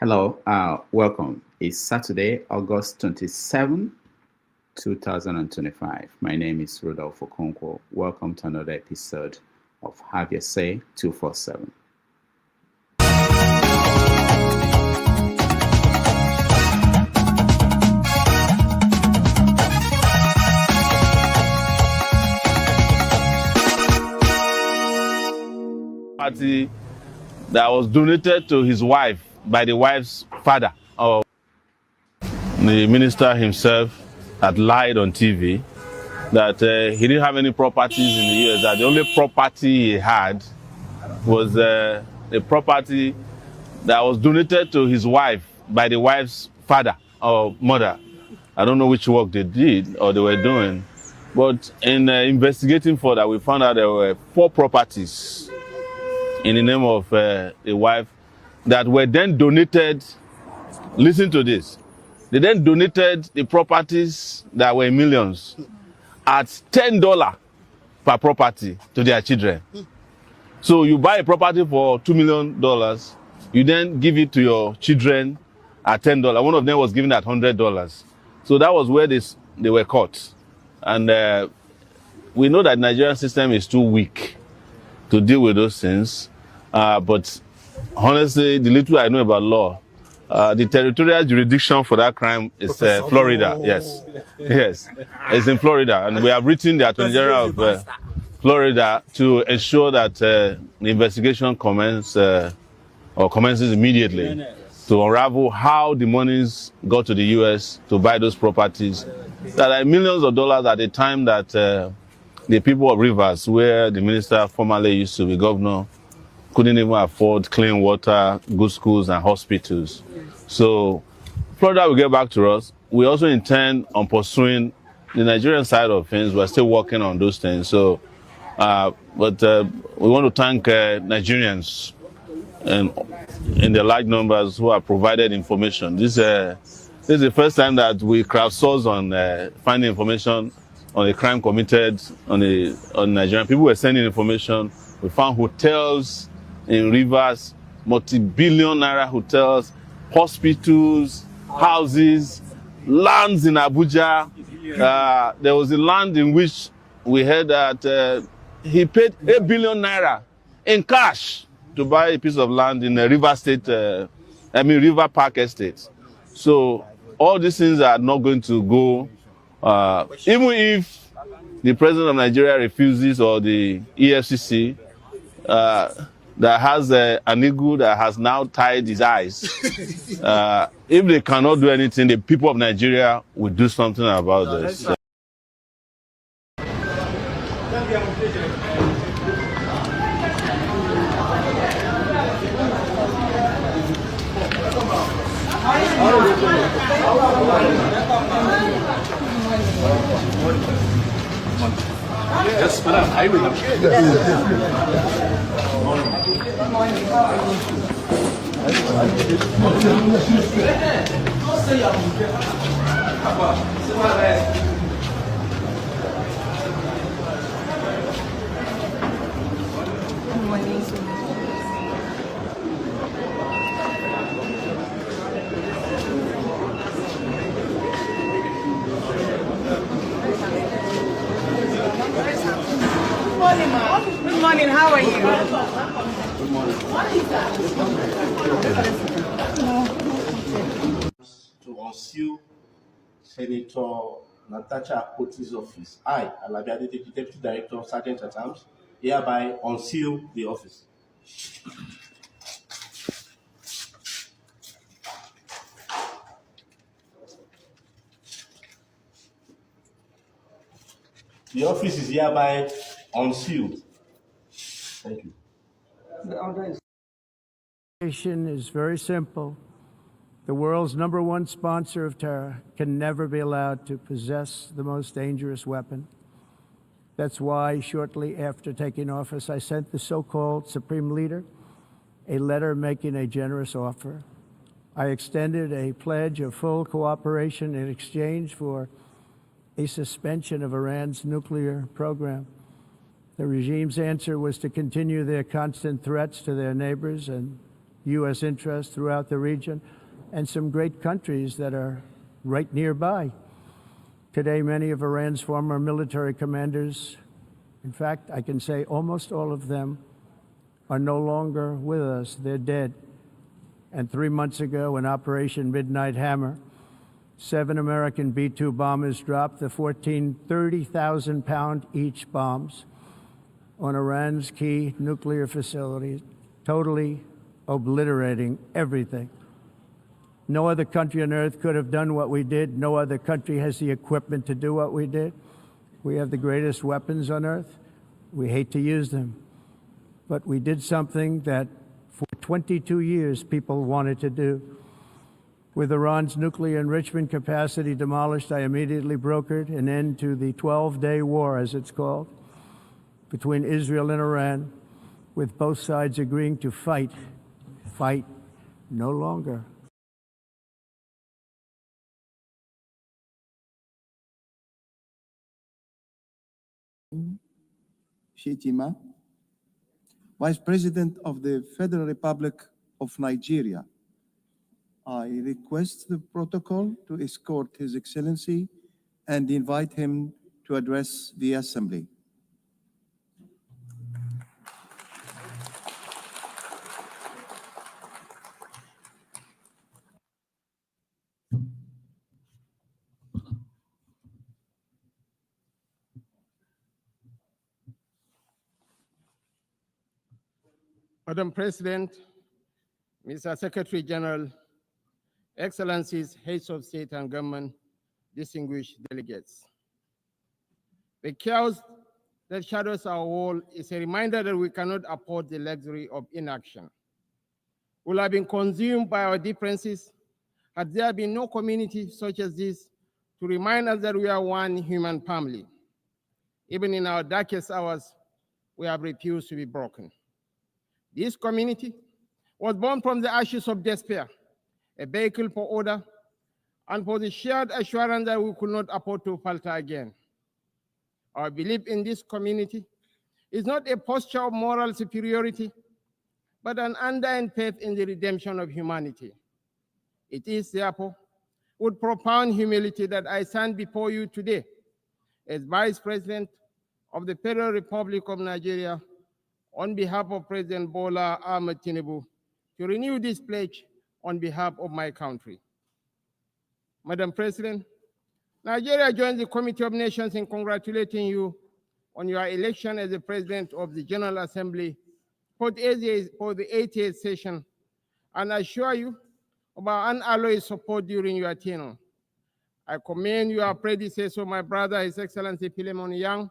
Hello, welcome. It's Saturday, August 27, 2025. My name is Rodolfo Okonkwo. Welcome to another episode of Have Your Say 247. Party that was donated to his wife by the wife's father. Or the minister himself had lied on TV that he didn't have any properties in the US, that the only property he had was a property that was donated to his wife by the wife's father or mother. I don't know which work they did or they were doing, but in investigating further, we found out there were 4 properties in the name of a wife that were then donated. Listen to this. They then donated the properties that were millions at $10 per property to their children. So you buy a property for $2 million, you then give it to your children at $10. One of them was given at $100. So that was where they were caught. And we know that the Nigerian system is too weak to deal with those things. But honestly, the little I know about law, the territorial jurisdiction for that crime is Florida. Yes, it's in Florida, and we have written the Attorney General of Florida to ensure that the investigation commences immediately to unravel how the monies got to the U.S. to buy those properties that are millions of dollars at the time that the people of Rivers, where the minister formerly used to be governor, couldn't even afford clean water, good schools, and hospitals. So Florida will get back to us. We also intend on pursuing the Nigerian side of things. We're still working on those things. So, but we want to thank Nigerians in the large numbers who have provided information. This is the first time that we crowdsource on finding information on a crime committed on Nigerian. People were sending information. We found hotels in Rivers, multi-billion naira hotels, hospitals, houses, lands in Abuja. There was a land in which we heard that he paid 8 billion naira in cash to buy a piece of land in a River Park Estate. So all these things are not going to go, even if the president of Nigeria refuses, or the EFCC, that has an eagle that has now tied his eyes. If they cannot do anything, the people of Nigeria will do something about this. Yes, madam, I will. Good morning, how are you? Good morning. To unseal Senator Natasha Akpoti's office, I, Alabi Adede, Deputy Director, Sergeant at Arms, hereby unseal the office. The office is hereby unsealed. Thank you. The order is very simple. The world's #1 sponsor of terror can never be allowed to possess the most dangerous weapon. That's why shortly after taking office, I sent the so-called Supreme Leader a letter making a generous offer. I extended a pledge of full cooperation in exchange for a suspension of Iran's nuclear program. The regime's answer was to continue their constant threats to their neighbors and U.S. interests throughout the region, and some great countries that are right nearby. Today, many of Iran's former military commanders, in fact, I can say almost all of them, are no longer with us. They're dead. And 3 months ago, in Operation Midnight Hammer, 7 American B-2 bombers dropped the 14 30,000-pound each bombs on Iran's key nuclear facilities, totally obliterating everything. No other country on earth could have done what we did. No other country has the equipment to do what we did. We have the greatest weapons on earth. We hate to use them. But we did something that for 22 years people wanted to do. With Iran's nuclear enrichment capacity demolished, I immediately brokered an end to the 12-day war, as it's called, between Israel and Iran, with both sides agreeing to fight no longer. Shettima, Vice President of the Federal Republic of Nigeria. I request the protocol to escort His Excellency and invite him to address the Assembly. Madam President, Mr. Secretary General, Excellencies, Heads of State and Government, distinguished delegates. The chaos that shadows our world is a reminder that we cannot afford the luxury of inaction. We have been consumed by our differences had there been no community such as this to remind us that we are one human family. Even in our darkest hours, we have refused to be broken. This community was born from the ashes of despair, a vehicle for order, and for the shared assurance that we could not afford to falter again. Our belief in this community is not a posture of moral superiority, but an undying faith in the redemption of humanity. It is therefore with profound humility that I stand before you today as Vice President of the Federal Republic of Nigeria on behalf of President Bola Ahmed Tinubu to renew this pledge on behalf of my country. Madam President, Nigeria joins the Committee of Nations in congratulating you on your election as the President of the General Assembly for the 88th session, and assure you of our unalloyed support during your tenure. I commend your predecessor, my brother, His Excellency Philemon Yang,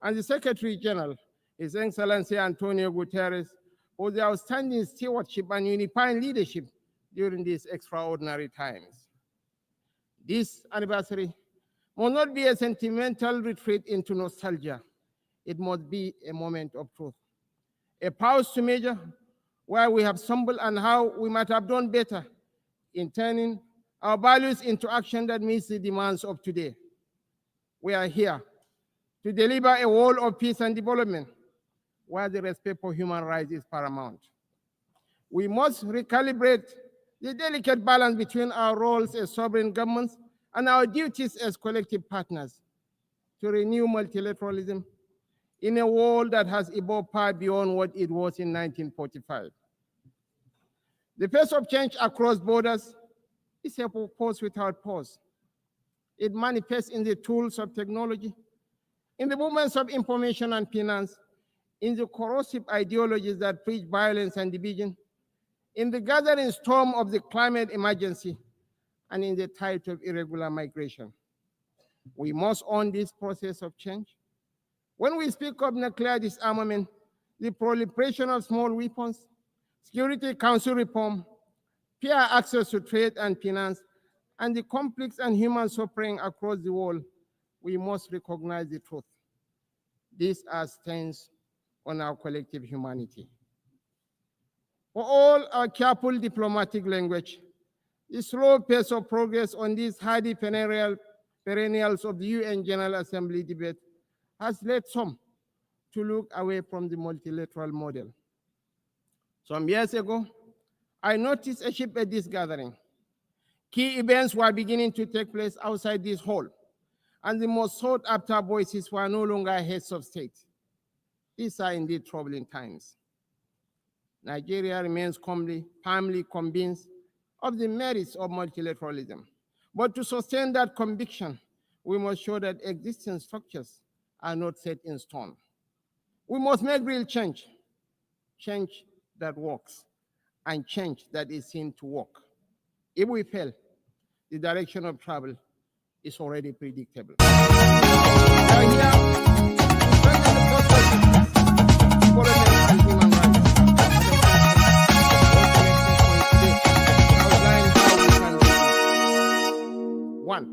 and the Secretary General, His Excellency Antonio Guterres, for their outstanding stewardship and unifying leadership during these extraordinary times. This anniversary must not be a sentimental retreat into nostalgia. It must be a moment of truth, a pause to measure where we have stumbled and how we might have done better in turning our values into action that meets the demands of today. We are here to deliver a world of peace and development where the respect for human rights is paramount. We must recalibrate the delicate balance between our roles as sovereign governments and our duties as collective partners to renew multilateralism in a world that has evolved far beyond what it was in 1945. The pace of change across borders is a force without pause. It manifests in the tools of technology, in the movements of information and finance, in the corrosive ideologies that preach violence and division, in the gathering storm of the climate emergency, and in the tide of irregular migration. We must own this process of change. When we speak of nuclear disarmament, the proliferation of small weapons, Security Council reform, fair access to trade and finance, and the conflicts and human suffering across the world, we must recognize the truth. These are stains on our collective humanity. For all our careful diplomatic language, the slow pace of progress on these hardy perennials of the UN General Assembly debate has led some to look away from the multilateral model. Some years ago, I noticed a shift at this gathering. Key events were beginning to take place outside this hall, and the most sought-after voices were no longer heads of state. These are indeed troubling times. Nigeria remains firmly convinced of the merits of multilateralism. But to sustain that conviction, we must show that existing structures are not set in stone. We must make real change, change that works, and change that is seen to work. If we fail, the direction of travel is already predictable. We are here to strengthen the process of development and human rights. One,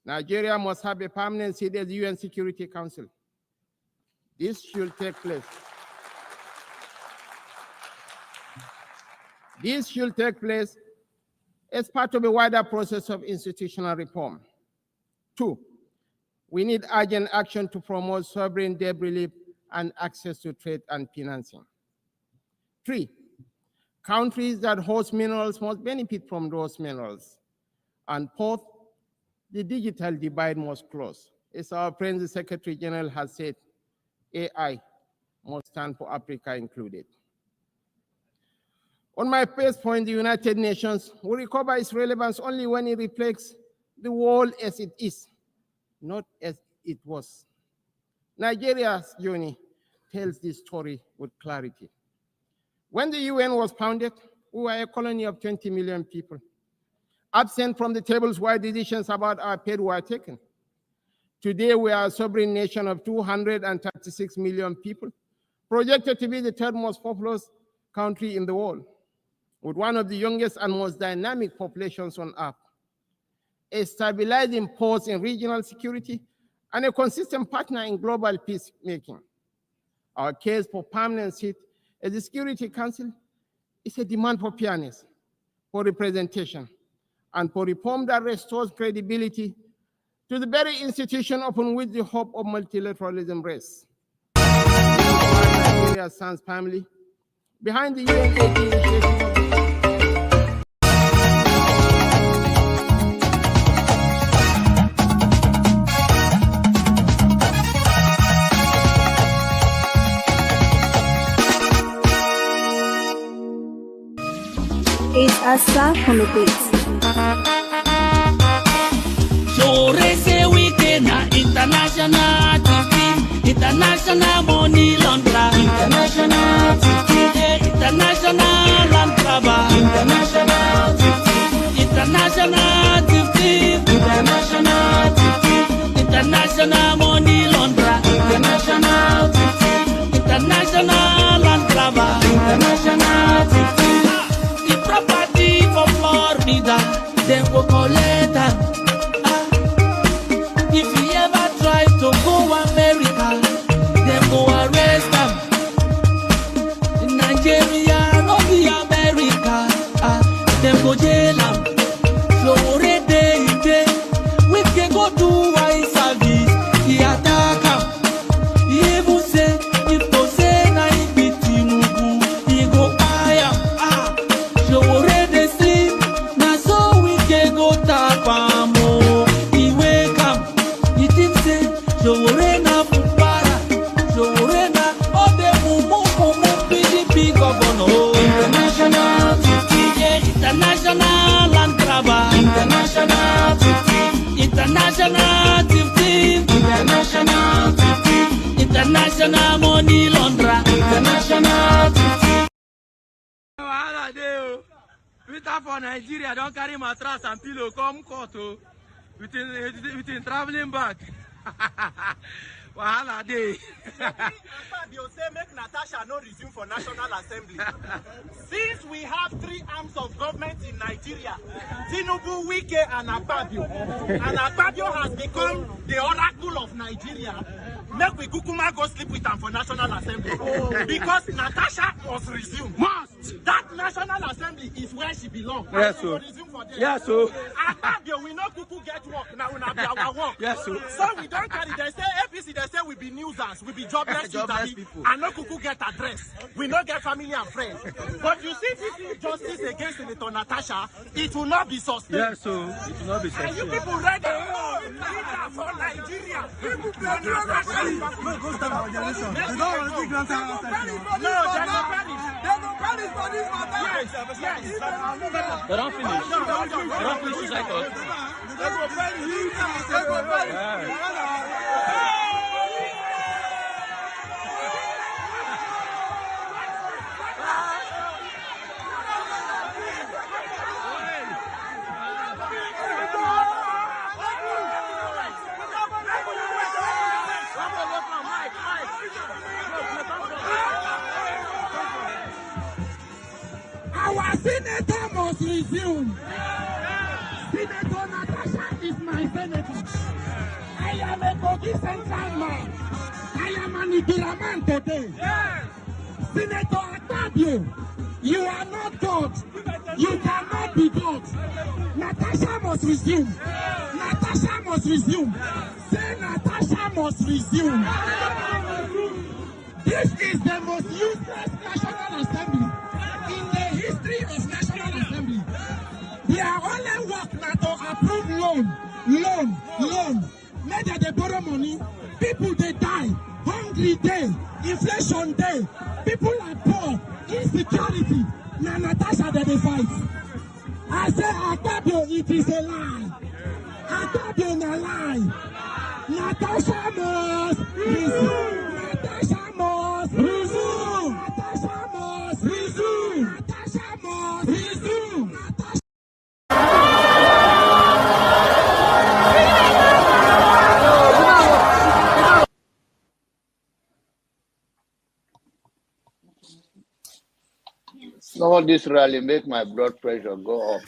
Nigeria must have a permanent seat at the UN Security Council. This should take place. This should take place as part of a wider process of institutional reform. Two, we need urgent action to promote sovereign debt relief and access to trade and financing. Three, countries that host minerals must benefit from those minerals. And fourth, the digital divide must close. As our friend, the Secretary General has said, AI must stand for Africa included. On my first point, the United Nations will recover its relevance only when it reflects the world as it is, not as it was. Nigeria's journey tells this story with clarity. When the UN was founded, we were a colony of 20 million people, absent from the tables where decisions about our fate were taken. Today, we are a sovereign nation of 236 million people, projected to be the third most populous country in the world, with one of the youngest and most dynamic populations on earth, a stabilizing force in regional security, and a consistent partner in global peacemaking. Our case for permanent seat at the Security Council is a demand for fairness, for representation, and for reform that restores credibility to the very institution upon which the hope of multilateralism rests. Nigeria's Sons family, behind the UNGA initiative is Asa on the beat. So say we can international TV, international money laundry, international TV, international land grabber, international TV, international TV, international TV, international money laundry, international TV, international land grabber, international TV. Property for Florida, they will collect them. If you ever try to go America, they go arrest them. In Nigeria, no be America, they go jail them. So already, we can go do wise service, he attack them. He even say, if to say na it be Tinubu, he go buy them. So already sleep, now so we can go tap amo. He wake up, he think say, so orena pupara, so orena, oh the mumu PDP governor. International TV, international land grabber, international TV, international TV, international TV, international money launderer, international TV. Peter for Nigeria don't carry mattress and pillow come court within traveling back. Wahala day. You say make Natasha no resume for National Assembly. Since we have three arms of government in Nigeria, Tinubu, Wike, and Akpabio has become the oracle of Nigeria. make we kukuma go sleep with them for National Assembly. Because Natasha must resume. That National Assembly is where she belongs. Yes, sir. Yes, sir. Akpabio, we no kuku get work. Now we not be our work. Yes, sir. So we don't carry. They say APC. They say we be newsers. We be jobless people. And no kuku get address. We not get family and friends. But you see, if you justice against Senator Natasha, it will not be sustained. Yes, sir. It will not be sustained. Are you people ready? For Nigeria. People no, go start our generation. They don't want to take grants outside. No, they're not Spanish. They go Spanish for this matter. Yes. They don't finish. They don't finish the cycle. They go Our senator must resume. Senator Natasha is my senator. I am a Kogi Central man. I am an Idura man today. Senator Akpabio, you are not God. You cannot be God. Natasha must resume. Natasha must resume. Say Natasha must resume. This is the most useless National Assembly in the history of National Assembly. Their only work now to approve loan. Maybe they borrow money, people they die, hungry day, inflation day, people are poor, insecurity. Now Natasha they fight. I say Akpabio, it is a lie. Akpabio na lie. Natasha must resume. Natasha must resume. Natasha must resume. Natasha must resume. Natasha. No, this rally make my blood pressure go up.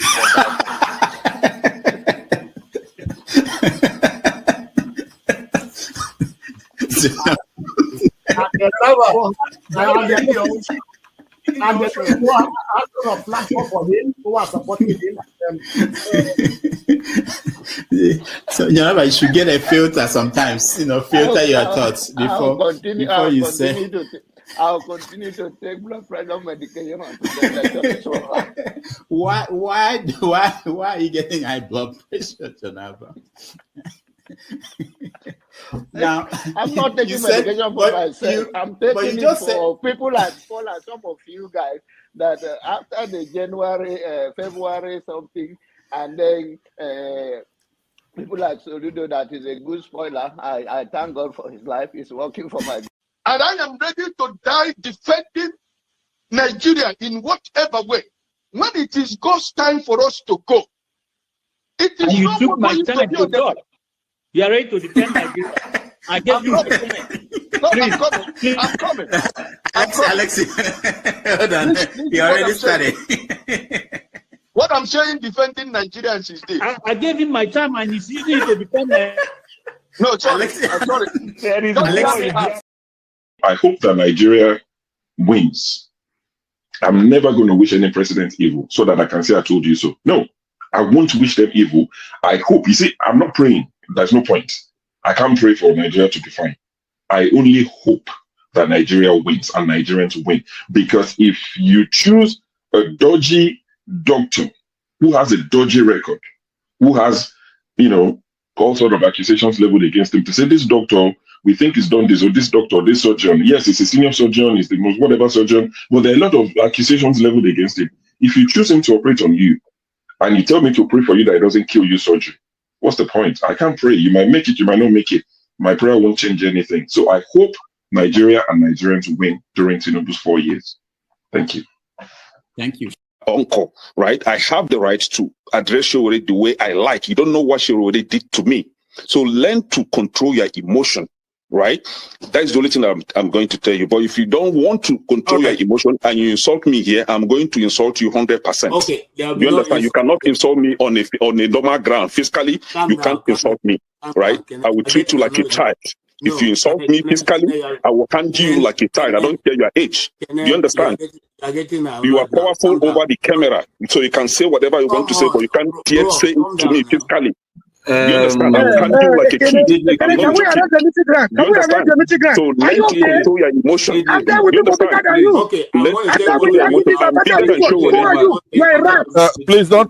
And the people who are asking a platform for him, who are supporting him. So you should get a filter sometimes, filter your thoughts before you say. I'll continue to take blood pressure medication. Why are you getting high blood pressure, Jonaba? Now, I'm not taking medication for myself. I'm taking it for people like some of you guys that after the January, February something, and then people like Soludo that is a good spoiler. I thank God for his life. He's working for my. And I am ready to die defending Nigeria in whatever way. When it is God's time for us to go, it is and you not took my going time to be to God. You are ready to defend Nigeria. I gave you my time. No, I'm coming. Alexi, hold on. You already started. What I'm saying, defending Nigerians is this. I gave him my time and he's using it to defend No, sorry. I'm sorry. I hope that Nigeria wins. I'm never going to wish any president evil so that I can say I told you so. No, I won't wish them evil. I hope. You see, I'm not praying. There's no point. I can't pray for Nigeria to be fine. I only hope that Nigeria wins and Nigerians win. Because if you choose a dodgy doctor who has a dodgy record, who has, all sort of accusations leveled against him, to say this doctor, we think he's done this, or this doctor, this surgeon, yes, he's a senior surgeon, he's the most whatever surgeon, but there are a lot of accusations leveled against him. If you choose him to operate on you, and you tell me to pray for you that it doesn't kill you surgery, what's the point? I can't pray. You might make it, you might not make it. My prayer won't change anything. So I hope Nigeria and Nigerians win during Tinubu's 4 years. Thank you. Thank you. Uncle, right? I have the right to address Showore the way I like. You don't know what Showore did to me. So learn to control your emotion, right? That is the only thing I'm going to tell you. But if you don't want to control your emotion and you insult me here, I'm going to insult you 100%. Okay. You understand? You cannot insult me on a normal ground. Fiscally, you can't insult me, right? I will treat you like a child. If you insult me physically, I will hand you like a child. I don't care your age. Do you understand? You are powerful over the camera, so you can say whatever you want to say, but you can't dare say it to me physically. You understand? I will handle like a kid. I'm not joking. You understand? So learn to control your emotion. You understand? Okay, Learn to control your emotion. I'm bigger than show. Please don't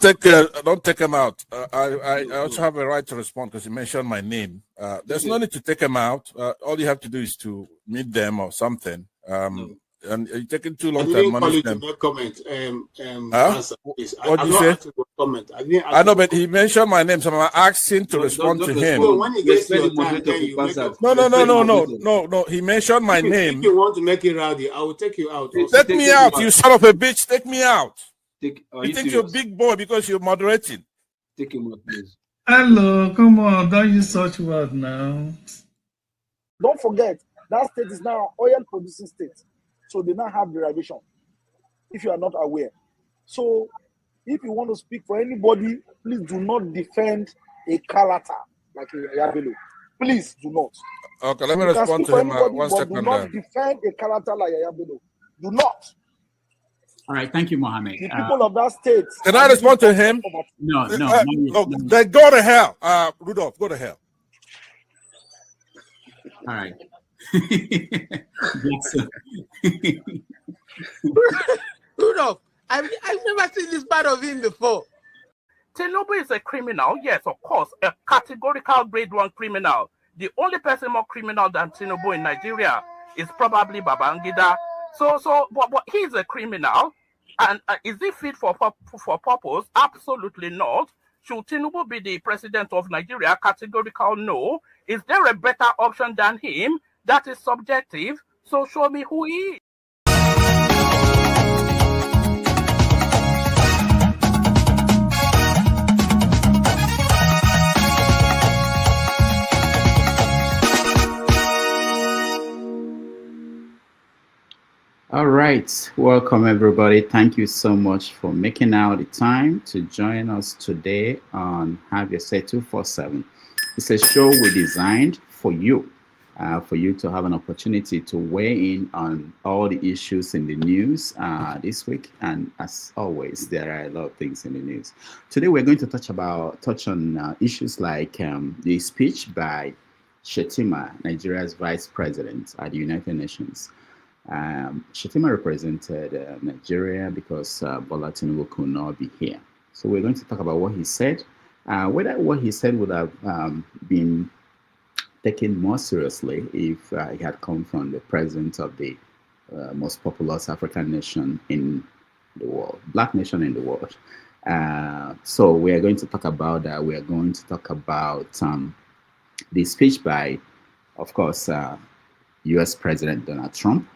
take him out. I also have a right to respond because you mentioned my name. There's no need to take him out. All you have to do is to meet them or something. And you're taking too long to admonish them. Comment. What did you say? Comment. I know, but he mentioned my name, so I'm asking to respond to him. When he gets your time, then you make up. No. He mentioned my name. If you want to make it rowdy, I will take you out. Take me out, you son of a bitch. Take me out. You think you're a big boy because you're moderating. Take him out, please. Hello, come on. Don't use such word now. Don't forget, that state is now an oil-producing state. So they now have derivation, if you are not aware. So if you want to speak for anybody, please do not defend a character like a Yabelo. Please do not. Okay, let me respond to him. One second. Do not defend a character like Yabelo. Do not. All right, thank you, Mohammed. The people of that state. Can I respond to him? No. Then go to hell. Rudolph, go to hell. All right. Rudolph, I've never seen this part of him before. Tinubu is a criminal, yes, of course, a categorical grade 1 criminal. The only person more criminal than Tinubu in Nigeria is probably Babangida. But he's a criminal, and is he fit for purpose? Absolutely not. Should Tinubu be the president of Nigeria? Categorical no. Is there a better option than him? That is subjective, so show me who he is. All right, welcome everybody. Thank you so much for making out the time to join us today on Have Your Say 247. It's a show we designed for you to have an opportunity to weigh in on all the issues in the news this week. And as always, there are a lot of things in the news. Today, we're going to touch on issues like the speech by Shettima, Nigeria's vice president at the United Nations. Shettima represented Nigeria because Bola Tinubu could not be here. So we're going to talk about what he said, whether what he said would have been taken more seriously if he had come from the president of the most populous African nation in the world, black nation in the world. So we are going to talk about that. We are going to talk about the speech by, of course, US President Donald Trump,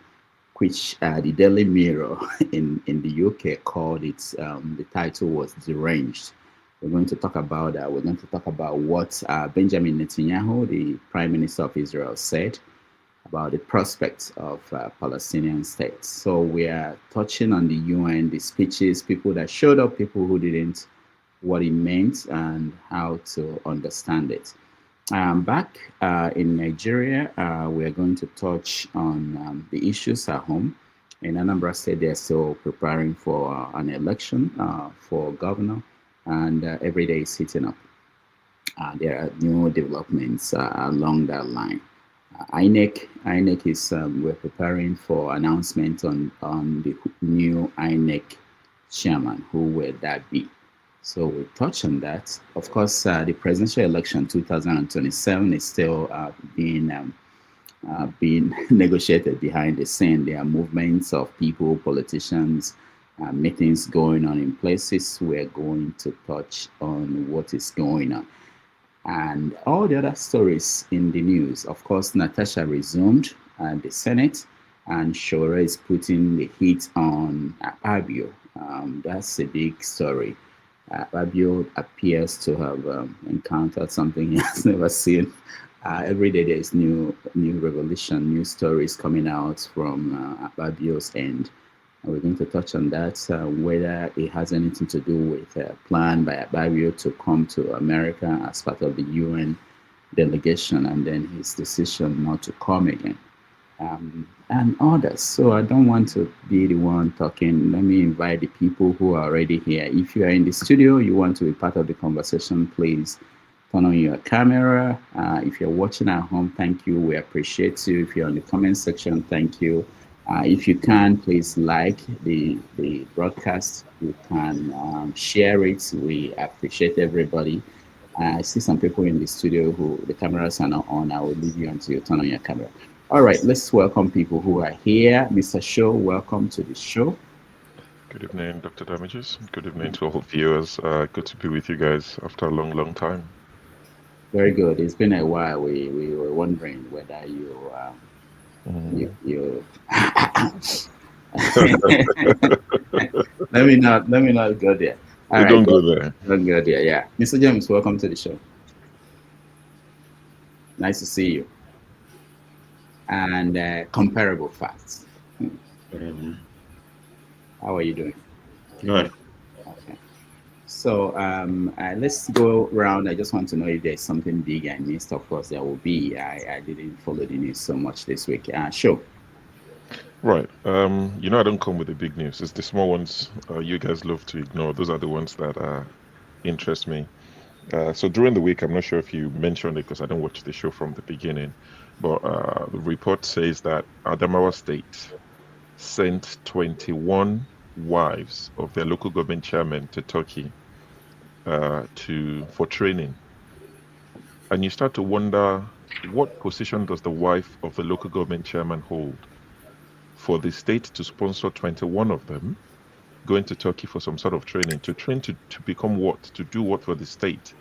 which the Daily Mirror in the UK called it, the title was Deranged. We're going to talk about that. We're going to talk about what Benjamin Netanyahu, the Prime Minister of Israel, said about the prospects of Palestinian states. So we are touching on the UN, the speeches, people that showed up, people who didn't, what it meant, and how to understand it. Back in Nigeria, we are going to touch on the issues at home. In Anambra State, they're still preparing for an election for governor, and every day is heating up. There are new developments along that line. INEC is, we're preparing for announcement on the new INEC chairman. Who will that be? So we'll touch on that. Of course, the presidential election 2027 is still being negotiated behind the scene. There are movements of people, politicians, meetings going on in places. We're going to touch on what is going on. And all the other stories in the news. Of course, Natasha resumed the Senate, and Shora is putting the heat on Akpabio. That's a big story. Akpabio appears to have encountered something he has never seen. Every day there is new revelation, new stories coming out from Akpabio's end. And we're going to touch on that, whether it has anything to do with a plan by Akpabio to come to America as part of the UN delegation and then his decision not to come again, and others. So I don't want to be the one talking. Let me invite the people who are already here. If you are in the studio, you want to be part of the conversation, please turn on your camera. If you're watching at home, thank you. We appreciate you. If you're in the comment section, thank you. If you can, please like the broadcast. You can share it. We appreciate everybody. I see some people in the studio who the cameras are not on. I will leave you until you turn on your camera. All right, let's welcome people who are here. Mr. Show, welcome to the show. Good evening, Dr. Damages. Good evening to all viewers. Good to be with you guys after a long, long time. Very good. It's been a while. We were wondering whether you let me not go there. All right, don't go there. Don't go there. Yeah, Mr. James, welcome to the show. Nice to see you. And comparable facts. How are you doing? Good. Okay. So let's go around. I just want to know if there's something big I missed. Of course, there will be. I didn't follow the news so much this week. Sure. Right. I don't come with the big news. It's the small ones you guys love to ignore. Those are the ones that interest me. So during the week, I'm not sure if you mentioned it because I don't watch the show from the beginning, but the report says that Adamawa State sent 21 wives of their local government chairmen to Turkey for training. And you start to wonder, what position does the wife of the local government chairman hold for the state to sponsor 21 of them going to Turkey for some sort of training, to train to become what? To do what for the state?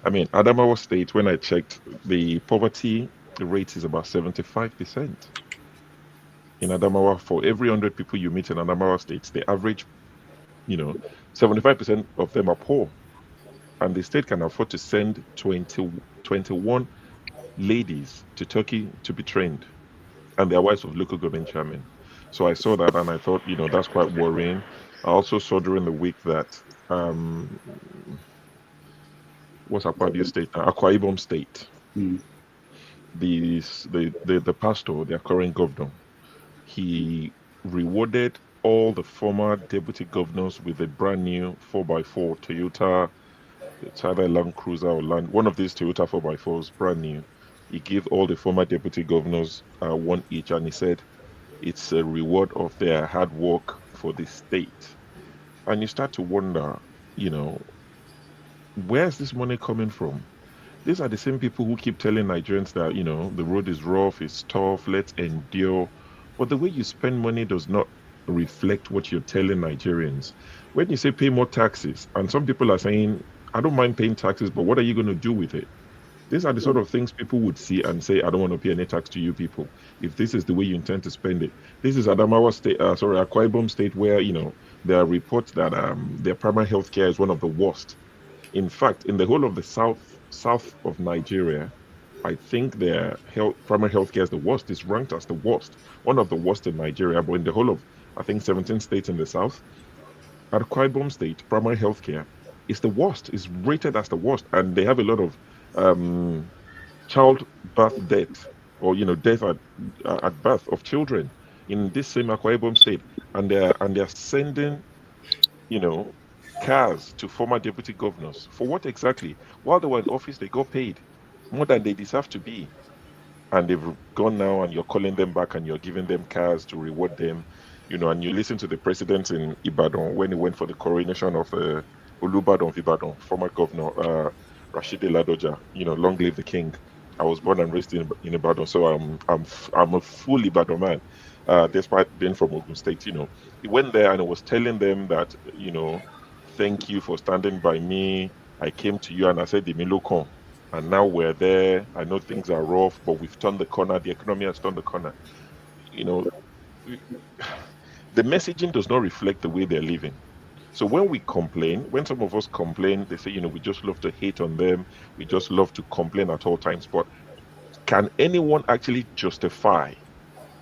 I mean, Adamawa State, when I checked, the poverty rate is about 75%. In Adamawa, for every 100 people you meet in Adamawa State, the average, 75% of them are poor. And the state can afford to send 21 ladies to Turkey to be trained, and their wives of local government chairmen. So I saw that and I thought, that's quite worrying. I also saw during the week that what's Akwa State? Akwa Ibom State. The pastor, their current governor, he rewarded all the former deputy governors with a brand new 4x4 Toyota. It's either Land Cruiser or one of these Toyota 4x4s, brand new. He gave all the former deputy governors one each, and he said it's a reward of their hard work for the state. And you start to wonder, where's this money coming from? These are the same people who keep telling Nigerians that, the road is rough, it's tough, let's endure. But the way you spend money does not reflect what you're telling Nigerians. When you say pay more taxes, and some people are saying, I don't mind paying taxes, but what are you going to do with it? These are the sort of things people would see and say, I don't want to pay any tax to you people, if this is the way you intend to spend it. This is Adamawa State, Akwa Ibom State, where, there are reports that their primary health care is one of the worst. In fact, in the whole of the south of Nigeria, I think their primary health care is the worst. It's ranked as the worst, one of the worst in Nigeria, but in the whole of, I think, 17 states in the south, Akwa Ibom State, primary health care is the worst. It's rated as the worst, and they have a lot of childbirth death, or death at birth of children in this same Akwa Ibom State, and they're sending cars to former deputy governors. For what exactly? While they were in office, they got paid more than they deserve to be, and they've gone now, and you're calling them back and you're giving them cars to reward them, and you listen to the president in Ibadan when he went for the coronation of Olubadan of Ibadan, former governor Rasheed Ladoja. Long live the king. I was born and raised in Ibadan, so I'm a full Ibadan man, despite being from Ogun State. He went there and he was telling them that, thank you for standing by me. I came to you and I said, Dimilokon. And now we're there. I know things are rough, but we've turned the corner. The economy has turned the corner. The messaging does not reflect the way they're living. So when we complain, when some of us complain, they say, we just love to hate on them. We just love to complain at all times. But can anyone actually justify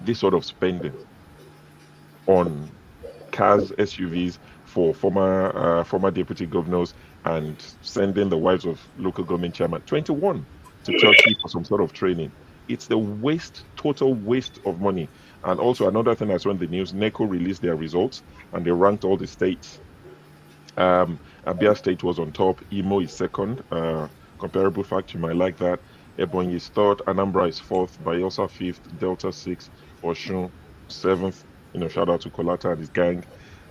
this sort of spending on cars, SUVs for former deputy governors and sending the wives of local government chairmen? 21. to Turkey for some sort of training. It's the total waste of money. And also another thing I saw in the news, NECO released their results and they ranked all the states. Abia State was on top, Imo is second. Comparable fact, you might like that. Ebonyi is third, Anambra is fourth, Bayelsa fifth, Delta sixth, Osun seventh. Shout out to Kolata and his gang.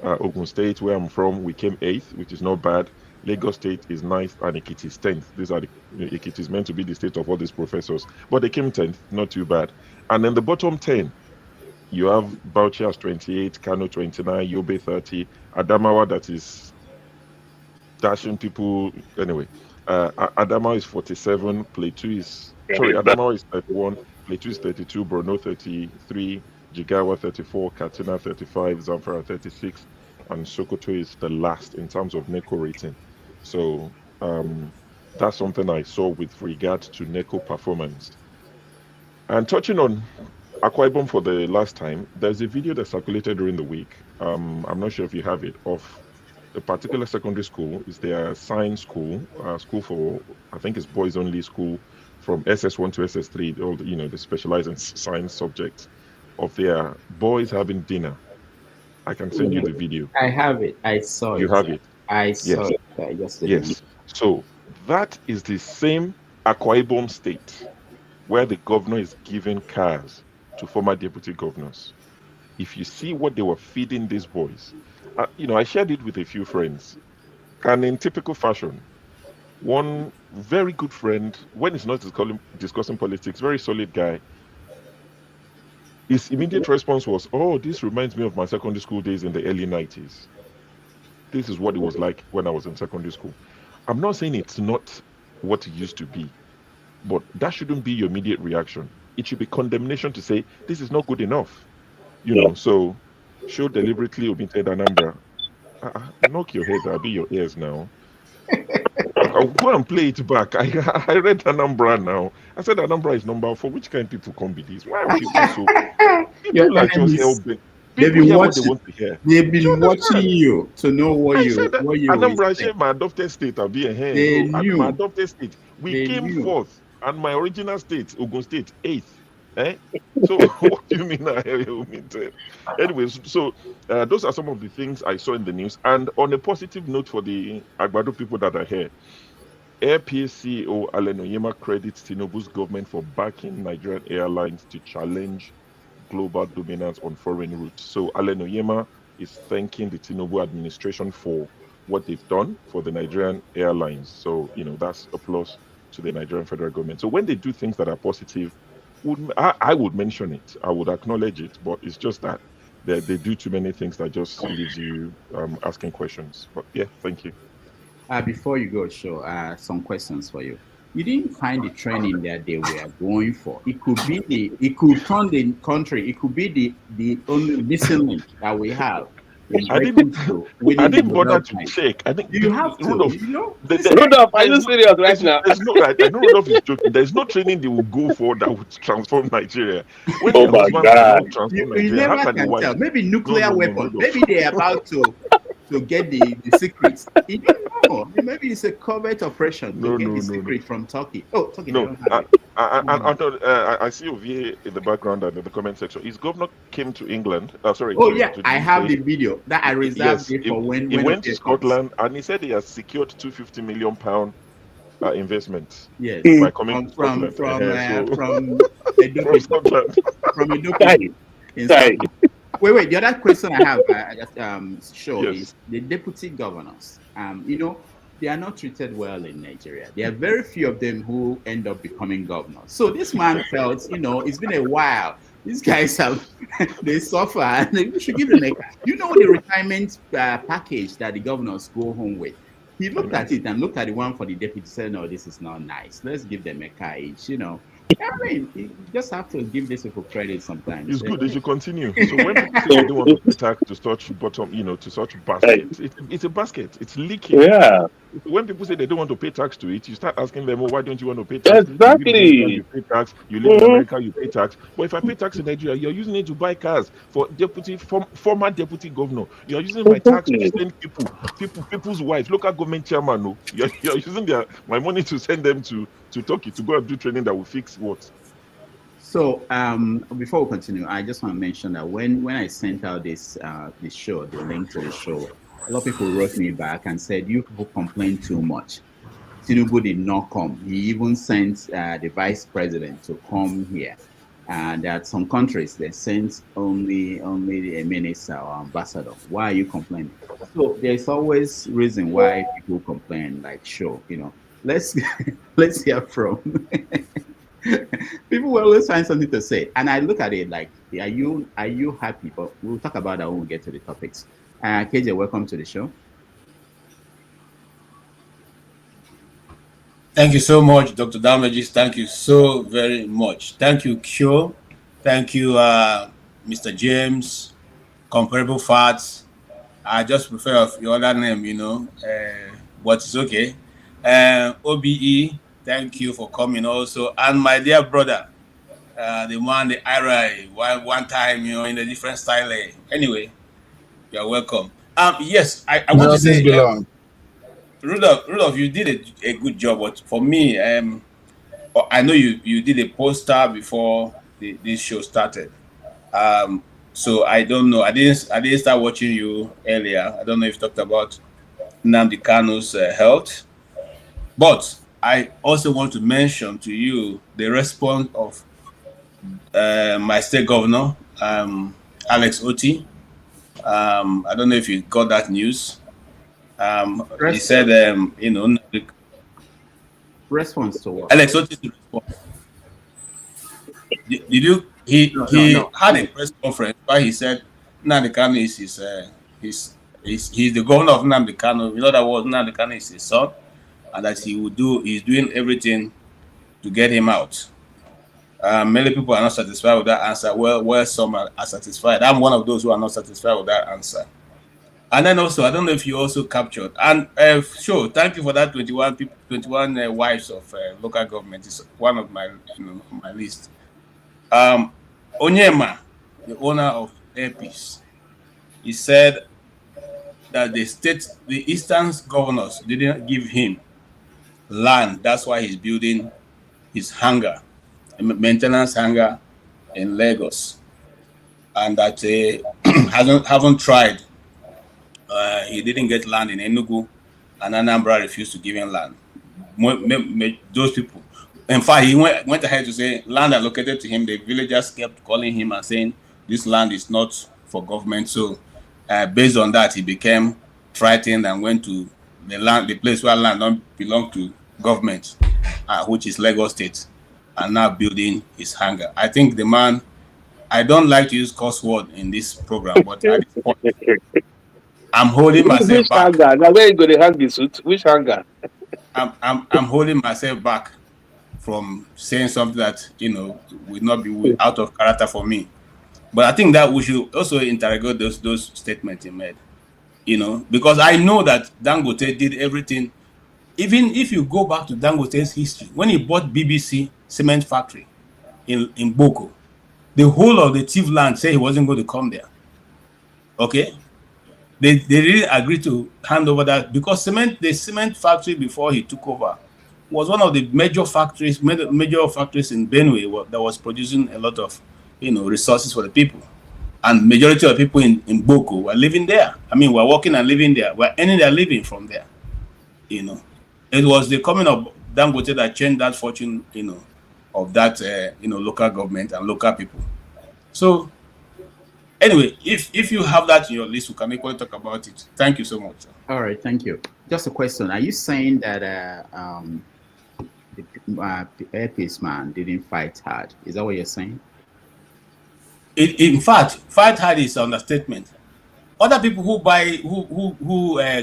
Ogun State, where I'm from, we came eighth, which is not bad. Lagos State is ninth, and Ekiti is 10th. Ekiti is meant to be the state of all these professors, but they came 10th, not too bad. And then the bottom 10, you have Bauchi as 28, Kano 29, Yobe 30, Adamawa that is dashing people. Anyway, Adamawa is 47, Adamawa is 31, Plateau is 32, Borno 33, Jigawa 34, Katsina 35, Zamfara 36, and Sokoto is the last in terms of NECO rating. So that's something I saw with regard to NECO performance. And touching on Akwa Ibom for the last time, there's a video that circulated during the week. I'm not sure if you have it, of a particular secondary school. It's their science school, school for, I think it's boys only school, from SS1 to SS3. All they specialize in science subjects. Of their boys having dinner. I can send you the video. I have it. I saw it. You have it. I saw it yesterday. Yes. So that is the same Akwa Ibom state where the governor is giving cars to former deputy governors. If you see what they were feeding these boys, I shared it with a few friends, and in typical fashion, one very good friend, when he's not discussing politics, very solid guy, his immediate response was, "Oh, this reminds me of my secondary school days in the early 90s. This is what it was like when I was in secondary school." I'm not saying it's not what it used to be, but that shouldn't be your immediate reaction. It should be condemnation to say, this is not good enough. So show deliberately omitted Anambra. Knock your head, I'll be your ears now. I'll go and play it back. I read Anambra now. I said Anambra is number 4. Which kind of people come be this? Why are people so? People are just helping. They've been watching. They've been watching you to know what you. Anambra said my adopted state. I'll be a hand. They knew. My adopted state. We came fourth, and my original state, Ogun State, 8th. So what do you mean? Anyways, so those are some of the things I saw in the news. And on a positive note for the Agbado people that are here, Airpeace CEO Allen Onyema credits Tinubu's government for backing Nigerian airlines to challenge global dominance on foreign routes. So Allen Onyema is thanking the Tinubu administration for what they've done for the Nigerian airlines. So, that's applause to the Nigerian federal government. So when they do things that are positive, I would mention it. I would acknowledge it. But it's just that they do too many things that just leaves you asking questions. But yeah, thank you. Before you go, some questions for you. You didn't find the training that they were going for. It could turn the country. It could be the only missing link that we have. I didn't bother to check. I think you have to. Rudolph, are you serious right now? I know Rudolph is joking. There's no training they will go for that would transform Nigeria. Oh my God! You never can tell. Maybe nuclear weapons. Maybe they're about to get the secrets. You don't know. Maybe it's a covert operation to get the secret from Turkey. Oh, Turkey. No, I see over here in the background and in the comment section. His governor came to England. I have the video that I reserved it for when he went to Scotland, and he said he has secured £250 million investment. Yes, by coming from Scotland. From Scotland. From Istanbul. Wait. The other question I have, is the deputy governors. They are not treated well in Nigeria. There are very few of them who end up becoming governors. So this man felt, it's been a while. These guys they suffer, and we should give them the retirement package that the governors go home with. He looked at it and looked at the one for the deputy, said, "No, this is not nice. Let's give them a car each." You just have to give these people credit sometimes. It's good. They should continue. So when people say they don't want to attack to such bottom, to such basket, it's a basket. It's leaking. Yeah. when people say they don't want to pay tax to it, you start asking them, "Oh, why don't you want to pay tax? Exactly. You pay tax. You live in America, you pay tax. But if I pay tax in Nigeria, you're using it to buy cars for former deputy governor. You're using my tax to send people's wives, local government chairman. No, you're using my money to send them to Turkey to go and do training that will fix what." So before we continue, I just want to mention that when I sent out this show, the link to the show, a lot of people wrote me back and said, "You people complain too much. Tinubu did not come. He even sent the vice president to come here. And that some countries they sent only a minister or ambassador. Why are you complaining?" So there's always reason why people complain. Like, sure, let's hear from. People will always find something to say, and I look at it like, are you happy? But we'll talk about that when we get to the topics. KJ, welcome to the show. Thank you so much, Dr. Damages. Thank you so very much. Thank you, Kyo. Thank you, Mr. James. Comparable Facts. I just prefer your other name, but it's okay. OBE, thank you for coming also. And my dear brother, the one, the IRA, one time, in a different style. Anyway, you're welcome. Yes, I want to say, Rudolph, you did a good job. But for me, I know you did a poster before this show started. So I don't know. I didn't start watching you earlier. I don't know if you talked about Nnamdi Kanu's health, but I also want to mention to you the response of my state governor, Alex Oti. I don't know if you got that news. He said, response to what? Alex Oti's response. Did you? He had a press conference where he said Nnamdi Kanu is he's the governor of Nnamdi Kanu. In other words, Nnamdi Kanu is his son, and that he's doing everything to get him out. Many people are not satisfied with that answer. Well, some are satisfied. I'm one of those who are not satisfied with that answer. And then also, I don't know if you also captured. And sure, thank you for that. 21 wives of local government is one of my my list. Onyema, the owner of Airpeace, he said that the Eastern governors didn't give him land. That's why he's building his hangar, a maintenance hangar in Lagos, and that haven't tried. He didn't get land in Enugu, and Anambra refused to give him land. Those people. In fact, he went ahead to say land allocated to him. The villagers kept calling him and saying this land is not for government. So, based on that, he became frightened and went to the place where land don't belong to government, which is Lagos State, and now building his hangar. I think the man. I don't like to use curse word in this program, but at this point, I'm holding myself back. Hangar? Now where you going to hang the suit? Which hangar? I'm holding myself back from saying something that will not be out of character for me. But I think that we should also interrogate those statements he made. Because I know that Dangote did everything. Even if you go back to Dangote's history, when he bought BBC cement factory in Boko, the whole of the Tiv land said he wasn't going to come there. Okay. They really agreed to hand over that because the cement factory before he took over was one of the major factories in Benue that was producing a lot of resources for the people, and majority of people in Boko were living there. I mean, we're working and living there. We're earning their living from there. It was the coming of Dangote that changed that fortune. Of that local government and local people. So. Anyway, if you have that in your list, we can equally talk about it. Thank you so much. All right, thank you. Just a question. Are you saying that the Airpeace man didn't fight hard? Is that what you're saying? In fact, fight hard is an understatement. Other people who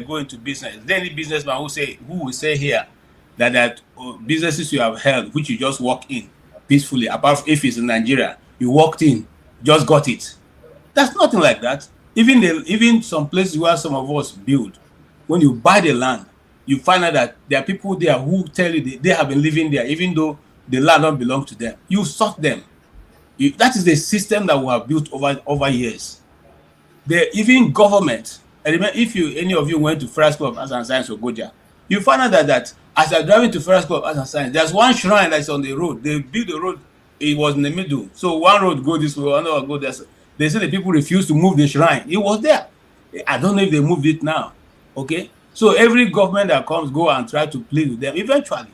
go into business, any businessman who will say here that businesses you have held, which you just walk in peacefully, apart from if it's in Nigeria, you walked in, just got it. That's nothing like that. Even some places where some of us build, when you buy the land, you find out that there are people there who tell you they have been living there, even though the land don't belong to them. You sort them. That is the system that we have built over years. Even government. I remember if any of you went to First School of Arts and Science or Goja, you find out that as you're driving to First School of Arts and Science, there's one shrine that's on the road. They built the road, it was in the middle. So one road go this way, another go there. They say the people refused to move the shrine. It was there. I don't know if they moved it now. Okay? So every government that comes go and try to plead with them. Eventually,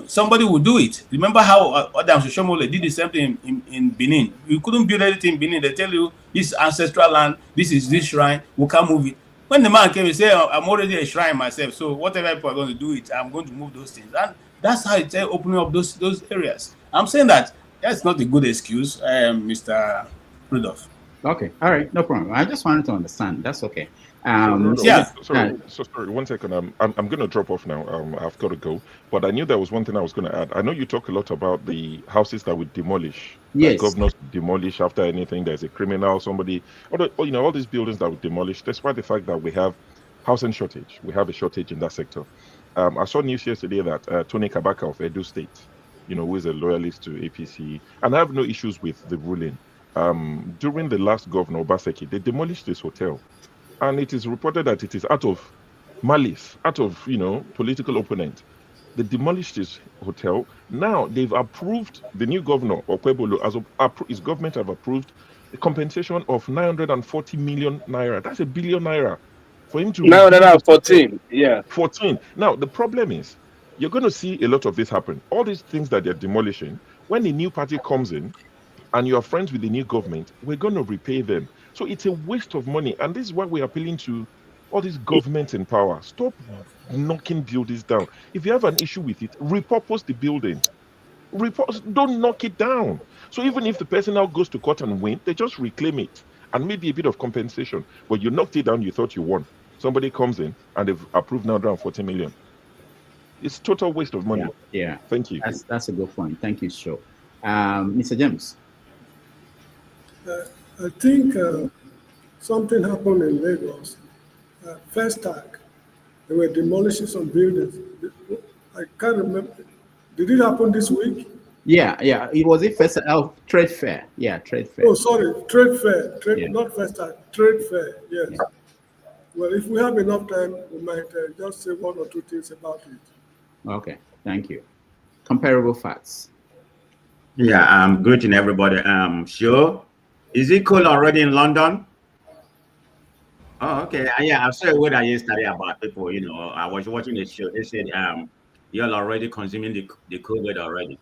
somebody will do it. Remember how Adam Shoshomole did the same thing in Benin. You couldn't build anything in Benin. They tell you this ancestral land, this is this shrine, we can't move it. When the man came, he said, I'm already a shrine myself, so whatever people are going to do it, I'm going to move those things. And that's how it's opening up those areas. I'm saying that's not a good excuse, Mr. Rudolph. Okay, all right, no problem. I just wanted to understand. That's okay. Sorry, 1 second. I'm going to drop off now. I've got to go. But I knew there was one thing I was going to add. I know you talk a lot about the houses that would demolish. Yes. Governors demolish after anything. There's a criminal, somebody, all these buildings that would demolish, despite the fact that we have housing shortage. We have a shortage in that sector. I saw news yesterday that Tony Kabaka of Edo State, who is a loyalist to APC, and I have no issues with the ruling. During the last governor, Obaseki, they demolished this hotel. And it is reported that it is out of malice, out of, political opponent. They demolished this hotel. Now they've approved, the new governor, Okwebolo, his government have approved a compensation of 940 million naira. That's $1 billion naira for him to... 914, yeah. 14. Now, the problem is, you're going to see a lot of this happen. All these things that they're demolishing, when the new party comes in, and you are friends with the new government, we're going to repay them. So it's a waste of money. And this is why we're appealing to all these governments in power. Stop knocking buildings down. If you have an issue with it, repurpose the building. Don't knock it down. So even if the person now goes to court and win, they just reclaim it and maybe a bit of compensation. But you knocked it down, you thought you won. Somebody comes in and they've approved 940 million. It's total waste of money. Yeah. Thank you. That's a good point. Thank you, Sho. Mr. James. I think something happened in Lagos. First tag, they were demolishing some buildings. I can't remember. Did it happen this week? Yeah. It was a first Trade Fair. Yeah, Trade Fair. Oh, sorry, Trade Fair. Not first tag. Trade Fair. Yes. Yeah. Well, if we have enough time, we might just say one or two things about it. Okay, thank you. Comparable facts. Yeah, greeting everybody. Sure. Is it cold already in London? Oh, okay. Yeah, I saw a word yesterday about people, I was watching the show. They said, you're already consuming the COVID already.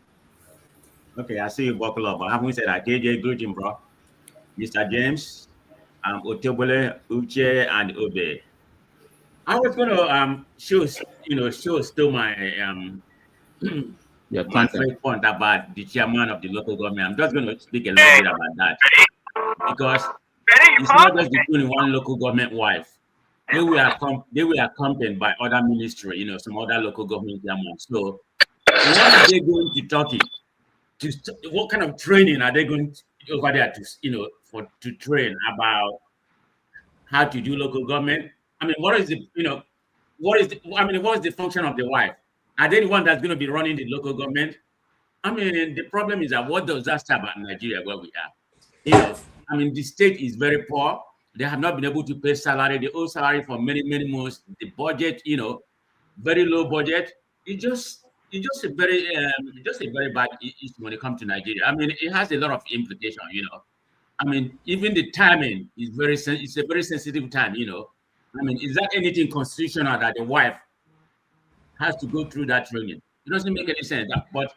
Okay, I see you buckle up. But haven't said that? JJ, greeting, bro. Mr. James, Otebole, Uche, and Obe. I was going to show still my my first point about the chairman of the local government. I'm just going to speak a little bit about that. Because it's not just between one local government wife. They were accompanied by other ministry, some other local government chairmen. So what are they going to Turkey? What kind of training are they going over there to train about how to do local government? I mean, what is the function of the wife? Are they the one that's going to be running the local government? I mean, the problem is that what does that say about Nigeria where we are? The state is very poor. They have not been able to pay salary. They owe salary for many, many months. The budget, very low budget. It's just a very bad issue when it comes to Nigeria. I mean, it has a lot of implications, even the timing is it's a very sensitive time, I mean, is that anything constitutional that the wife has to go through that training? It doesn't make any sense. But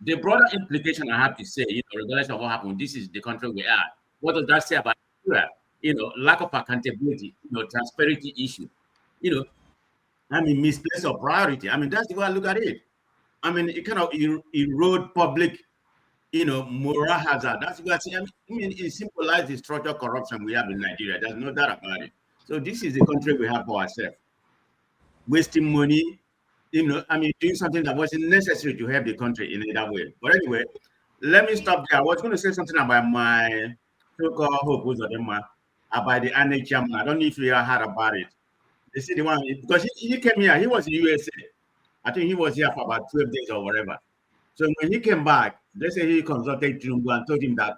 the broader implication I have to say, regardless of what happened, this is the country we are. What does that say about Nigeria? Lack of accountability, transparency issue, misplaced of priority. I mean, that's the way I look at it. I mean, it kind of erode public, moral hazard. That's the way I see it. I mean, it symbolizes the structural corruption we have in Nigeria. There's no doubt about it. So this is the country we have for ourselves. Wasting money, doing something that wasn't necessary to help the country in either way. But anyway, let me stop there. I was going to say something about my so-called hope about the UNGA chairman. I don't know if you heard about it. You see the one, because he came here, he was in USA. I think he was here for about 12 days or whatever. So when he came back, they say he consulted Tinubu and told him that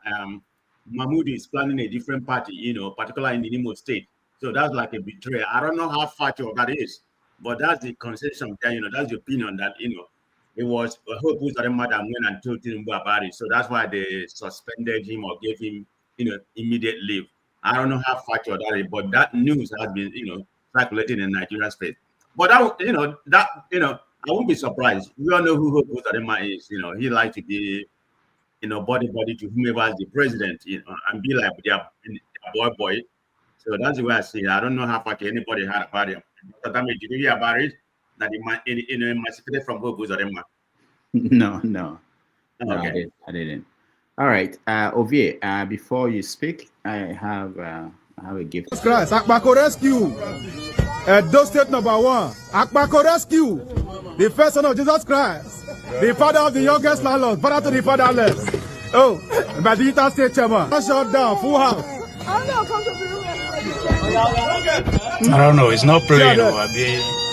Mahmoud is planning a different party, you know, particularly in the Imo state. So that's like a betrayal. I don't know how factual that is, but that's the consensus there, you know, that's the opinion that, you know, it was a Hope Uzodinma that went and told Tinubu about it. So that's why they suspended him or gave him, you know, immediate leave. I don't know how factual that is, but that news has been, you know, circulating in Nigerian space. But that, you know, I won't be surprised. We all know who Hope Uzodinma is. You know, he likes to be, you know, body to whomever is the president, you know, and be like their boy. So that's the way I see it. I don't know how far anybody had about it. But I mean, did you hear about it? That he emancipated from Hope Uzodinma? No, okay. I didn't. All right, Ovie, before you speak, I have a gift. Christ, Akbako Rescue. Edo State #1. Akbako Rescue. The first son of Jesus Christ. The father of the youngest landlord. Father to the fatherless. Oh, by the JICA State Chairman. Shut down, full house. I don't know. It's not playing.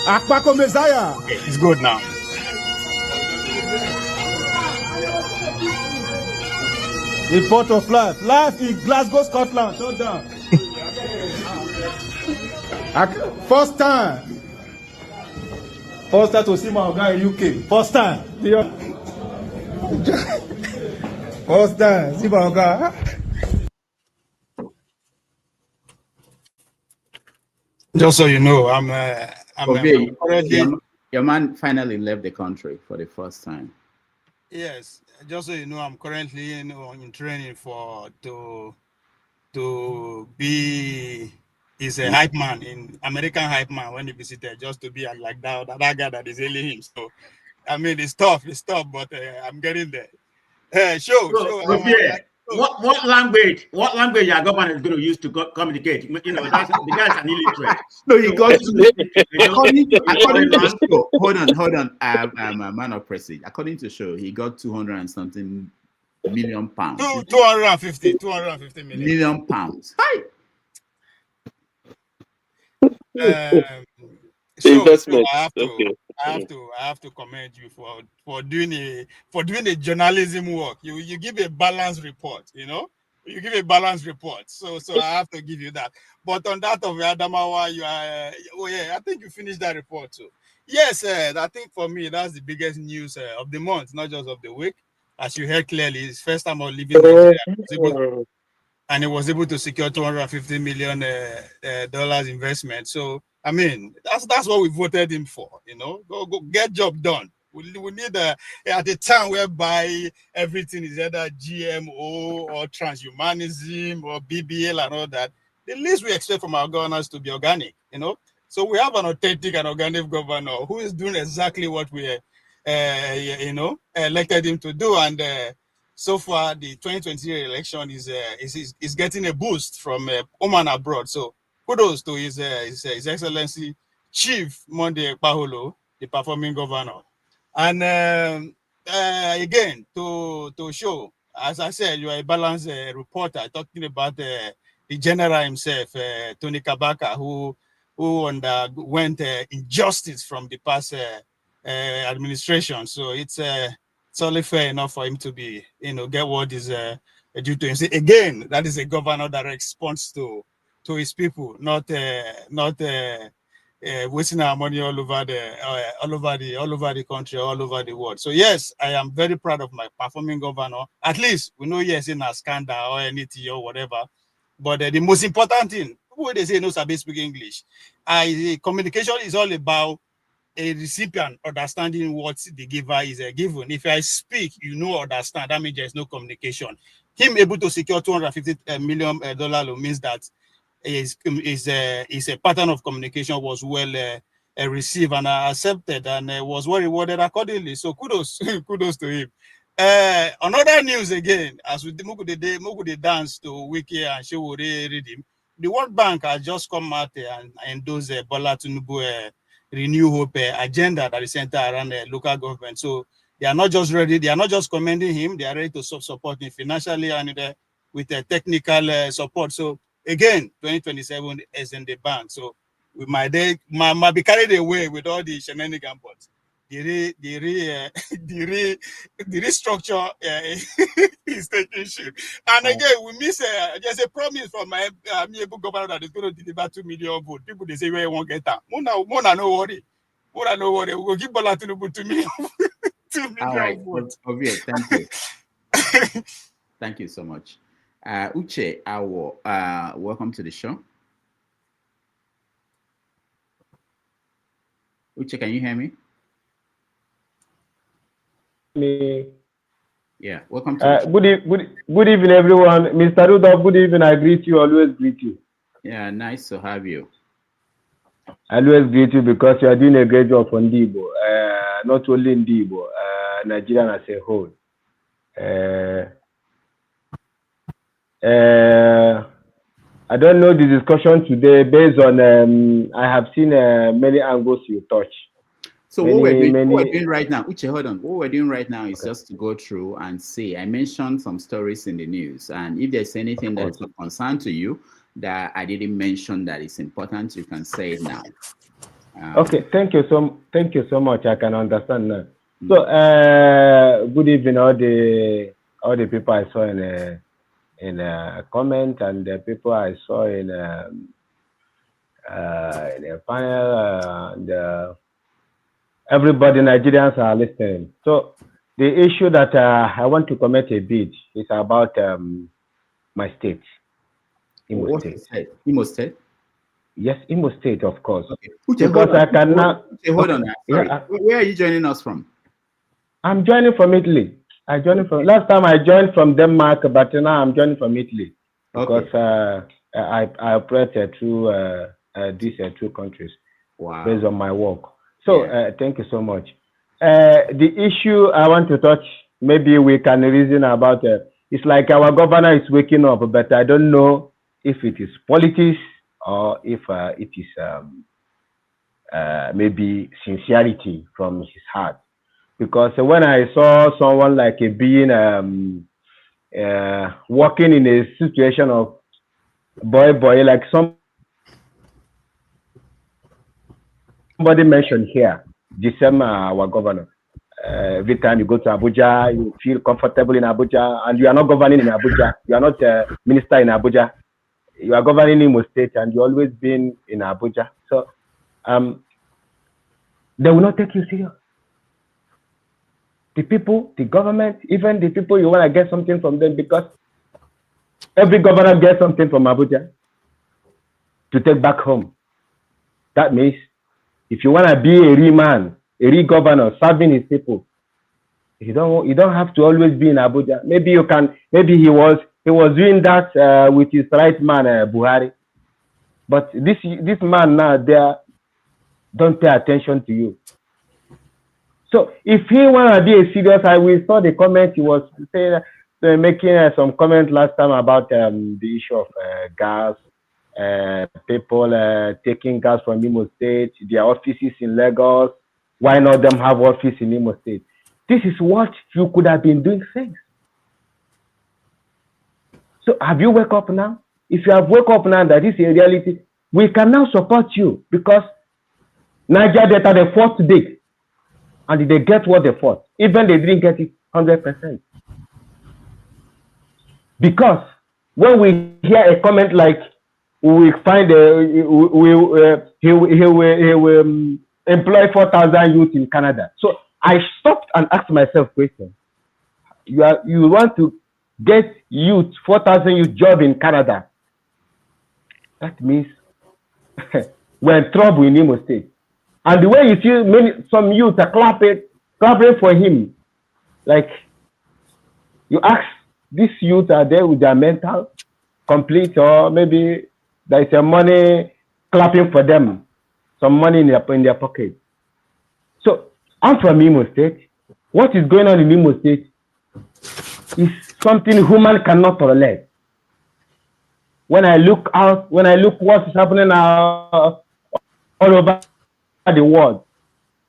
Akbako Messiah. Okay, it's good now. The port of life. Life in Glasgow, Scotland. Shut down. First time to see my guy in UK. First time. First time. See my guy. Just so you know, I'm currently. Your man finally left the country for the first time. Yes, just so you know, I'm currently in training to be. He's a hype man, in American hype man when he visited, just to be like that guy that is hailing him. So, I mean, it's tough, but I'm getting there. What language your government is going to use to communicate? You know, that's, the guy's an illiterate. No, he got according to show. Hold on. I'm a man of prestige. According to show, he got 200 and something million pounds. 250 million pounds. Hi. So I have to commend you for doing a journalism work. You give a balanced report, you know. You give a balanced report. So I have to give you that. But on that of Adamawa, you are I think you finished that report too. Yes, I think for me that's the biggest news of the month, not just of the week. As you heard clearly, it's first time of living Nigeria, and it was able to secure $250 million dollars investment. So I mean, that's what we voted him for. You know, go get job done. We need at a time whereby everything is either GMO or transhumanism or BBL and all that. The least we expect from our governors to be organic. You know, so we have an authentic and organic governor who is doing exactly what we elected him to do. And so far, the 2023 election is getting a boost from home and abroad. So kudos to His Excellency Chief Monday Paholo, the performing governor. And again, to show, as I said, you are a balanced reporter talking about the general himself, Tony Kabaka, who underwent injustice from the past administration. So it's only fair enough for him to be, get what is due to him. See, again, that is a governor that responds to his people, not wasting our money all over the country, all over the world. So yes, I am very proud of my performing governor. At least we know yes in a scandal or anything or whatever. But the most important thing, who they say no sabi speak English. Communication is all about a recipient understanding what the giver is given. If I speak, understand. That means there's no communication. Him able to secure $250 million means that his pattern of communication was well received and accepted and was well rewarded accordingly. So kudos to him. Another news again, as we Mugu dance to Wiki and Shewore Redeem, the World Bank has just come out and endorsed Bola Tinubu Renew Hope agenda that is centered around the local government. So they are not just ready, they are not just commending him, they are ready to support him financially and with technical support. So again, 2027 is in the bank. So we might be carried away with all the shenanigans, but the restructure is taking shape. And again, we miss there's a promise from my amiable governor that is going to deliver 2 million votes. People they say where you won't get that. Mona no worry. No worry. We'll give Bola Tinubu 2 million. 2 million all right, votes. Ovie, thank you. Thank you so much. Uche Awo, welcome to the show. Uche, can you hear me? Yeah, welcome to good evening, everyone. Mr. Rudolph, good evening. I greet you, always greet you. Yeah, nice to have you. I always greet you because you are doing a great job on Ndibo. Not only in Ndibo, Nigerian as a whole. I don't know the discussion today based on, I have seen many angles you touch. So what we're doing right now, Uche, hold on. What we're doing right now is just to go through and see. I mentioned some stories in the news, and if there's anything that is of concern to you that I didn't mention that is important, you can say it now. Okay, thank you so much. I can understand now. So good evening, all the people I saw in a comment and the people I saw in a panel and everybody, Nigerians are listening. So the issue that I want to comment a bit is about my state, Imo State. Imo State? Yes, Imo State, of course. Okay. Because I cannot. Hold on. Sorry. Yeah, where are you joining us from? I'm joining from Italy. Last time I joined from Denmark, but now I'm joining from Italy because I operated through these two countries based on my work. So thank you so much. The issue I want to touch, maybe we can reason about it's like our governor is waking up, but I don't know if it is politics or if it is maybe sincerity from his heart. Because when I saw someone like being working in a situation of boy, like somebody mentioned here, December, our governor. Every time you go to Abuja, you feel comfortable in Abuja, and you are not governing in Abuja. You are not a minister in Abuja. You are governing Imo State, and you always been in Abuja. So they will not take you serious. The people, the government, even the people you want to get something from them, because every governor gets something from Abuja to take back home. That means if you want to be a real man, a real governor serving his people, you don't have to always be in Abuja. Maybe you can. Maybe he was doing that with his right man Buhari, but this man now there don't pay attention to you. So if he want to be a serious, we saw the comment he was saying, making some comment last time about the issue of gas, people taking gas from Imo State, their offices in Lagos. Why not them have office in Imo State? This is what you could have been doing since. So have you woke up now? If you have woke up now that is a reality, we can now support you because Niger Delta they fought big. And they get what they fought, even they didn't get it 100%. Because when we hear a comment like we find he will employ 4,000 youth in Canada. So I stopped and asked myself a question. You want to get youth 4,000 youth job in Canada? That means we're in trouble in Imo State. And the way you see some youth are clapping for him, like you ask these youth are there with their mental complete, or maybe there is a money clapping for them, some money in their pocket. So I'm from Imo State. What is going on in Imo State is something human cannot tolerate. When I look what is happening now all over the world,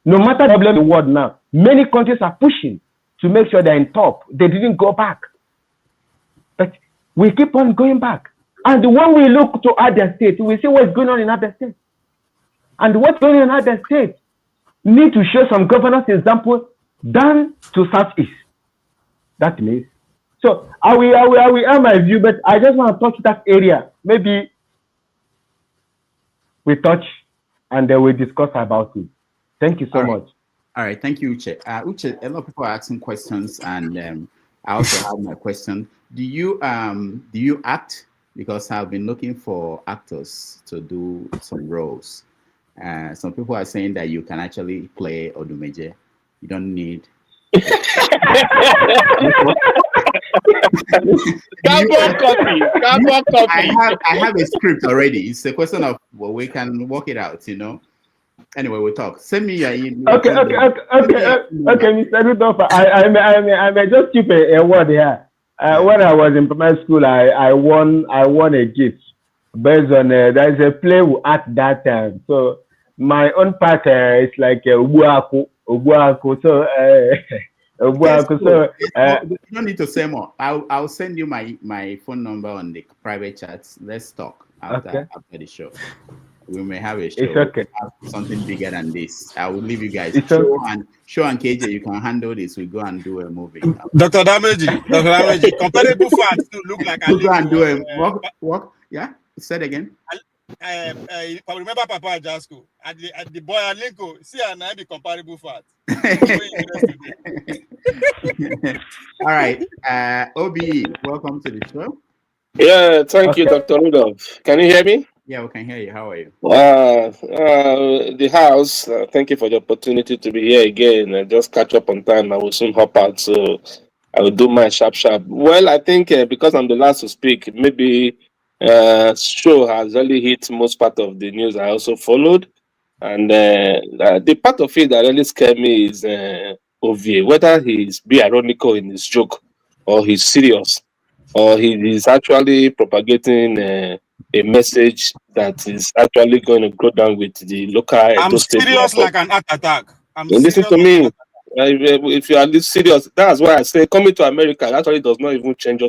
no matter the problem in the world now, many countries are pushing to make sure they're in top. They didn't go back, but we keep on going back. And when we look to other states, we see what's going on in other states. And what the United States need to show some governance example down to Southeast. That means. So I will have my view, but I just want to touch that area. Maybe we touch and then we discuss about it. Thank you so much. All right, thank you, Uche. Uche, a lot of people are asking questions, and I also have my question. Do you act? Because I've been looking for actors to do some roles. Some people are saying that you can actually play Odumeje. You don't need. Carbon copy. I have a script already. It's a question of, well, we can work it out, you know. Anyway, we'll talk. Send me your email. Okay, Mr. Rudolph. I may just keep a word here. When I was in primary school, I won a gift based on there is a play we at that time. So my own part is like Obuaku. So Obuaku. So you don't need to say more. I'll send you my phone number on the private chats. Let's talk after the show. We may have a show. It's okay. Something bigger than this. I will leave you guys. It's Show and KJ, you can handle this. We go and do a movie. Dr. Dameji, comparable facts to look like we go and do a walk. Yeah, say it again. I remember Papa Ajasco at the boy Alinko. See, and I be comparable facts. All right, OBE, welcome to the show. Yeah, thank you, Dr. Rudolph. Can you hear me? Yeah, we can hear you. How are you? The house, thank you for the opportunity to be here again. Just catch up on time. I will soon hop out, so I will do my sharp. Well, I think because I'm the last to speak, maybe show has really hit most part of the news I also followed. And the part of it that really scared me is Ovie, whether he's be ironical in his joke or he's serious or he is actually propagating a message that is actually going to go down with the local. I'm serious like an heart attack. Listen to me. If you are this serious, that's why I say coming to America actually does not even change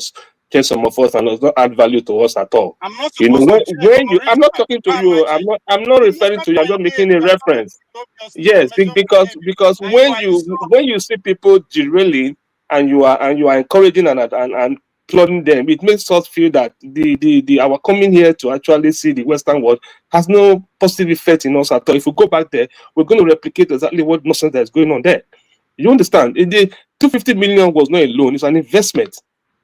some of us and does not add value to us at all. I'm not you know when you. I'm not talking to you. I'm not referring to you. I'm just making a reference. Yes, because when you see people derailing and you are encouraging and applauding them, it makes us feel that our coming here to actually see the Western world has no positive effect in us at all. If we go back there, we're going to replicate exactly what nonsense that is going on there. You understand? The 250 million was not a loan; it's an investment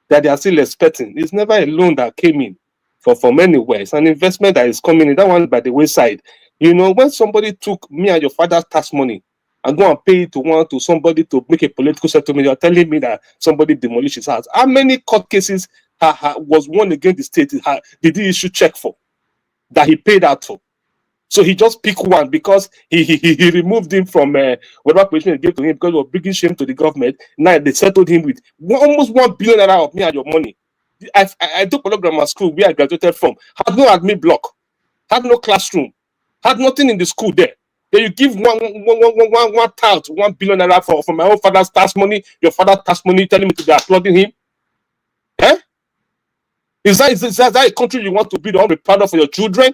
that they are still expecting. It's never a loan that came in from anywhere. It's an investment that is coming in. That one by the wayside. You know, when somebody took me and your father's tax money and go and pay to somebody to make a political settlement, you're telling me that somebody demolished his house. How many court cases was won against the state did he issue check for that he paid out for? So he just picked one because he removed him from whatever position they gave to him because of bringing shame to the government. Now they settled him with almost 1 billion naira of me and your money. I took a grammar school where I graduated from. Had no admin block, had no classroom, had nothing in the school there. Then you give one tout 1 billion naira for my own father's tax money, your father's tax money, telling me to be applauding him. Eh? Is that a country you want to be the one to be proud of for your children?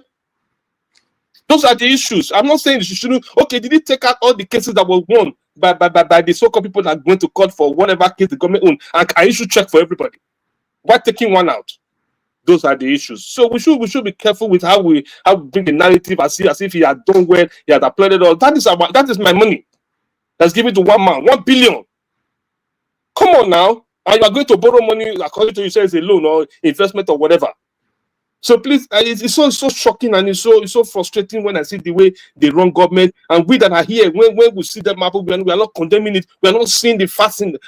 Those are the issues. I'm not saying you shouldn't. Okay, did he take out all the cases that were won by the so-called people that went to court for whatever case the government owned? And can issue check for everybody? Why taking one out? Those are the issues. So we should be careful with how we bring the narrative as if he had done well, he had applauded all. That is my money. Let's give it to one man, 1 billion. Come on now. And you are going to borrow money according to you say it's a loan or investment or whatever. So please, it's so shocking and it's so frustrating when I see the way they run government. And we that are here, when we see them, we are not condemning it. We are not seeing the facts and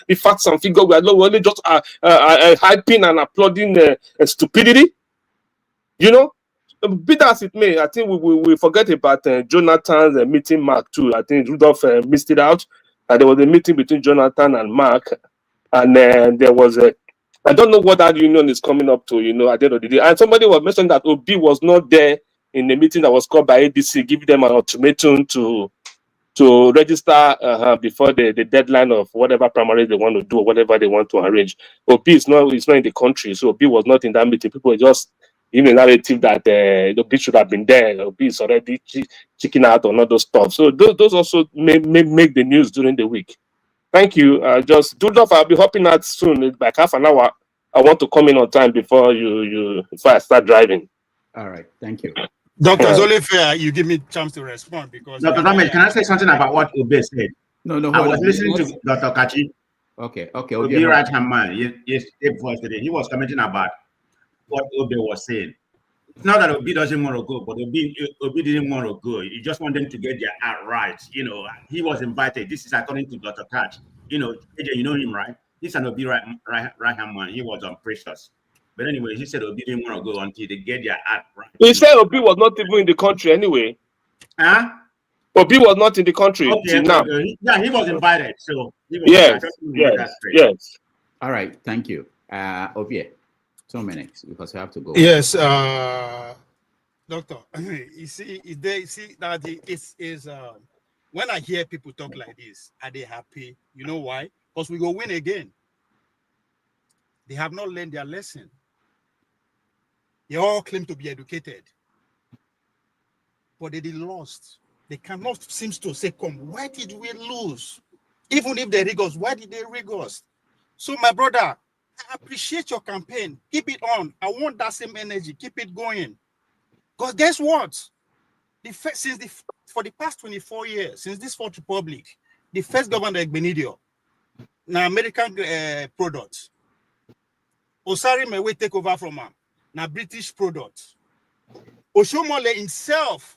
figures. We are only just hyping and applauding stupidity. You know, be that as it may, I think we forget about Jonathan's meeting Mark too. I think Rudolph missed it out. There was a meeting between Jonathan and Mark, and there was a. I don't know what that union is coming up to, you know, at the end of the day. And somebody was mentioning that Obi was not there in the meeting that was called by ADC, giving them an ultimatum to register before the deadline of whatever primaries they want to do or whatever they want to arrange. Obi is not in the country, so Obi was not in that meeting. People were just even a narrative that the beat should have been there, Obi is already chicken out on all those stuff. So those also make the news during the week. Thank you. Just Dudolph, I'll be hopping out soon, like half an hour. I want to come in on time before I start driving. All right, thank you. Dr. Zolefia, you give me a chance to respond because Dr. Thomas, can I say something about what Obi said? No, I was listening to Dr. Kachi. Okay. Obi right-hand man, yesterday, he was commenting about what Obi was saying. It's not that Obi doesn't want to go, but Obi didn't want to go. He just wanted them to get their act right. You know, he was invited. This is according to Dr. Kachi. You know, AJ, you know him, right? He's an Obi right-hand man. He was Precious. But anyway, he said Obi didn't want to go until they get their act right. He said Obi was not even in the country anyway. Huh? Obi was not in the country till now. Yeah, he was invited. So he was yes. All right, thank you. Obi, 2 minutes because we have to go. Yes, Doctor. You see that it's when I hear people talk like this, are they happy? You know why? Because we go win again. They have not learned their lesson. They all claim to be educated, but they lost. They cannot seem to say, "Come, why did we lose?" Even if they rig us, why did they rig us? So, my brother, I appreciate your campaign. Keep it on. I want that same energy. Keep it going. Because guess what? For the past 24 years, since this Fourth Republic, the first governor Benidio, now American product. Osari may take over from him. Now British product. Oshomole himself.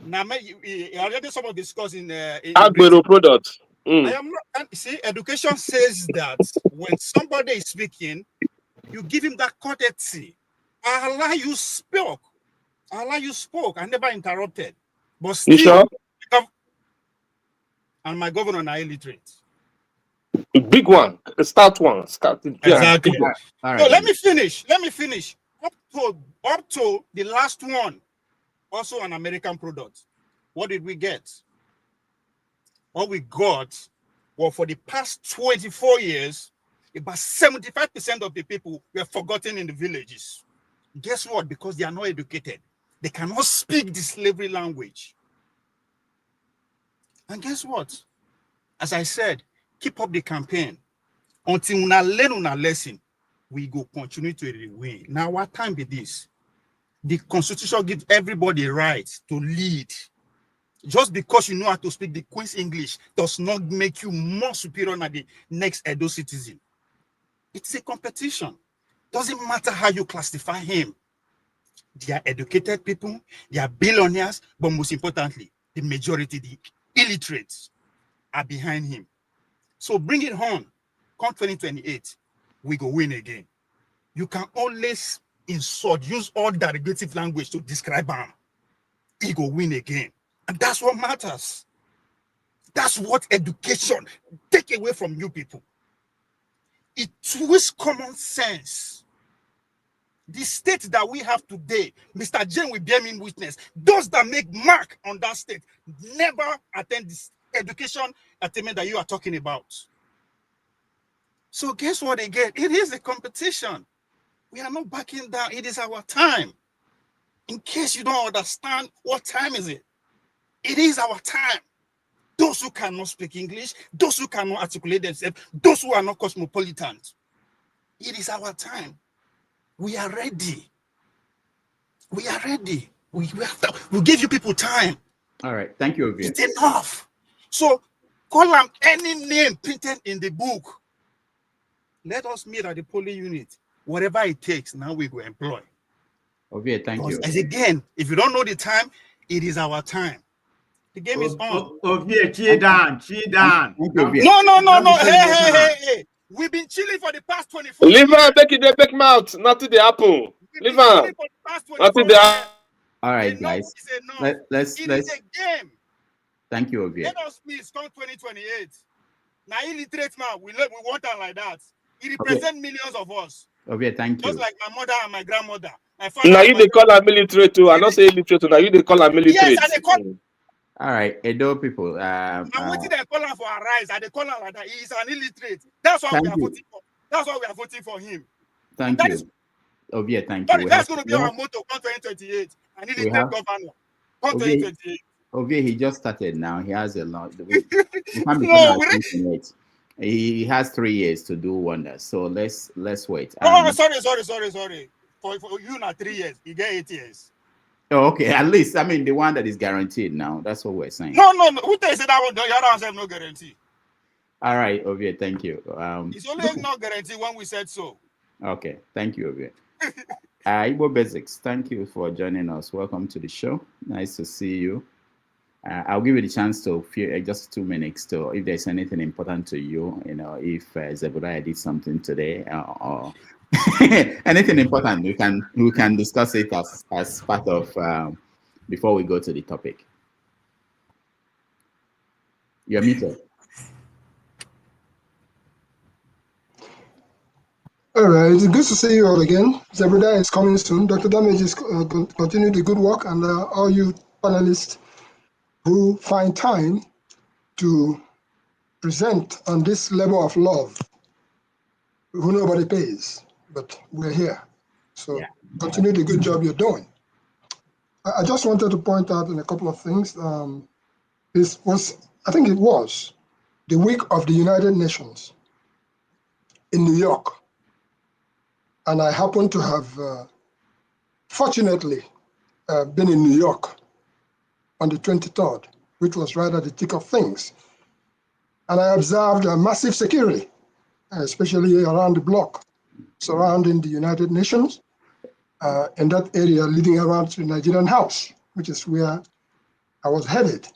Now already some of discuss in Agbero product. I am not. See, education says that when somebody is speaking, you give him that courtesy. I allow you spoke. I never interrupted. But still, you sure? And my governor now illiterate. A big one, a start one. Exactly. All right. So let me finish. Up to the last one, also an American product. What did we get? What we got, well, for the past 24 years, about 75% of the people were forgotten in the villages. Guess what? Because they are not educated. They cannot speak the slavery language. And guess what? As I said, keep up the campaign. Until we learn una lesson, we go continue to win. Now, what time is this? The Constitution gives everybody a right to lead. Just because you know how to speak the Queen's English does not make you more superior than the next Edo citizen. It's a competition. Doesn't matter how you classify him. They are educated people, they are billionaires, but most importantly, the majority, the illiterates, are behind him. So bring it on. Come 2028, we go win again. You can always insult, use all derogative language to describe him. He go win again. And that's what matters. That's what education take away from you people. It twists common sense. The state that we have today, Mr. Jane will bear me witness, those that make mark on that state never attend this education attainment that you are talking about. So guess what again? It is a competition. We are not backing down. It is our time. In case you don't understand, what time is it? It is our time. Those who cannot speak English, those who cannot articulate themselves, those who are not cosmopolitan. It is our time. We are ready. We are ready. We'll give you people time. All right. Thank you, Ovie. It's enough. So call them any name printed in the book. Let us meet at the polling unit. Whatever it takes, now we will employ. Ovie, thank you. As again, if you don't know the time, it is our time. The game is on. Ovie, cheer down. No. Hey. We've been chilling for the past 24 years. Leave her, make it the back mouth, not to the apple. Leave her. Not to the apple. All right, guys. Let's. It is a game. Thank you, Ovie. Let us meet. Come 2028. Now, illiterate man, we want that like that. It represents millions of us. Ovie, thank you. Just like my mother and my grandmother. Now you they call her military too. I don't say illiterate too. Now you they call her military. Yes, and they call. All right, Edo people. I'm waiting they call her for a rise, and they call her like that. He is an illiterate. That's why we are voting for. That's why we are voting for him. Thank you. Ovie, thank Sorry, you. that's going to be our motto for 2028. I need a state governor. 2028. Ovie, he just started now. He has a lot. We can't be No, he has 3 years to do wonders. So let's wait. Sorry. For you, not 3 years. You get 8 years. Oh, okay. At least, I mean, the one that is guaranteed now. That's what we're saying. No. Who tells you that one? The other ones have no guarantee. All right, Ovie, thank you. It's only no guarantee when we said so. Okay, thank you, Ovie. Igbo Basics, thank you for joining us. Welcome to the show. Nice to see you. I'll give you the chance to just 2 minutes to, if there's anything important to you, if Zebediah did something today or anything important, we can discuss it as part of before we go to the topic. You're muted. All right, it's good to see you all again. Zebediah is coming soon. Dr. Damage is continue the good work, and all you panelists who find time to present on this level of love, who nobody pays, but we're here. So continue the good job you're doing. I just wanted to point out in a couple of things. This was, I think it was, the week of the United Nations in New York. And I happen to have, fortunately, been in New York on the 23rd, which was right at the thick of things. And I observed a massive security, especially around the block, surrounding the United Nations, in that area leading around to the Nigerian house, which is where I was headed.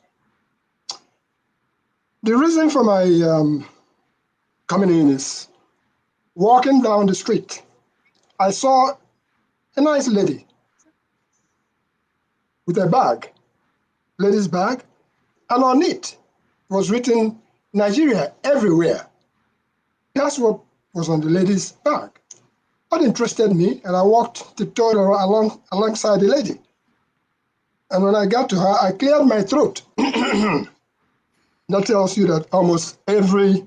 The reason for my coming in is walking down the street, I saw a nice lady with a bag, lady's bag, and on it was written Nigeria everywhere. That's what was on the lady's bag. That interested me, and I walked tiptoed alongside the lady. And when I got to her, I cleared my throat. That tells you that almost every...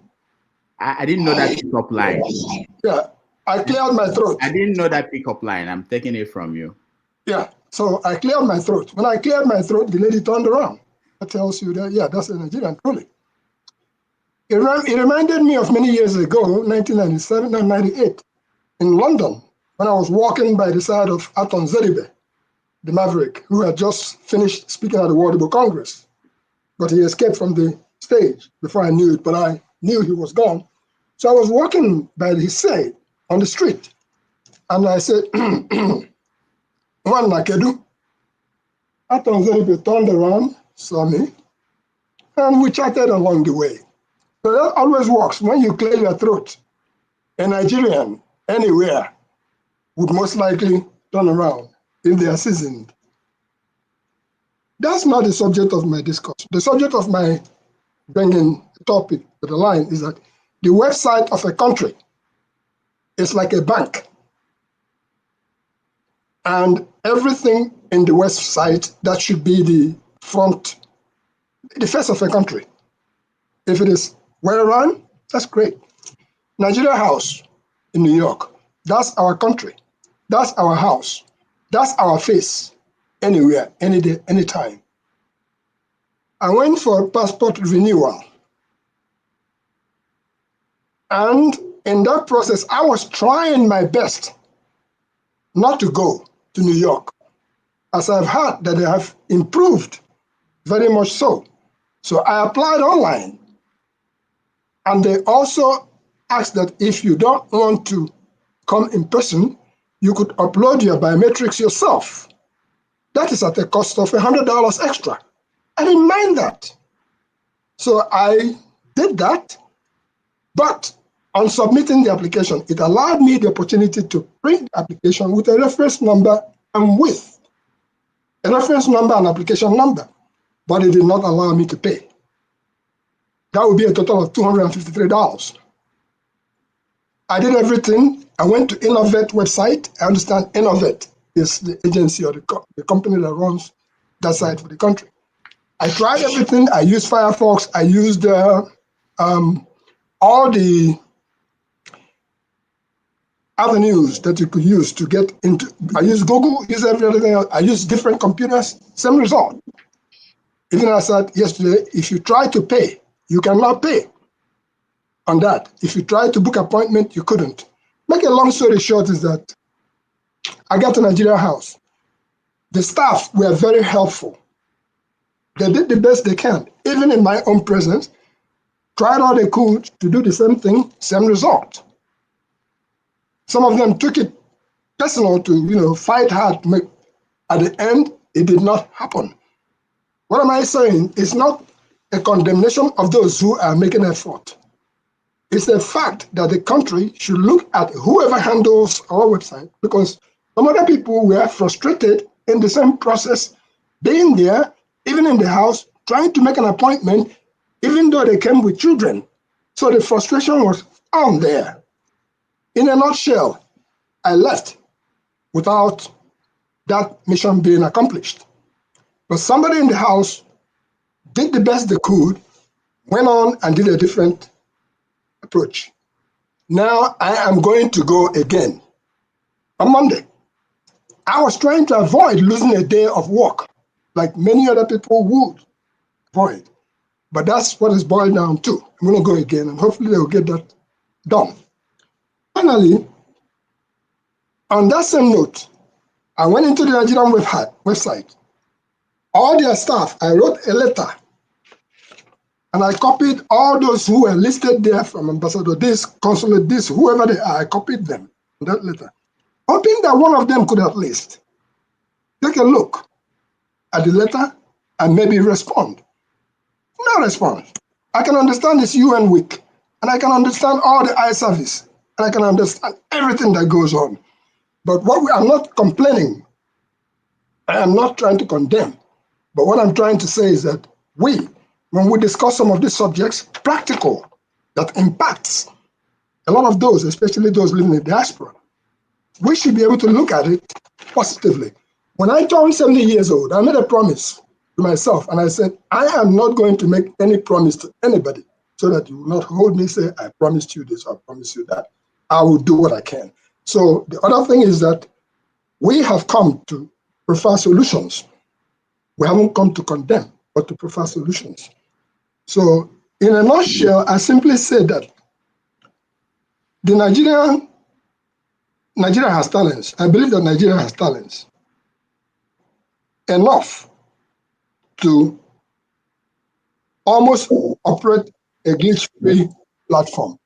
I didn't know that pickup line. Yeah. I cleared my throat. I didn't know that pickup line. I'm taking it from you. Yeah, so I cleared my throat. When I cleared my throat, the lady turned around. That tells you that, yeah, that's a Nigerian, truly. It reminded me of many years ago, 1997 and 98, in London, when I was walking by the side of Aton Zeribe, the maverick, who had just finished speaking at the World Book Congress. But he escaped from the stage before I knew it, but I knew he was gone. So I was walking by his side, on the street, and I said, "One Nakedu." Aton Zeribe turned around, saw me, and we chatted along the way. So that always works. When you clear your throat, a Nigerian anywhere would most likely turn around if they are seasoned. That's not the subject of my discourse. The subject of my bringing the topic to the line is that the website of a country is like a bank. And everything in the website, that should be the front, the face of a country. If it is well run, that's great. Nigeria House in New York, that's our country. That's our house. That's our face, anywhere, any day, anytime. I went for passport renewal. And in that process, I was trying my best not to go to New York, as I've heard that they have improved very much so. So I applied online. And they also asked that if you don't want to come in person, you could upload your biometrics yourself. That is at a cost of $100 extra. I didn't mind that. So I did that, but on submitting the application, it allowed me the opportunity to print the application with a reference number and with a reference number and application number, but it did not allow me to pay. That would be a total of $253. I did everything. I went to Innovate website. I understand Innovate is the agency or the company that runs that site for the country. I tried everything. I used Firefox. I used all the avenues that you could use to get into. I use Google, use everything else. I use different computers, same result. Even as I said yesterday, if you try to pay, you cannot pay on that. If you try to book appointment, you couldn't. Make a long story short is that I got to Nigeria House. The staff were very helpful. They did the best they can, even in my own presence, tried all they could to do the same thing, same result. Some of them took it personal to, fight hard to make. At the end, it did not happen. What am I saying? It's not a condemnation of those who are making effort. It's a fact that the country should look at whoever handles our website, because some other people were frustrated in the same process, being there, even in the house, trying to make an appointment, even though they came with children. So the frustration was on there. In a nutshell, I left without that mission being accomplished. But somebody in the house did the best they could, went on and did a different approach. Now I am going to go again on Monday. I was trying to avoid losing a day of work, like many other people would avoid. But that's what it's boiled down to. I'm going to go again, and hopefully they will get that done. Finally, on that same note, I went into the Nigerian website. All their staff, I wrote a letter, and I copied all those who were listed there from Ambassador this, Consulate this, whoever they are, I copied them in that letter, hoping that one of them could at least take a look at the letter and maybe respond. No response. I can understand this UN week, and I can understand all the eye service, and I can understand everything that goes on. But I'm not complaining. I am not trying to condemn. But what I'm trying to say is that when we discuss some of these subjects, practical, that impacts a lot of those, especially those living in the diaspora, we should be able to look at it positively. When I turned 70 years old, I made a promise to myself, and I said, I am not going to make any promise to anybody so that you will not hold me, say, I promised you this, I promised you that. I will do what I can. So the other thing is that we have come to prefer solutions. We haven't come to condemn, but to prefer solutions. So in a nutshell, I simply say that Nigeria has talents. I believe that Nigeria has talents enough to almost operate a glitch-free platform.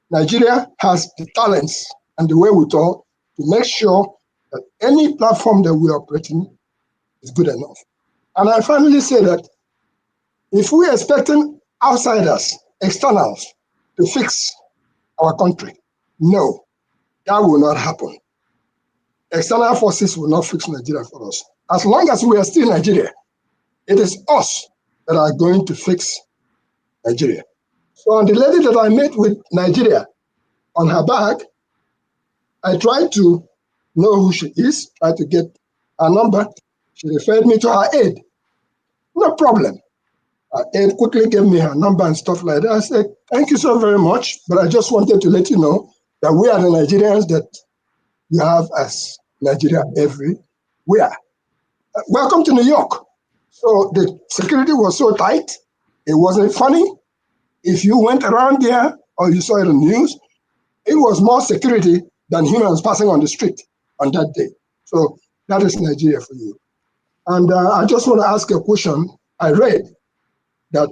Nigeria has the talents and the wherewithal to make sure that any platform that we are operating is good enough. And I finally say that if we're expecting outsiders, externals, to fix our country, no, that will not happen. External forces will not fix Nigeria for us. As long as we are still Nigeria, it is us that are going to fix Nigeria. So on the lady that I met with Nigeria, on her bag, I tried to know who she is, tried to get her number. She referred me to her aide. No problem. Her aide quickly gave me her number and stuff like that. I said, thank you so very much, but I just wanted to let you know that we are the Nigerians that you have as Nigeria everywhere. Welcome to New York. So the security was so tight, it wasn't funny. If you went around there or you saw it on the news, it was more security than humans passing on the street on that day. So that is Nigeria for you. And I just want to ask a question. I read that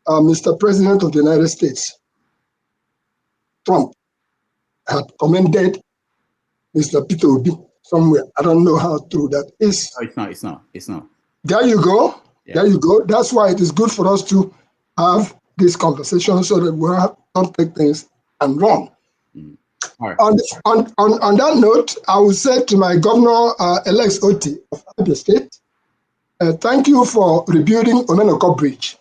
Mr. President of the United States, Trump, had commended Mr. Peter Obi somewhere. I don't know how true that is. No, it's not. There you go. Yeah. There you go. That's why it is good for us to have this conversation so that we don't take things and run. Right. On that note, I will say to my governor, Alex Oti of Abia State, thank you for rebuilding Omenoko Bridge.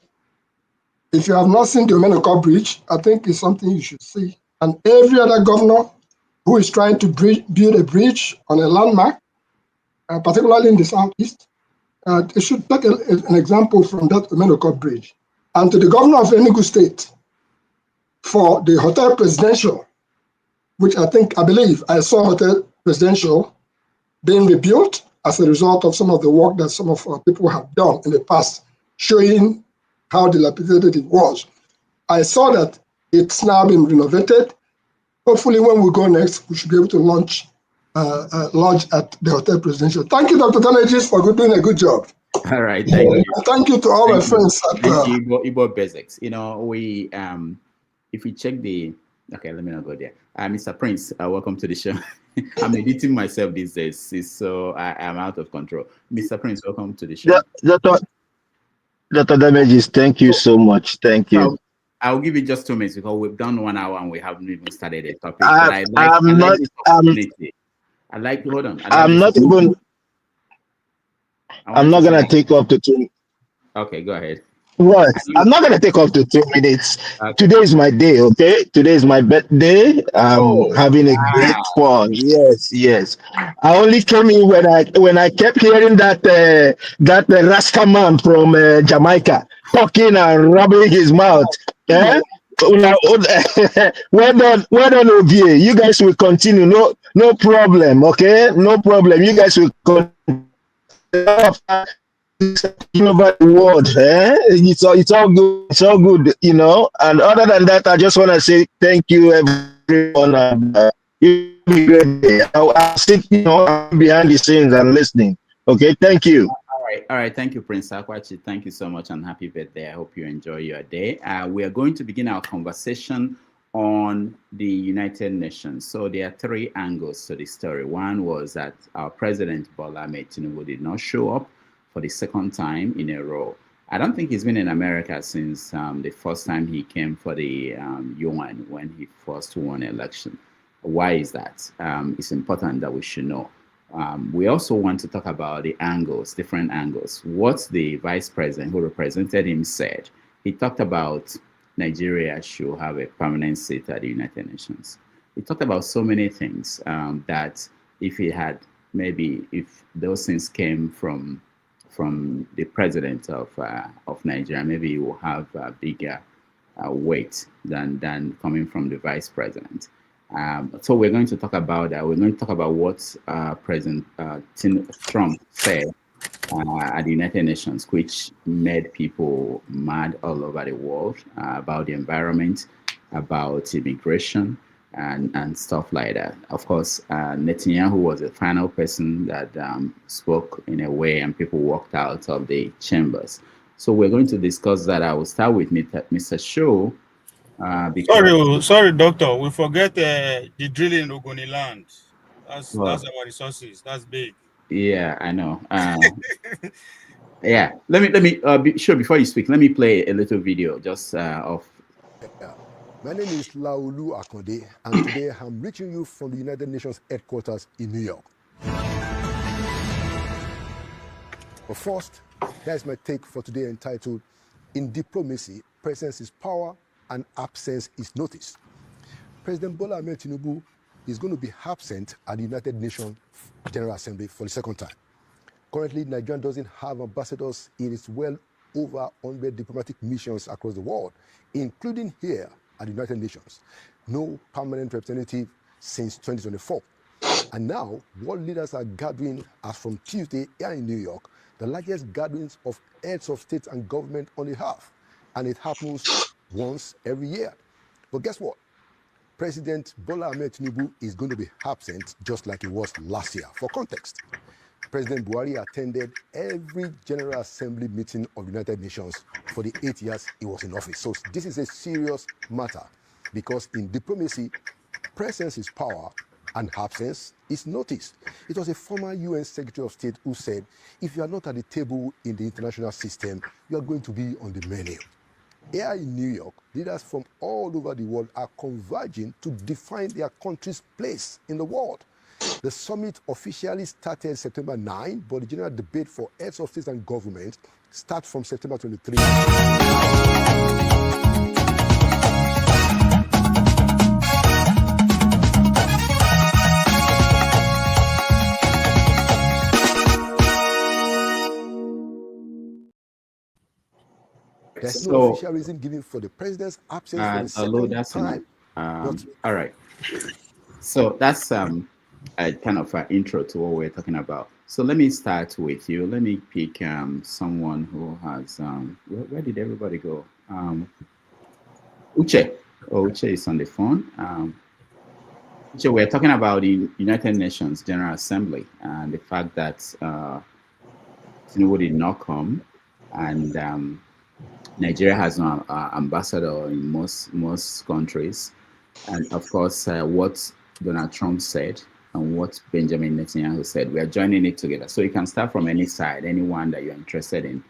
If you have not seen the Omenoko Bridge, I think it's something you should see. And every other governor who is trying to build a bridge on a landmark, particularly in the southeast, they should take an example from that Omenoko Bridge. And to the governor of Enugu State, for the Hotel Presidential which I believe I saw Hotel Presidential being rebuilt as a result of some of the work that some of our people have done in the past, showing how dilapidated it was. I saw that it's now been renovated. Hopefully when we go next, we should be able to launch at the Hotel Presidential. Thank you, Dr. Danegis, for doing a good job. All right, thank you. Thank you to all my friends. Thank you, Igbo Basics. You know, we if we check the let me not go there. Mr. Prince, welcome to the show. I'm editing myself these days, so I'm out of control. Mr. Prince, welcome to the show. Dr. Damages, thank you so much. Thank you. I'll give you just 2 minutes because we've done 1 hour and we haven't even started a topic. Hold on. I'm not gonna take up to 2 minutes. Okay, go ahead. What? I'm not gonna take up to 2 minutes. Okay. Today is my day, okay? Today is my birthday. I'm having a great fun. Yes. I only came in when I kept hearing that Rasta man from Jamaica talking and rubbing his mouth. Yeah. Well done, Ovie. You guys will continue. No problem. Okay, no problem. You guys will continue. Over the world, it's all good. It's all good, you know. And other than that, I just want to say thank you, everyone. And you have a great day. I'll sit, behind the scenes and listening. Okay, thank you. All right. Thank you, Prince Akwachi. Thank you so much, and happy birthday. I hope you enjoy your day. We are going to begin our conversation on the United Nations. So there are 3 angles to the story. One was that our President Bola Ahmed Tinubu did not show up for the 2nd time in a row. I don't think he's been in America since the first time he came for the UN when he first won election. Why is that? It's important that we should know. We also want to talk about the angles, different angles. What the Vice President who represented him said. He talked about Nigeria should have a permanent seat at the United Nations. He talked about so many things that if those things came from the president of Nigeria, maybe it will have a bigger weight than coming from the vice president. So we're going to talk about that. We're going to talk about what President Trump said at the United Nations, which made people mad all over the world about the environment, about immigration, and stuff like that. Of course, Netanyahu was the final person that spoke in a way, and people walked out of the chambers. So we're going to discuss that. I will start with Mr. Shaw. Sorry, Doctor. We forget the drilling in Ogoniland. That's our resources. That's big. Yeah, I know. Yeah, let me sure before you speak. Let me play a little video just of. My name is Laolu Akonde, and today I'm reaching you from the United Nations headquarters in New York. But first, here's my take for today entitled, "In Diplomacy, Presence is Power and Absence is Notice." President Bola Ahmed Tinubu is going to be absent at the United Nations General Assembly for the 2nd time. Currently, Nigeria doesn't have ambassadors in its well over 100 diplomatic missions across the world, including here at the United Nations. No permanent representative since 2024. And now, world leaders are gathering as from Tuesday here in New York, the largest gatherings of heads of state and government on the earth. And it happens once every year. But guess what? President Bola Ahmed Tinubu is going to be absent just like he was last year. For context, President Buhari attended every General Assembly meeting of the United Nations for the 8 years he was in office. So this is a serious matter because in diplomacy, presence is power and absence is notice. It was a former UN Secretary of State who said, if you are not at the table in the international system, you are going to be on the menu. Here in New York, leaders from all over the world are converging to define their country's place in the world. The summit officially started September 9, but the general debate for heads of state and government starts from September 23. There's no official reason given for the president's absence for the 2nd time. All right. So that's a kind of an intro to what we're talking about. So let me start with you. Let me pick someone who has where did everybody go? Uche. Oh, Uche is on the phone. Uche, we're talking about the United Nations General Assembly and the fact that Tinubu did not come, and Nigeria has no ambassador in most countries, and of course what Donald Trump said and what Benjamin Netanyahu said. We are joining it together. So you can start from any side, anyone that you're interested in.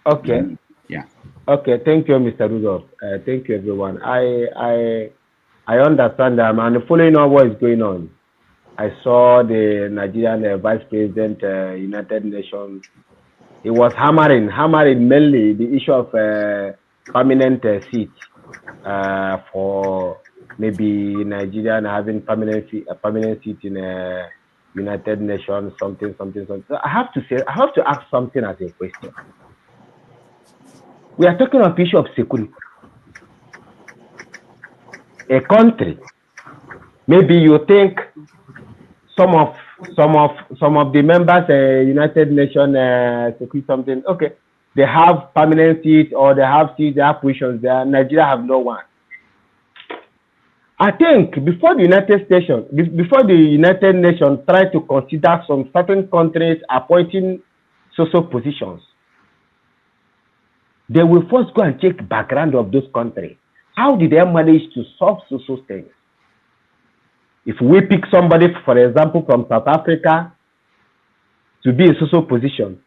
Okay. Yeah. Okay. Thank you, Mr. Rudolph. Thank you, everyone. I understand and following on what is going on. I saw the Nigerian Vice President, United Nations. He was hammering mainly the issue of permanent seat for maybe Nigerian having permanent seat in United Nations, something. So I have to ask something as a question. We are talking of issue of security. A country, maybe you think some of the members, United Nations security something. Okay, they have permanent seats or they have seats, they have positions there. Nigeria have no one. I think before the United Nations try to consider some certain countries appointing social positions, they will first go and check background of those countries. How did they manage to solve social things? If we pick somebody, for example, from South Africa to be in social position,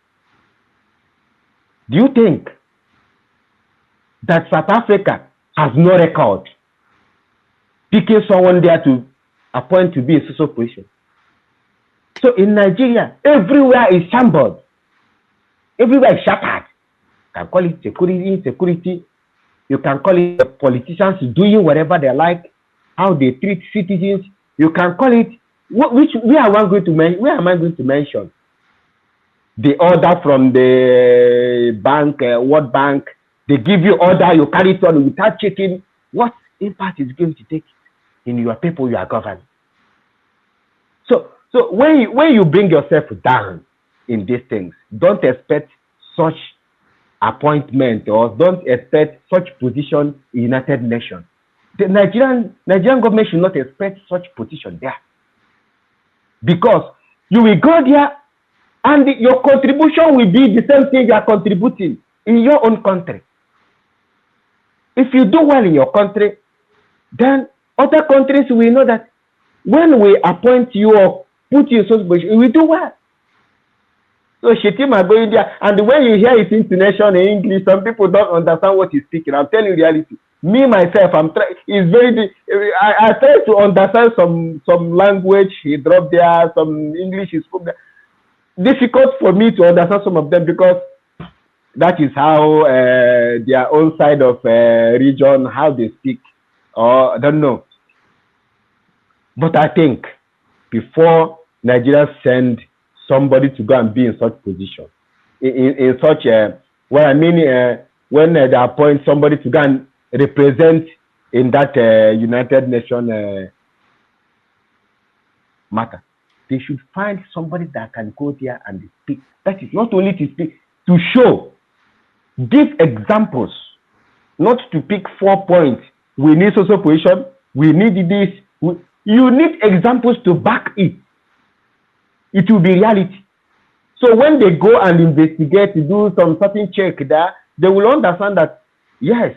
do you think that South Africa has no record picking someone there to appoint to be in social position? So in Nigeria, everywhere is shambled. Everywhere is shattered. You can call it security, insecurity. You can call it the politicians doing whatever they like, how they treat citizens. You can call it where am I going to mention? The order from the bank, World Bank, they give you order, you carry it on without checking what impact is going to take in your people you are governing. So when you bring yourself down in these things, don't expect such appointment or don't expect such position in United Nations. The Nigerian government should not expect such position there, because you will go there and your contribution will be the same thing you are contributing in your own country. If you do well in your country, then other countries will know that when we appoint you or put you in such position, you will do well. So Shettima going there, and when you hear his intonation in English, some people don't understand what he's speaking. I'm telling you the reality. Me myself, I try to understand some language he dropped there, some English he spoke there. Difficult for me to understand some of them because that is how their own side of region, how they speak, or I don't know. But I think before Nigeria send somebody to go and be in such position, in such what I mean, when they appoint somebody to go and represent in that United Nations matter, they should find somebody that can go there and speak. That is not only to speak, to show, give examples, not to pick 4 points. We need social position, we need this. You need examples to back it. It will be reality. So when they go and investigate, to do some certain check there, they will understand that, yes,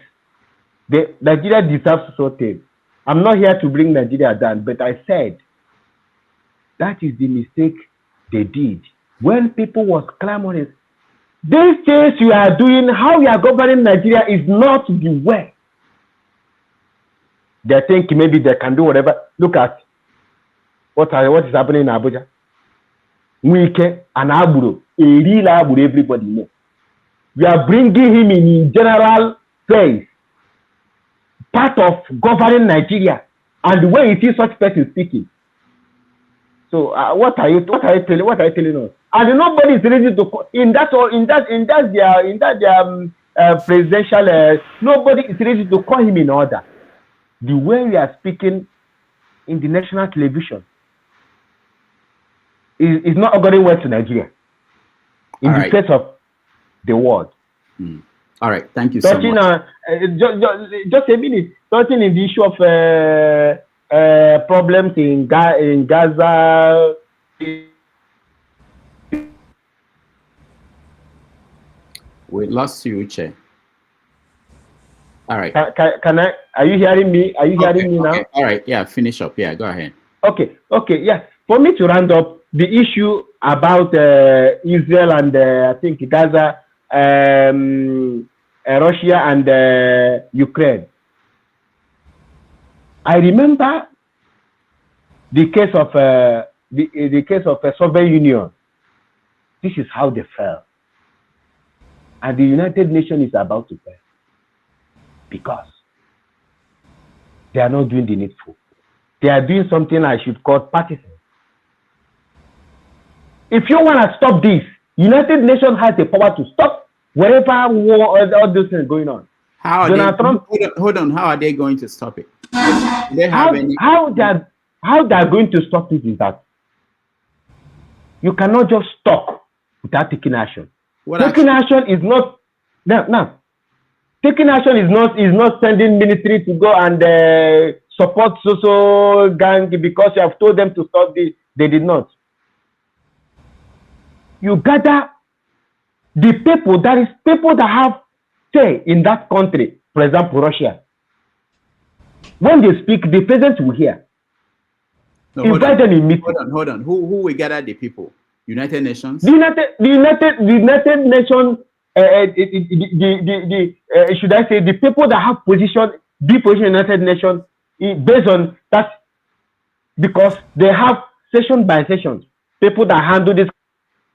Nigeria deserves something. I'm not here to bring Nigeria down, but I said that is the mistake they did. When people was clamoring, these things you are doing, how you are governing Nigeria is not the way. They think maybe they can do whatever. Look at what is happening in Abuja. Wike and Aburo, a real Aburo, everybody knows. We are bringing him in general place, part of governing Nigeria, and when you see such person speaking. So what are you telling us? And nobody is ready to in that presidential. Nobody is ready to call him in order. The way we are speaking in the national television is not auguring well to Nigeria in the face of the world. All right, thank you so much. Just a minute. Touching in the issue of problems in Gaza. We lost you, Uche. All right. Can I? Are you hearing me? Are you hearing me now? All right. Yeah. Finish up. Yeah. Go ahead. Okay. Yeah. For me to round up the issue about Israel and I think Gaza, Russia and Ukraine. I remember the case of the case of the Soviet Union. This is how they fell, and the United Nations is about to fail because they are not doing the needful. They are doing something I should call partisan. If you want to stop this, United Nations has the power to stop wherever war or all those things going on. How are hold on. How are they going to stop it? How they are going to stop it is that you cannot just stop without taking action. Taking action is not taking action is not sending military to go and support social gang because you have told them to stop this. They did not. You gather the people, that is people that have say in that country, for example, Russia. When they speak, the president will hear. No, invite them in meeting. Hold on. Who will gather the people? United Nations? The United Nations, should I say, the people that have position in United Nations based on that, because they have session by session, people that handle this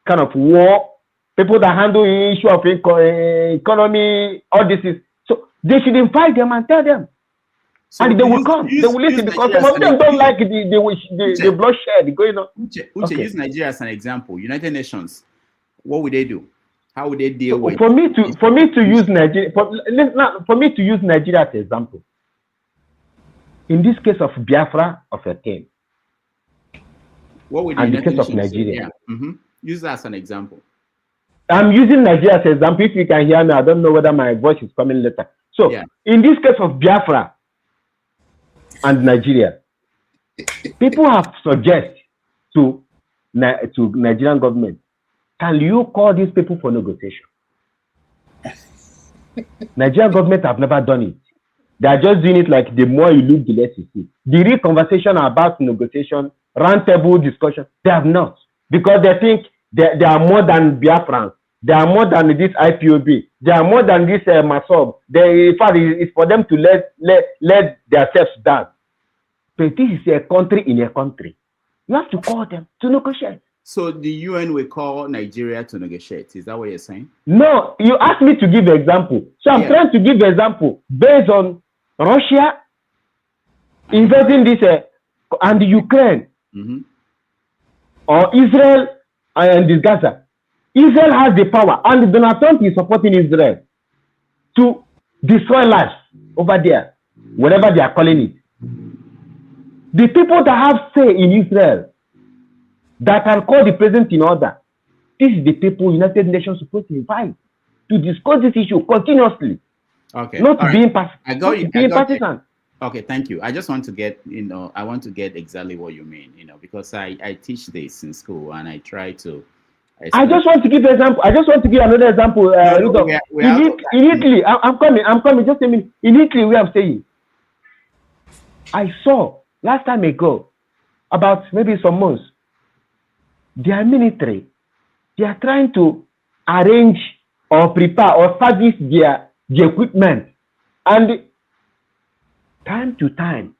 kind of war, people that handle the issue of economy, all this is, so they should invite them and tell them. So and they will come, they will listen, because some of them don't like the bloodshed going on. Uche, use Nigeria as an example. United Nations, what would they do? How would they deal with? For me to use Nigeria, for me to use Nigeria as an example. In this case of Biafra of a team, what would and the case of Nigeria? Yeah. Use that as an example. I'm using Nigeria as an example. If you can hear me, I don't know whether my voice is coming later. So, in this case of Biafra and Nigeria, people have suggested to Nigerian government, can you call these people for negotiation? Nigerian government have never done it. They are just doing it like the more you look, the less you see. The real conversation about negotiation, round table discussion, they have not. Because they think they are more than Biafrans. They are more than this IPOB. They are more than this Masob. In fact, it's for them to let themselves down. But this is a country in a country. You have to call them to negotiate. So the UN will call Nigeria to negotiate. Is that what you're saying? No, you asked me to give an example. So I'm trying to give an example based on Russia invading this and Ukraine or Israel and this Gaza. Israel has the power, and Donald Trump is supporting Israel to destroy lives over there, whatever they are calling it. The people that have say in Israel that can call the president in order, this is the people United Nations supposed to invite to discuss this issue continuously. Okay. Not being partisan. I got you. Okay, thank you. I just want to get, I want to get exactly what you mean, because I teach this in school and I try to. I just want to give an example. I just want to give another example. In Italy, I'm coming. Just a minute. In Italy, we are saying, I saw last time ago, about maybe some months, their military, they are trying to arrange or prepare or service the equipment, and time to time,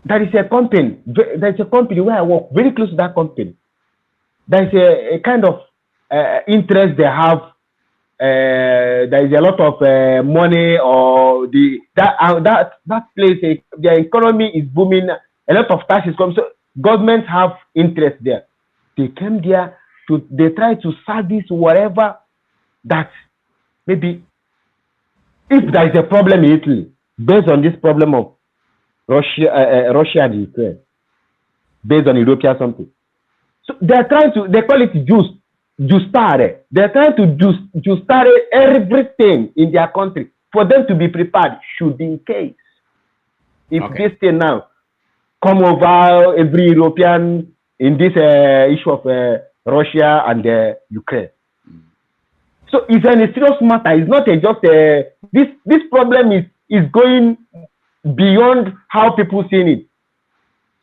there is a company where I work very close to that company. There is a kind of interest they have. There is a lot of money, or that place, their economy is booming. A lot of taxes come, so governments have interest there. They came there they try to service whatever that maybe if there is a problem in Italy based on this problem of Russia and Ukraine based on European something. So they're trying to, they call it justare. They're trying to justare everything in their country for them to be prepared should in case. If this thing now come over every European in this issue of Russia and Ukraine. So it's a serious matter. It's not just this problem is going beyond how people see it.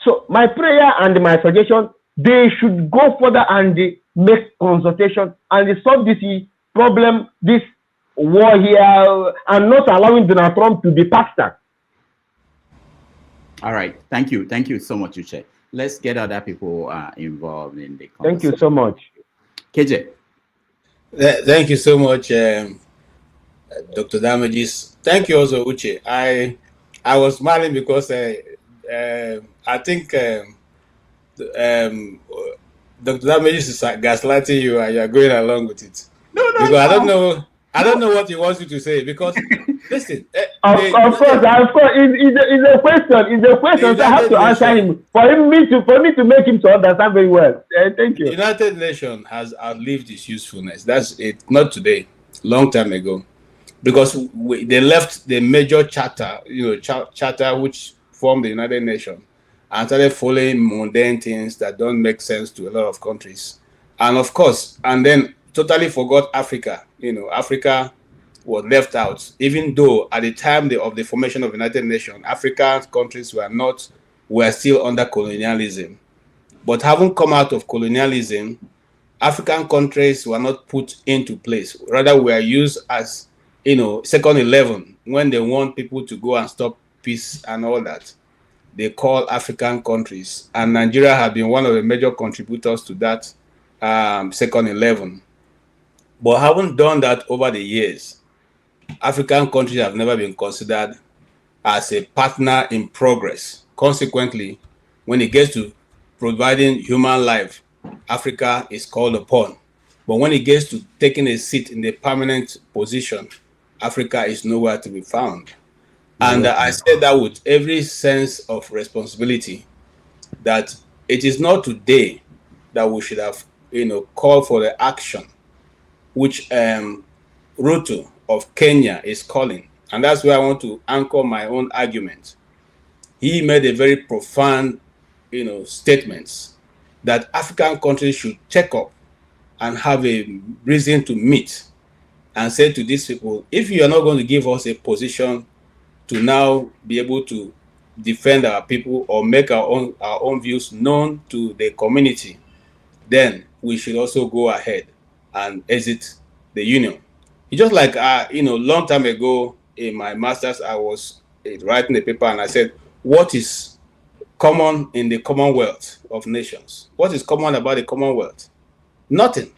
So my prayer and my suggestion, they should go further and make consultation and solve this problem, this war here, and not allowing Donald Trump to be pastor. All right. Thank you. Thank you so much, Uche. Let's get other people involved in the conversation. Thank you so much. KJ. Thank you so much, Dr. Damages. Thank you also, Uche. I was smiling because I think Dr. Damages is gaslighting you and you are going along with it. No, because I don't know what he wants you to say because listen. Of course, it's a question. It's a question. So I have to answer him for me to make him to understand very well. Thank you. The United Nations has outlived its usefulness. That's it. Not today, long time ago, because they left the major charter, charter which formed the United Nations, and started following mundane things that don't make sense to a lot of countries, and of course, and then totally forgot Africa. Africa was left out, even though at the time of the formation of the United Nations, African countries were still under colonialism. But having come out of colonialism, African countries were not put into place. Rather, were used as, second 11 when they want people to go and stop peace and all that. They call African countries, and Nigeria has been one of the major contributors to that second 11. But having done that over the years, African countries have never been considered as a partner in progress. Consequently, when it gets to providing human life, Africa is called upon. But when it gets to taking a seat in the permanent position, Africa is nowhere to be found. And I said that with every sense of responsibility, that it is not today that we should have, called for the action which Ruto of Kenya is calling. And that's where I want to anchor my own argument. He made a very profound, statements that African countries should check up and have a reason to meet and say to these people, if you are not going to give us a position to now be able to defend our people or make our own views known to the community, then we should also go ahead and exit the union. It's just like, long time ago in my master's, I was writing a paper and I said, what is common in the Commonwealth of Nations? What is common about the Commonwealth? Nothing.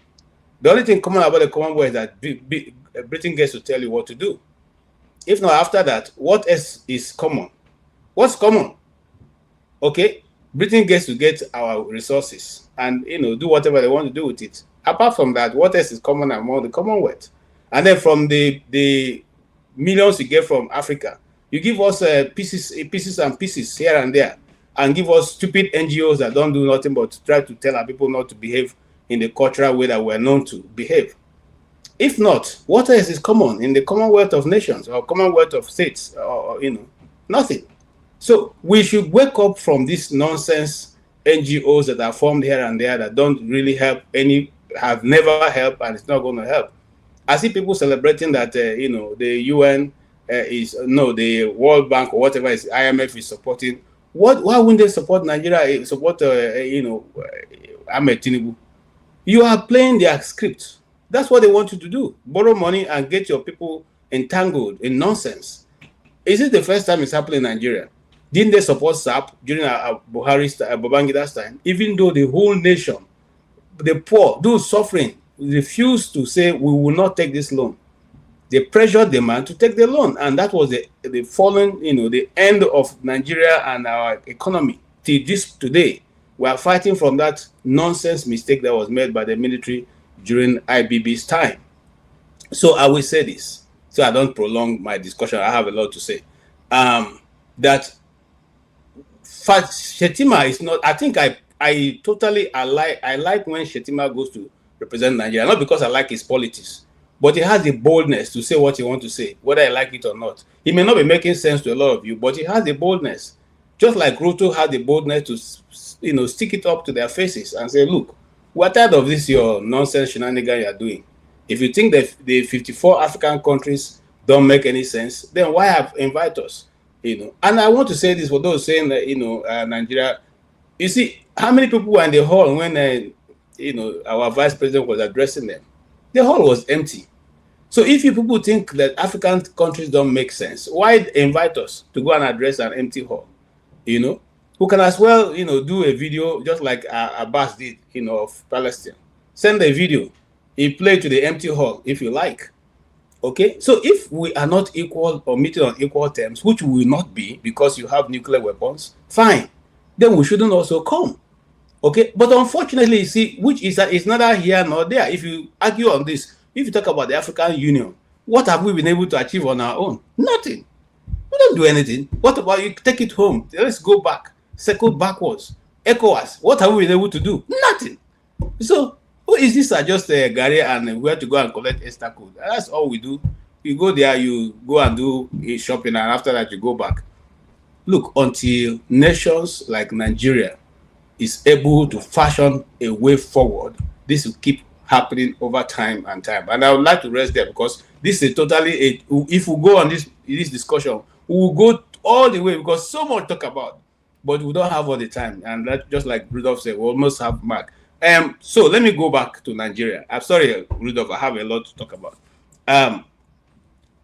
The only thing common about the Commonwealth is that Britain gets to tell you what to do. If not, after that, what else is common? What's common? Okay, Britain gets to get our resources and do whatever they want to do with it. Apart from that, what else is common among the Commonwealth? And then from the millions you get from Africa, you give us pieces and pieces here and there, and give us stupid NGOs that don't do nothing but try to tell our people not to behave in the cultural way that we're known to behave. If not, what else is common in the Commonwealth of Nations or Commonwealth of States? Nothing. So we should wake up from this nonsense NGOs that are formed here and there that don't really help have never helped, and it's not going to help. I see people celebrating that the UN the World Bank or whatever is IMF is supporting. Why wouldn't they support Nigeria? Support Ahmed Tinubu? You are playing their script. That's what they want you to do: borrow money and get your people entangled in nonsense. Is it the first time it's happening in Nigeria? Didn't they support SAP during Babangida's time? Even though the whole nation, the poor, those suffering, refused to say we will not take this loan. They pressured the man to take the loan, and that was the fallen, the end of Nigeria and our economy. Till this today, we are fighting from that nonsense mistake that was made by the military during IBB's time. So I will say this, so I don't prolong my discussion. I have a lot to say. That Shettima is not. I think I totally like when Shettima goes to represent Nigeria, not because I like his politics, but he has the boldness to say what he wants to say, whether I like it or not. He may not be making sense to a lot of you, but he has the boldness, just like Ruto had the boldness to, stick it up to their faces and say, look, we're tired of this your nonsense shenanigans you're doing. If you think that the 54 African countries don't make any sense, then why have invite us? And I want to say this for those saying that Nigeria. You see how many people were in the hall when our vice president was addressing them. The hall was empty. So if you people think that African countries don't make sense, why invite us to go and address an empty hall? Who can as well do a video just like Abbas did of Palestine. Send a video. He played to the empty hall if you like. Okay, so if we are not equal or meeting on equal terms, which we will not be because you have nuclear weapons, fine. Then we shouldn't also come. Okay, but unfortunately, you see, which is neither here nor there. If you argue on this, if you talk about the African Union, what have we been able to achieve on our own? Nothing. We don't do anything. What about you take it home? Let's go back, circle backwards. ECOWAS, what have we been able to do? Nothing. So, who is this? Just Gary and where to go and collect extra code. That's all we do. You go there, you go and do shopping, and after that, you go back. Look, until nations like Nigeria is able to fashion a way forward, this will keep happening over time and time. And I would like to rest there because this is totally if we go on this discussion, we will go all the way because so much to talk about, but we don't have all the time. And that, just like Rudolph said, we almost have Mark. So let me go back to Nigeria. I'm sorry, Rudolph, I have a lot to talk about.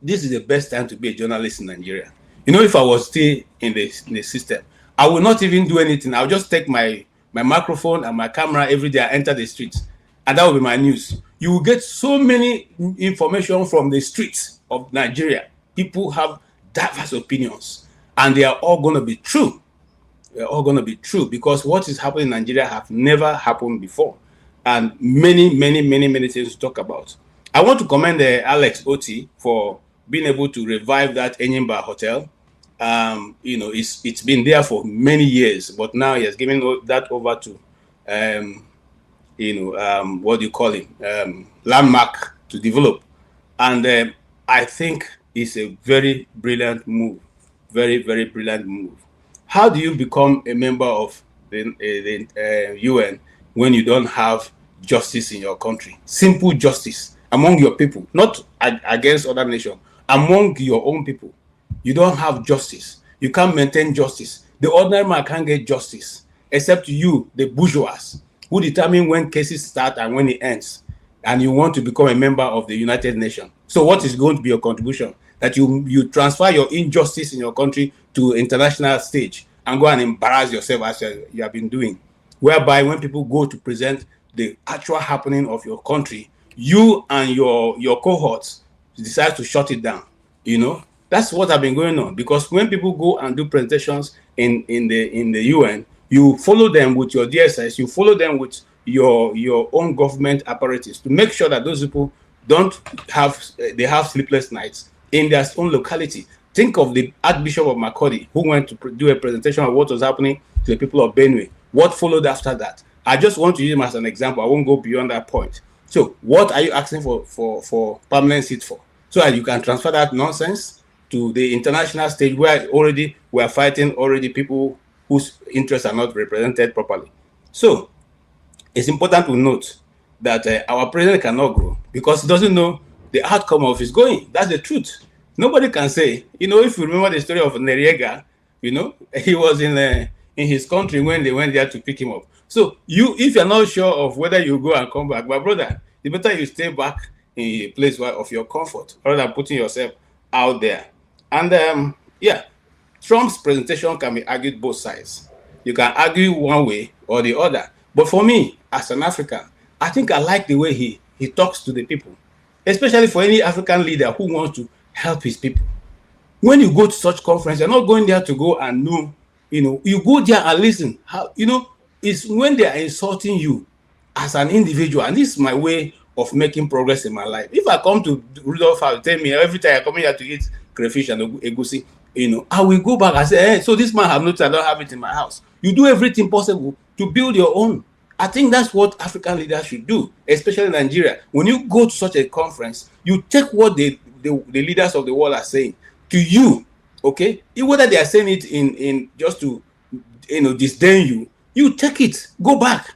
This is the best time to be a journalist in Nigeria. If I was still in the system, I will not even do anything. I'll just take my microphone and my camera every day. I enter the streets, and that will be my news. You will get so many information from the streets of Nigeria. People have diverse opinions, and they are all going to be true. They're all going to be true because what is happening in Nigeria have never happened before, and many things to talk about. I want to commend Alex Oti for being able to revive that Enyimba Hotel. It's been there for many years, but now he has given that over to, what do you call it, Landmark to develop. And I think it's a very brilliant move, very brilliant move. How do you become a member of the UN when you don't have justice in your country? Simple justice among your people, not against other nations, among your own people. You don't have justice. You can't maintain justice. The ordinary man can't get justice, except you, the bourgeois, who determine when cases start and when it ends. And you want to become a member of the United Nations. So what is going to be your contribution? That you transfer your injustice in your country to international stage and go and embarrass yourself as you have been doing. Whereby when people go to present the actual happening of your country, you and your cohorts decide to shut it down. That's what has been going on, because when people go and do presentations in the UN, you follow them with your DSS, you follow them with your own government apparatus to make sure that those people they have sleepless nights in their own locality. Think of the Archbishop of Makurdi, who went to do a presentation of what was happening to the people of Benue. What followed after that? I just want to use him as an example. I won't go beyond that point. So what are you asking for permanent seat for? So that you can transfer that nonsense to the international stage where already we are fighting people whose interests are not represented properly. So it's important to note that our president cannot grow because he doesn't know the outcome of his going. That's the truth. Nobody can say, if you remember the story of Noriega, he was in his country when they went there to pick him up. So if you're not sure of whether you go and come back, my brother, it's better you stay back in a place of your comfort rather than putting yourself out there. And Trump's presentation can be argued both sides. You can argue one way or the other. But for me, as an African, I think I like the way he talks to the people, especially for any African leader who wants to help his people. When you go to such conference, you're not going there to go and know, you go there and listen. How, it's when they are insulting you as an individual, and this is my way of making progress in my life. If I come to Rudolph House, tell me every time I come here to eat crayfish and egusi, I will go back and say, hey, so this man have noticed I don't have it in my house. You do everything possible to build your own. I think that's what African leaders should do, especially Nigeria. When you go to such a conference, you take what the leaders of the world are saying to you, okay? Whether they are saying it in just to disdain you, you take it, go back.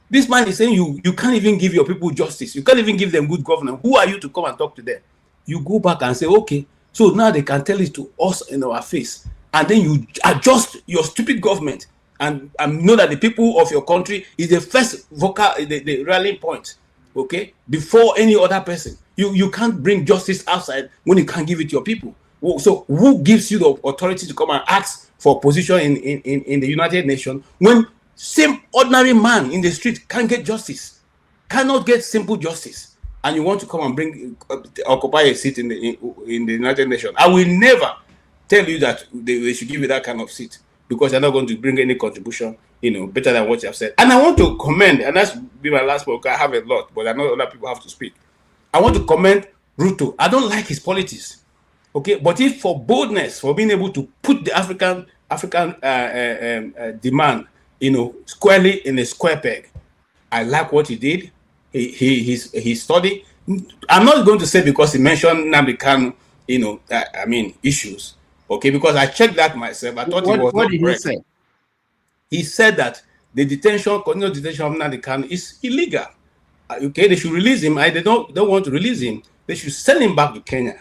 This man is saying you can't even give your people justice. You can't even give them good governance. Who are you to come and talk to them? You go back and say, okay, so now they can tell it to us in our face. And then you adjust your stupid government and know that the people of your country is the first the rallying point, okay, before any other person. You can't bring justice outside when you can't give it to your people. So who gives you the authority to come and ask for position in the United Nations when same ordinary man in the street can't get justice, cannot get simple justice, and you want to come and bring occupy a seat in the United Nations? I will never tell you that they should give you that kind of seat, because you're not going to bring any contribution, better than what you have said. And I want to commend, and that's be my last word. I have a lot, but I know other people have to speak. I want to commend Ruto. I don't like his politics, okay, but if for boldness, for being able to put the African demand, squarely in a square peg, I like what he did. He studied. I'm not going to say because he mentioned Nnamdi Kanu, issues, okay, because I checked that myself. I thought what did he say? He said that the continuous detention of Nnamdi Kanu is illegal. Okay, they should release him. They don't want to release him. They should send him back to Kenya.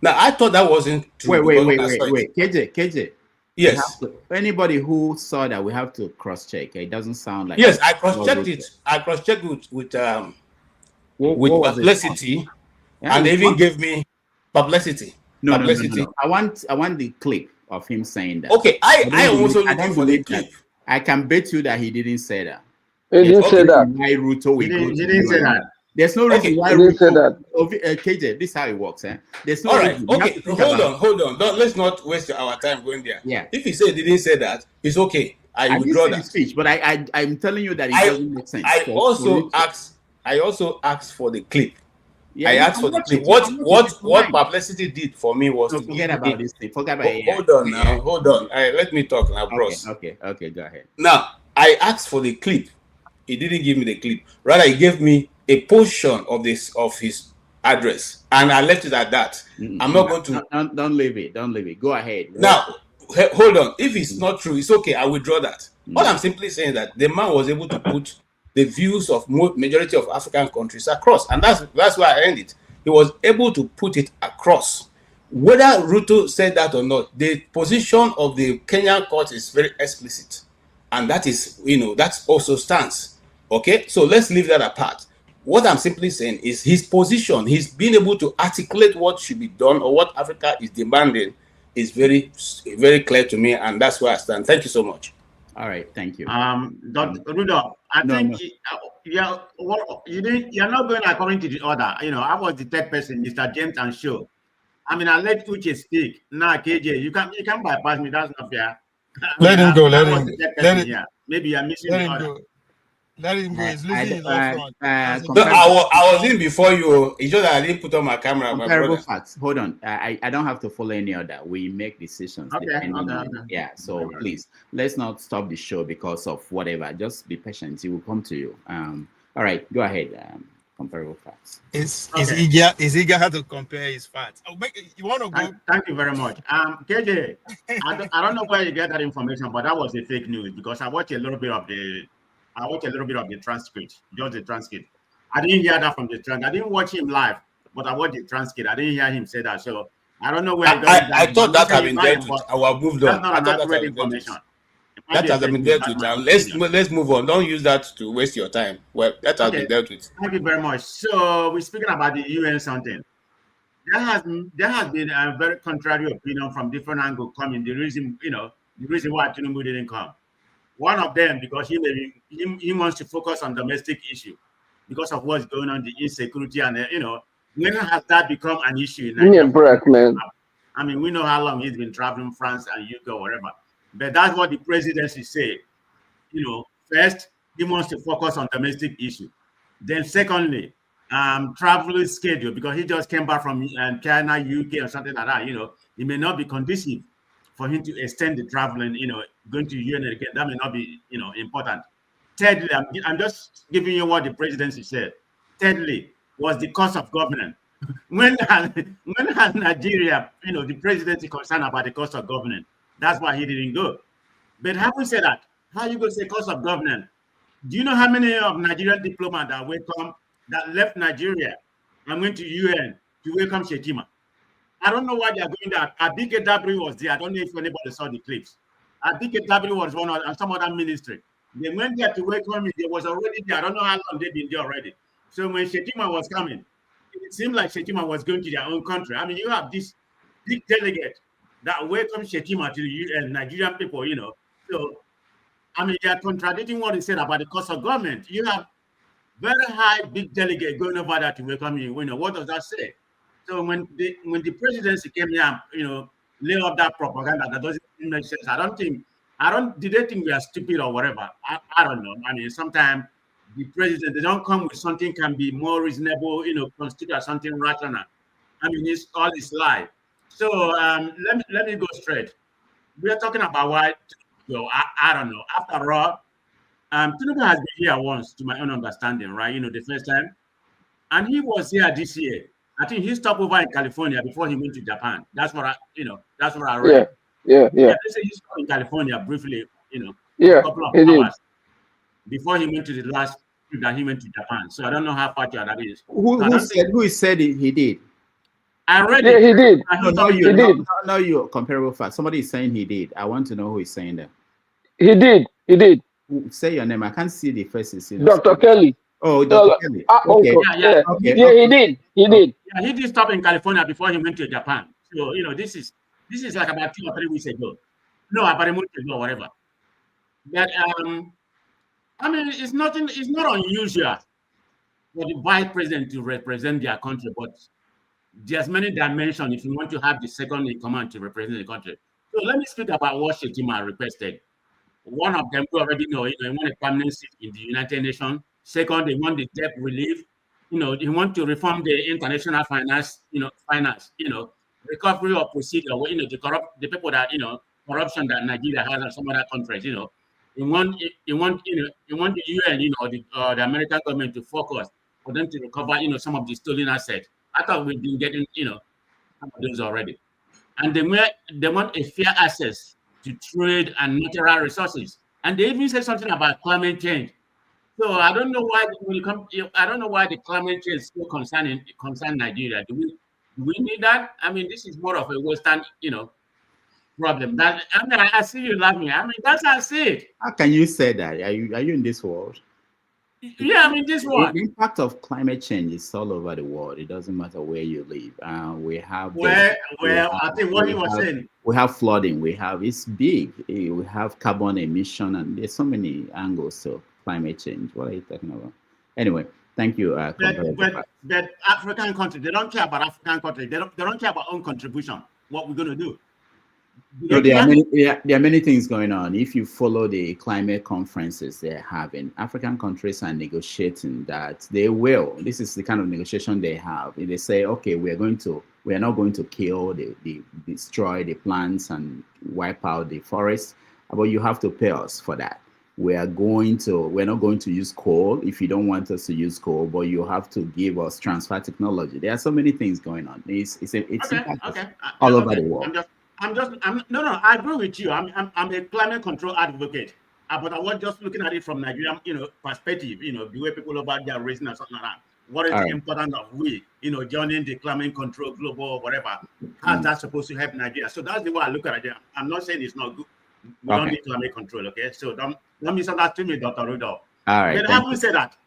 Now, I thought that wasn't true. Wait. KJ. Yes. Anybody who saw that, we have to cross-check. It doesn't sound like. Yes, I cross-checked it. I cross-checked with publicity, and they even gave me publicity. No. I want the clip of him saying that. Okay, I also looking for the clip. I can bet you that he didn't say that. He didn't say that. Why Ruto will go? He didn't say that. There's no reason why Ruto said that. KJ, this is how it works, eh? There's no all right. reason. Okay, hold on. Let's not waste our time going there. Yeah. If he said he didn't say that, it's okay. I withdraw that speech, but I'm telling you that it doesn't make sense. I also asked for the clip. Yeah, I asked for the clip. What publicity did for me was to forget about this thing. Forget about it. Hold on. Let me talk now, bros. Okay, go ahead. Now, I asked for the clip. He didn't give me the clip. Rather, he gave me a portion of his address, and I left it at that. I'm not going to. Don't leave it. Don't leave it. Go ahead. Now, hold on. If it's not true, it's okay. I withdraw that. What I'm simply saying that the man was able to put the views of majority of African countries across, and that's why I end it. He was able to put it across. Whether Ruto said that or not, the position of the Kenyan court is very explicit, and that is, that also stands. Okay, so let's leave that apart. What I'm simply saying is his position, he's being able to articulate what should be done or what Africa is demanding is very, very clear to me, and that's where I stand. Thank you so much. All right, thank you. Dr. Rudolph, I think you're not going according to the order. I was the third person, Mr. James and Show. I let Uche speak. Now, KJ, you can bypass me. That's not fair. Let him go. Maybe you're missing the order. Let him go. He's losing his own front. I was in before you. It's just that I didn't put on my camera. Comparable facts. Hold on. I don't have to follow any order. We make decisions. Okay. Yeah. So please, let's not stop the show because of whatever. Just be patient. It will come to you. All right. Go ahead. Comparable facts. Is eager to compare his facts. You want to go? Thank you very much. KJ, I don't know where you get that information, but that was a fake news because I watched a little bit of the transcript, just the transcript. I didn't hear that from the transcript. I didn't watch him live, but I watched the transcript. I didn't hear him say that. So I don't know where I thought that had been dealt with. I will move on. That's not accurate information. That has been dealt with. Let's move on. Don't use that to waste your time. Well, that has been dealt with. Thank you very much. So we're speaking about the UN something. There has been a very contrary opinion from different angles coming. The reason why Tinubu didn't come. One of them, because he wants to focus on domestic issue because of what's going on, the insecurity, and when has that become an issue in Nigeria? We know how long he's been traveling France and UK or whatever, but that's what the presidency say. First, he wants to focus on domestic issue. Then secondly, travel schedule, because he just came back from China, UK or something like that, it may not be conducive for him to extend the traveling, going to UN again. That may not be, important. Thirdly, I'm just giving you what the presidency said. Thirdly, was the cost of governance. When has Nigeria, the presidency concerned about the cost of governance? That's why he didn't go. But having said that, how you going to say cost of governance? Do you know how many of Nigerian diplomats that left Nigeria and went to UN to welcome Shettima? I don't know why they are going there. Abike Dabri was there. I don't know if anybody saw the clips. Abike Dabri was one of some other ministry. They went there to welcome him. They was already there. I don't know how long they've been there already. So when Shettima was coming, it seemed like Shettima was going to their own country. I mean, you have this big delegate that welcomed Shettima to the UN, Nigerian people, So, I mean, they are contradicting what he said about the cost of government. You have very high, big delegate going over there to welcome you. What does that say? So when the presidency came here, lay up that propaganda, that doesn't make sense. Did they think we are stupid or whatever? I don't know. I mean, sometimes the president, they don't come with something can be more reasonable, constitute as something rational. I mean, it's all is lie. So let me go straight. We are talking about why. I don't know. After all, Tinubu has been here once, to my own understanding, right? The first time, and he was here this year. I think he stopped over in California before he went to Japan. That's what I read. Yeah. They say he stopped in California briefly, a couple of he did. hours before he went to the last trip that he went to Japan. So I don't know how far that is. Who said he did? I read Yeah, it. he did. He did. No, you comparable fact. Somebody is saying he did. I want to know who is saying that. He did. Say your name. I can't see the faces. Dr. Kelly. Oh, Dr. Kelly. Okay. Yeah, he did. Yeah, he did stop in California before he went to Japan. So this is like about 2 or 3 weeks ago. No, about a month ago, whatever. But I mean, it's not unusual for the vice president to represent their country, but there's many dimensions if you want to have the second in command to represent the country. So let me speak about what Shettima requested. One of them, we already know, he want a permanent seat in the United Nations. Second, they want the debt relief. They want to reform the international finance, recovery of procedure. The people that, corruption that Nigeria has and some other countries, You want the UN, the American government to focus for them to recover, some of the stolen assets. I thought we've been getting, some of those already. And they want a fair access to trade and natural resources. And they even said something about climate change. So I don't know why the climate change is still concern Nigeria. Do we need that? I mean, this is more of a Western, problem. I see you laughing. I mean, that's how I see it. How can you say that? Are you in this world? Yeah, I mean, this one. The impact of climate change is all over the world. It doesn't matter where you live. I think what he was saying. We have flooding. It's big. We have carbon emission, and there's so many angles to climate change. What are you talking about? Anyway, thank you. But African countries, they don't care about African countries. They don't care about own contribution. What we're going to do. No, there are many things going on. If you follow the climate conferences they're having, African countries are negotiating that they will. This is the kind of negotiation they have. They say, okay, we are not going to kill, destroy the plants and wipe out the forests, but you have to pay us for that. We're not going to use coal if you don't want us to use coal, but you have to give us transfer technology. There are so many things going on. It's all over the world. I agree with you. I'm a climate control advocate, but I was just looking at it from Nigerian, perspective. The way people about their raising or something like that. What is the importance of we, joining the climate control global whatever? How's that supposed to help Nigeria? So that's the way I look at it. I'm not saying it's not good. We don't need climate control, okay? So don't misunderstand me, Dr. Rudolph. All right. But having said that,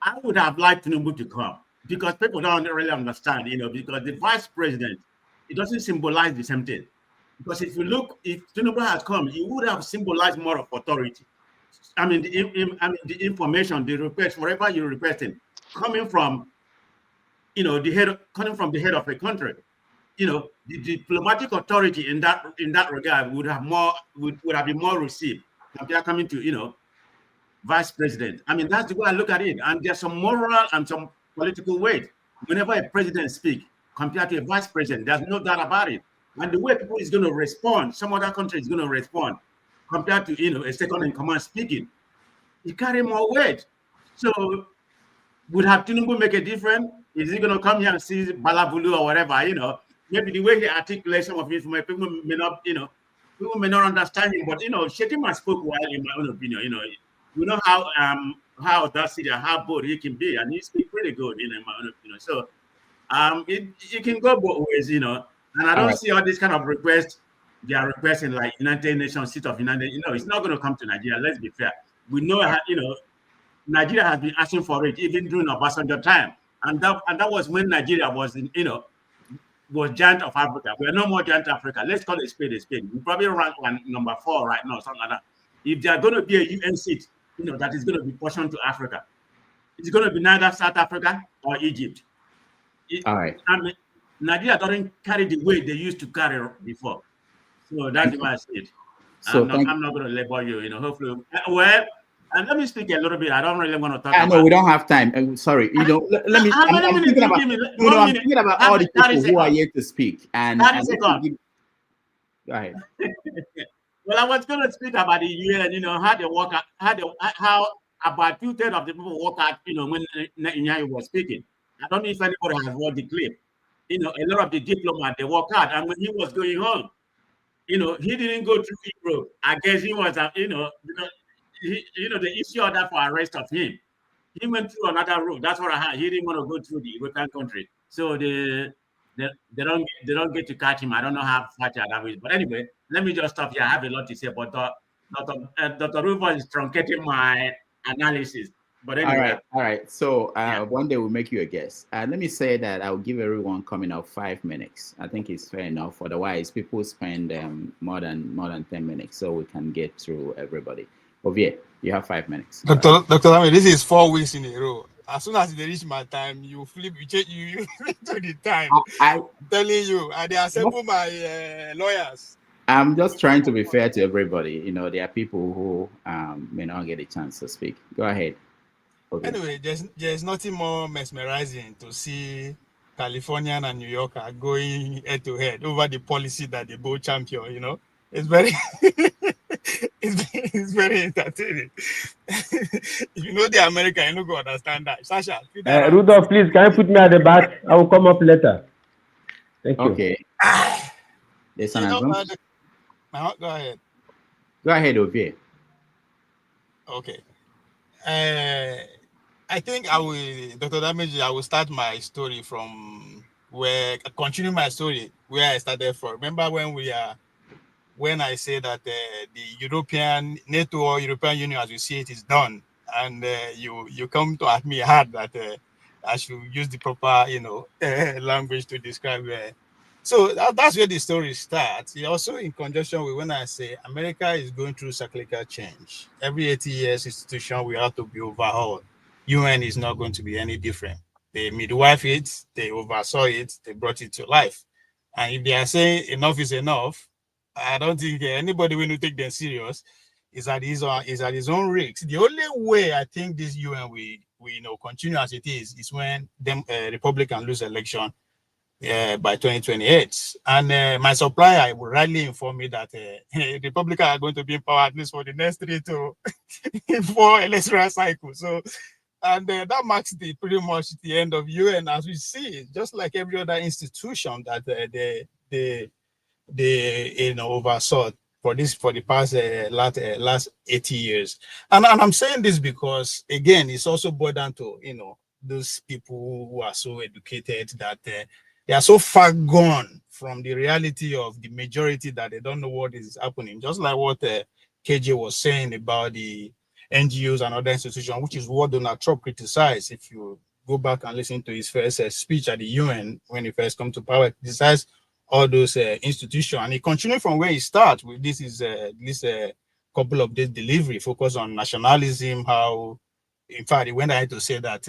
I would have liked Tinubu to come because people don't really understand, because the vice president, it doesn't symbolize the same thing. Because if Tinubu had come, he would have symbolized more of authority. I mean, the information, the request, whatever you're requesting, coming from, the head of a country, the diplomatic authority in that regard would have been more received compared coming to, vice president. I mean, that's the way I look at it. And there's some moral and some political weight whenever a president speaks compared to a vice president. There's no doubt about it. and the way people is going to respond, some other country is going to respond compared to, you know, a second in command speaking. It carry more weight. So would have Tinubu make a difference? Is he going to come here and see Balabulu or whatever? You know, maybe the way he articulates some of his people may not, you know, people may not understand him. But you know, Shettima spoke well, in my own opinion. You know how audacity and how bold he can be, and he speaks pretty good, you know, in my own opinion. So it can go both ways, you know. And I don't see all these kind of requests. They are requesting like United Nations, seat of United. You know, it's not going to come to Nigeria. Let's be fair. We know, you know, Nigeria has been asking for it even during Obasanjo time, and that was when Nigeria was, you know, was giant of Africa. We are no more giant Africa. Let's call it a spade a spade. We probably rank number 4 right now, something like that. If there are going to be a UN seat, you know, that is going to be portioned to Africa, it's going to be neither South Africa or Egypt. All right. I mean, Nigeria doesn't carry the weight they used to carry before. So that's why I said. So I'm not going to label you, you know, hopefully. Well, and let me speak a little bit. I don't really want to talk about. No, we don't have time. Sorry. You know, let me. I'm thinking about all the people who are here to speak. And 30 seconds. Go ahead. Well, I was going to speak about the UN, you know, how they work out, how about 2/3 of the people work out, you know, when Nyanya was speaking. I don't know if anybody has watched the clip. You know, a lot of the diplomats, they work out. And when he was going home, you know, he didn't go through Europe. I guess he was, you know, because you know, the issue order for arrest of him. He went through another route. That's what I had. He didn't want to go through the European country. So they don't get to catch him. I don't know how fragile that is. But anyway, let me just stop here. I have a lot to say, but Dr. Rufus is truncating my analysis. But anyway. All right. So one day we'll make you a guest. Let me say that I'll give everyone coming up 5 minutes. I think it's fair enough. Otherwise, people spend more than 10 minutes, so we can get through everybody. Ovie, you have 5 minutes. Dr. Lamy, this is 4 weeks in a row. As soon as they reach my time, you flip, you change, you to the time. I'm telling you, and they assemble my lawyers. I'm just trying to be fair to everybody. You know, there are people who may not get a chance to speak. Go ahead. Okay. Anyway, there's nothing more mesmerizing to see Californian and New Yorker going head to head over the policy that they both champion. You know, it's very it's very entertaining. If you know the American, you don't go understand that. Sasha, Rudolph, please, can you put me at the back? I will come up later. Thank you. Okay. There's an go ahead. Go ahead, Ovie. Okay. I think Dr. Damage, I will start my story from continue my story where I started from. Remember when I say that the European NATO or European Union, as you see it, is done, and you come to at me hard that I should use the proper, you know, language to describe. So that's where the story starts. Also in conjunction with when I say America is going through cyclical change. Every 80 years, institution will have to be overhauled. UN is not going to be any different. They midwife it, they oversaw it, they brought it to life. And if they are saying enough is enough, I don't think anybody will take them serious. Is at his own risk. The only way I think this UN will continue as it is when Republican lose election by 2028. And my supplier will rightly inform me that Republicans are going to be in power at least for the next 3 to 4 electoral cycles. So, and that marks pretty much the end of UN as we see it, just like every other institution that they oversaw for the past last 80 years. And I'm saying this because, again, it's also boiled down to, those people who are so educated that they are so far gone from the reality of the majority that they don't know what is happening. Just like what KJ was saying about the NGOs and other institutions, which is what Donald Trump criticized. If you go back and listen to his first speech at the UN when he first come to power, he criticized all those institutions, and he continued from where he starts with this couple of days delivery, focus on nationalism. How, in fact, he went ahead to say that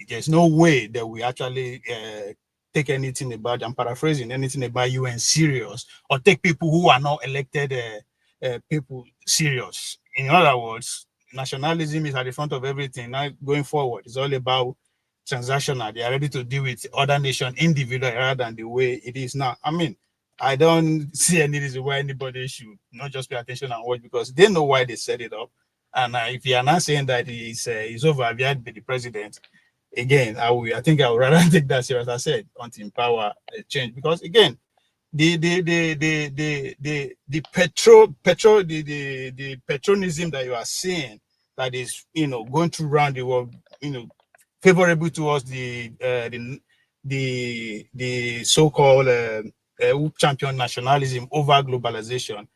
there's no way that we actually take anything about, I'm paraphrasing, anything about UN serious, or take people who are not elected people serious. In other words, nationalism is at the front of everything. Now going forward, it's all about transactional. They are ready to deal with other nations individually rather than the way it is now. I mean, I don't see any reason why anybody should not just pay attention and watch, because they know why they set it up. And if you are not saying that it's over, if you had been the president, again, I think I would rather take that serious, as I said, until power change. Because again, the patronism that you are seeing, that is, going through around the world, favorable towards the so-called champion nationalism over globalization,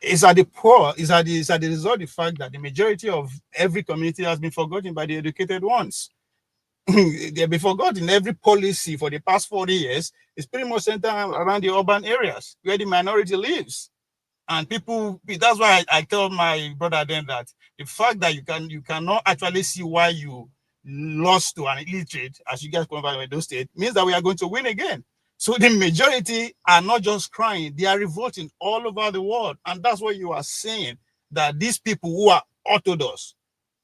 is at the result of the fact that the majority of every community has been forgotten by the educated ones. They've been forgotten. Every policy for the past 40 years is pretty much centered around the urban areas where the minority lives. And people, that's why I tell my brother then that the fact that you cannot actually see why you lost to an illiterate, as you guys come from Edo State, means that we are going to win again. So the majority are not just crying, they are revolting all over the world. And that's what you are saying, that these people who are orthodox,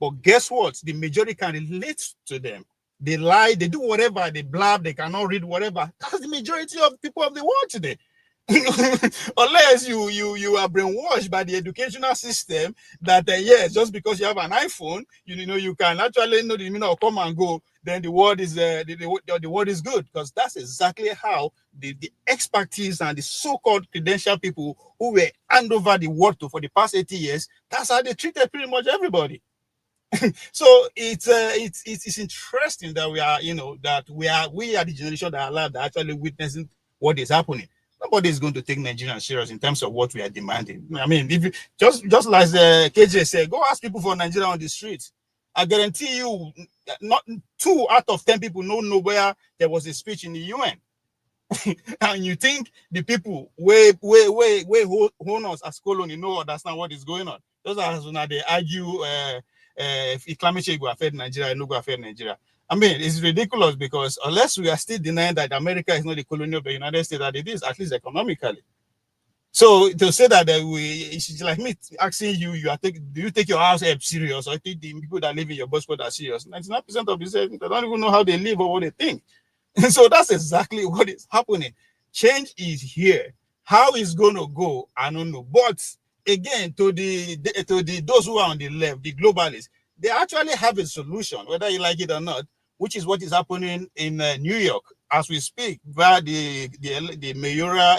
but guess what? The majority can relate to them. They lie, they do whatever, they blab, they cannot read whatever. That's the majority of people of the world today. Unless you are brainwashed by the educational system that yes, just because you have an iPhone, you can actually know the meaning of come and go, then the world is the world is good. Because that's exactly how the expertise and the so-called credential people who were hand over the world to for the past 80 years, that's how they treated pretty much everybody. So it's interesting that we are we are the generation that are allowed to actually witnessing what is happening. Nobody is going to take Nigerians serious in terms of what we are demanding. I mean, if you just like KJ said, go ask people for Nigeria on the streets. I guarantee you, not 2 out of 10 people know where there was a speech in the UN. And you think the people way hold us as colony know understand what is going on? Those are when they argue if climate change will affect Nigeria, no go affect Nigeria. I mean, it's ridiculous, because unless we are still denying that America is not the colony of the United States, that it is, at least economically. So to say that it's like me asking you, do you take your house help serious, or take the people that live in your bus are serious? 99% of them, they don't even know how they live or what they think. So that's exactly what is happening. Change is here. How it's going to go, I don't know. But again, to those who are on the left, the globalists, they actually have a solution, whether you like it or not, which is what is happening in New York as we speak, via the mayoral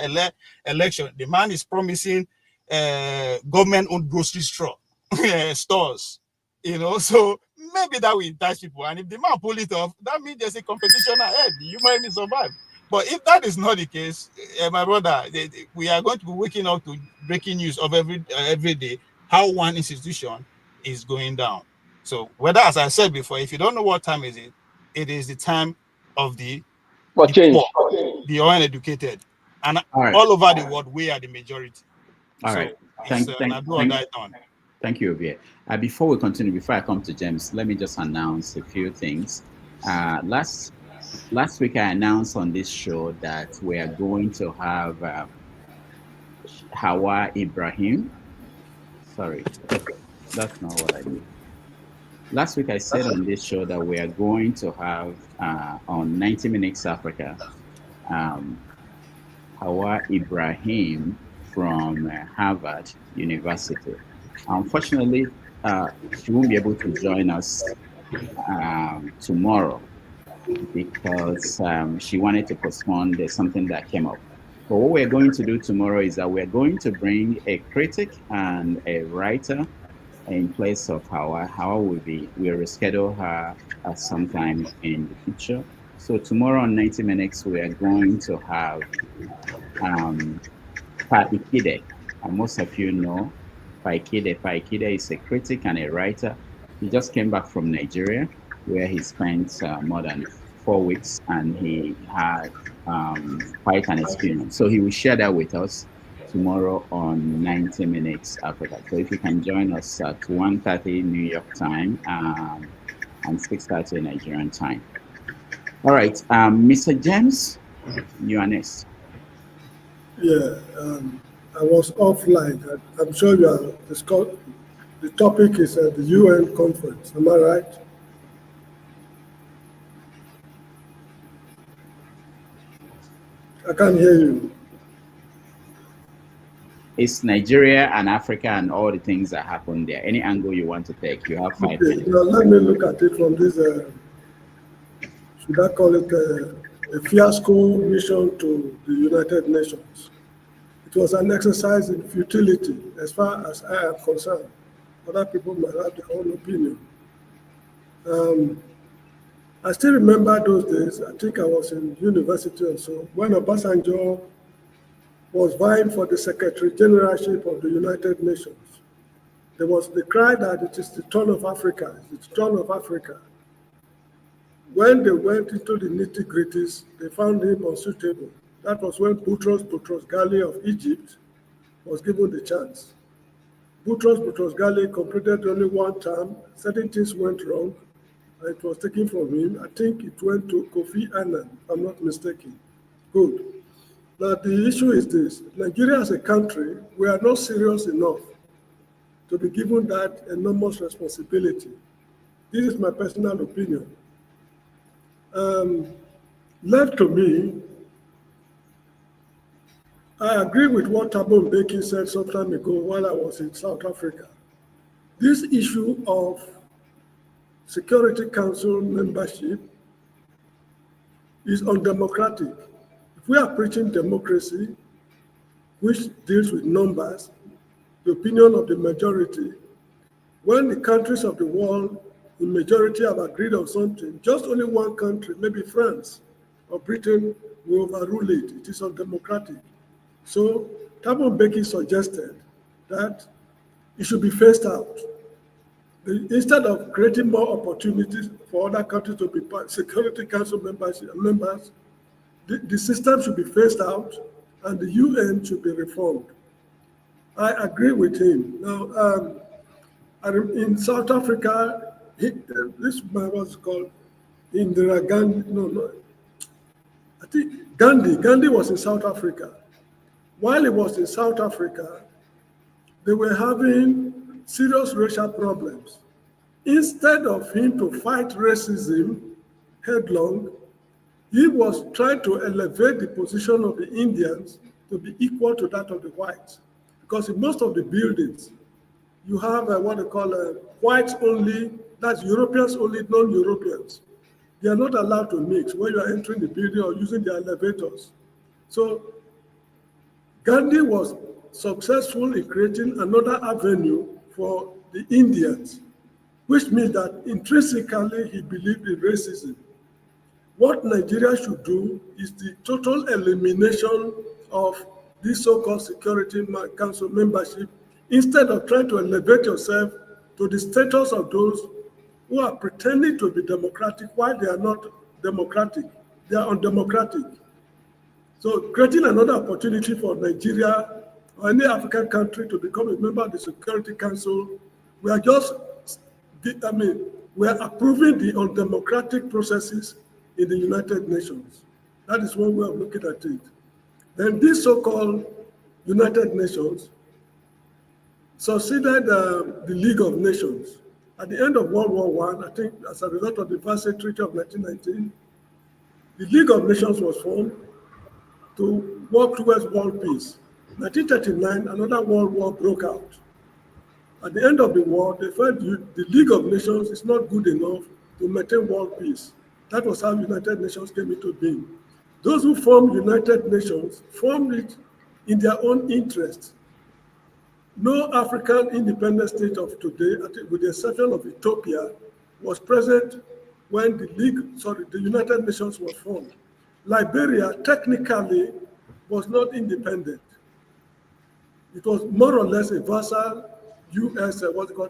election. The man is promising government-owned grocery stores, so maybe that will entice people. And if the man pull it off, that means there's a competition ahead. You might even survive. But if that is not the case, my brother, we are going to be waking up to breaking news of every day how one institution is going down. So whether, as I said before, if you don't know what time is it, it is the time of the poor, the uneducated, and all over the world we are the majority. All right. Thank you, Ovie. Before we continue, before I come to James, let me just announce a few things. Last week I announced on this show that we are going to have Hawa Ibrahim. Sorry, that's not what I mean. Last week I said on this show that we are going to have on 90 Minutes Africa, Hawa Ibrahim from Harvard University. Unfortunately, she won't be able to join us tomorrow because she wanted to postpone. There's something that came up. But what we're going to do tomorrow is that we're going to bring a critic and a writer in place of Hawa. Hawa we'll reschedule her sometime in the future. So tomorrow on 90 Minutes, we are going to have Paikide. And most of you know Paikide. Paikide is a critic and a writer. He just came back from Nigeria, where he spent more than 4 weeks, and he had quite an experience. So he will share that with us tomorrow on 90 Minutes Africa. So if you can join us at 1:30 New York time and 6:30 Nigerian time. All right, Mr. James, you are next. Yeah, I was offline. I'm sure you are discussing. The topic is the UN conference. Am I right? I can't hear you. It's Nigeria and Africa and all the things that happen there. Any angle you want to take, you have 5 minutes. Now let me look at it from this, should I call it a fiasco mission to the United Nations. It was an exercise in futility as far as I am concerned. Other people might have their own opinion. I still remember those days. I think I was in university or so, when Obasanjo was vying for the Secretary Generalship of the United Nations. There was the cry that it is the turn of Africa, it's the turn of Africa. When they went into the nitty-gritties, they found him unsuitable. That was when Boutros Ghali of Egypt was given the chance. Boutros Ghali completed only one term, certain things went wrong, and it was taken from him. I think it went to Kofi Annan, if I'm not mistaken. Good. Now the issue is this: Nigeria as a country, we are not serious enough to be given that enormous responsibility. This is my personal opinion. Left to me, I agree with what Thabo Mbeki said some time ago while I was in South Africa. This issue of Security Council membership is undemocratic. If we are preaching democracy, which deals with numbers, the opinion of the majority, when the countries of the world, the majority have agreed on something, just only one country, maybe France or Britain, will overrule it. It is undemocratic. So Thabo Mbeki suggested that it should be phased out. Instead of creating more opportunities for other countries to be Security Council members, the system should be phased out and the UN should be reformed. I agree with him. Now, in South Africa, this man was called Indira Gandhi. I think Gandhi was in South Africa. While he was in South Africa, they were having serious racial problems. Instead of him to fight racism headlong, he was trying to elevate the position of the Indians to be equal to that of the whites. Because in most of the buildings, you have what they call whites only, that's Europeans only, non-Europeans. They are not allowed to mix when you are entering the building or using the elevators. So Gandhi was successful in creating another avenue for the Indians, which means that intrinsically he believed in racism. What Nigeria should do is the total elimination of this so-called Security Council membership, instead of trying to elevate yourself to the status of those who are pretending to be democratic while they are not democratic. They are undemocratic. So creating another opportunity for Nigeria or any African country to become a member of the Security Council, we are just, we are approving the undemocratic processes in the United Nations. That is one way of looking at it. Then this so-called United Nations succeeded the League of Nations. At the end of World War I think as a result of the Versailles Treaty of 1919, the League of Nations was formed to work towards world peace. 1939, another world war broke out. At the end of the war, they felt the League of Nations is not good enough to maintain world peace. That was how United Nations came into being. Those who formed United Nations formed it in their own interest. No African independent state of today, with the exception of Ethiopia, was present when the United Nations was formed. Liberia technically was not independent. It was more or less a vassal US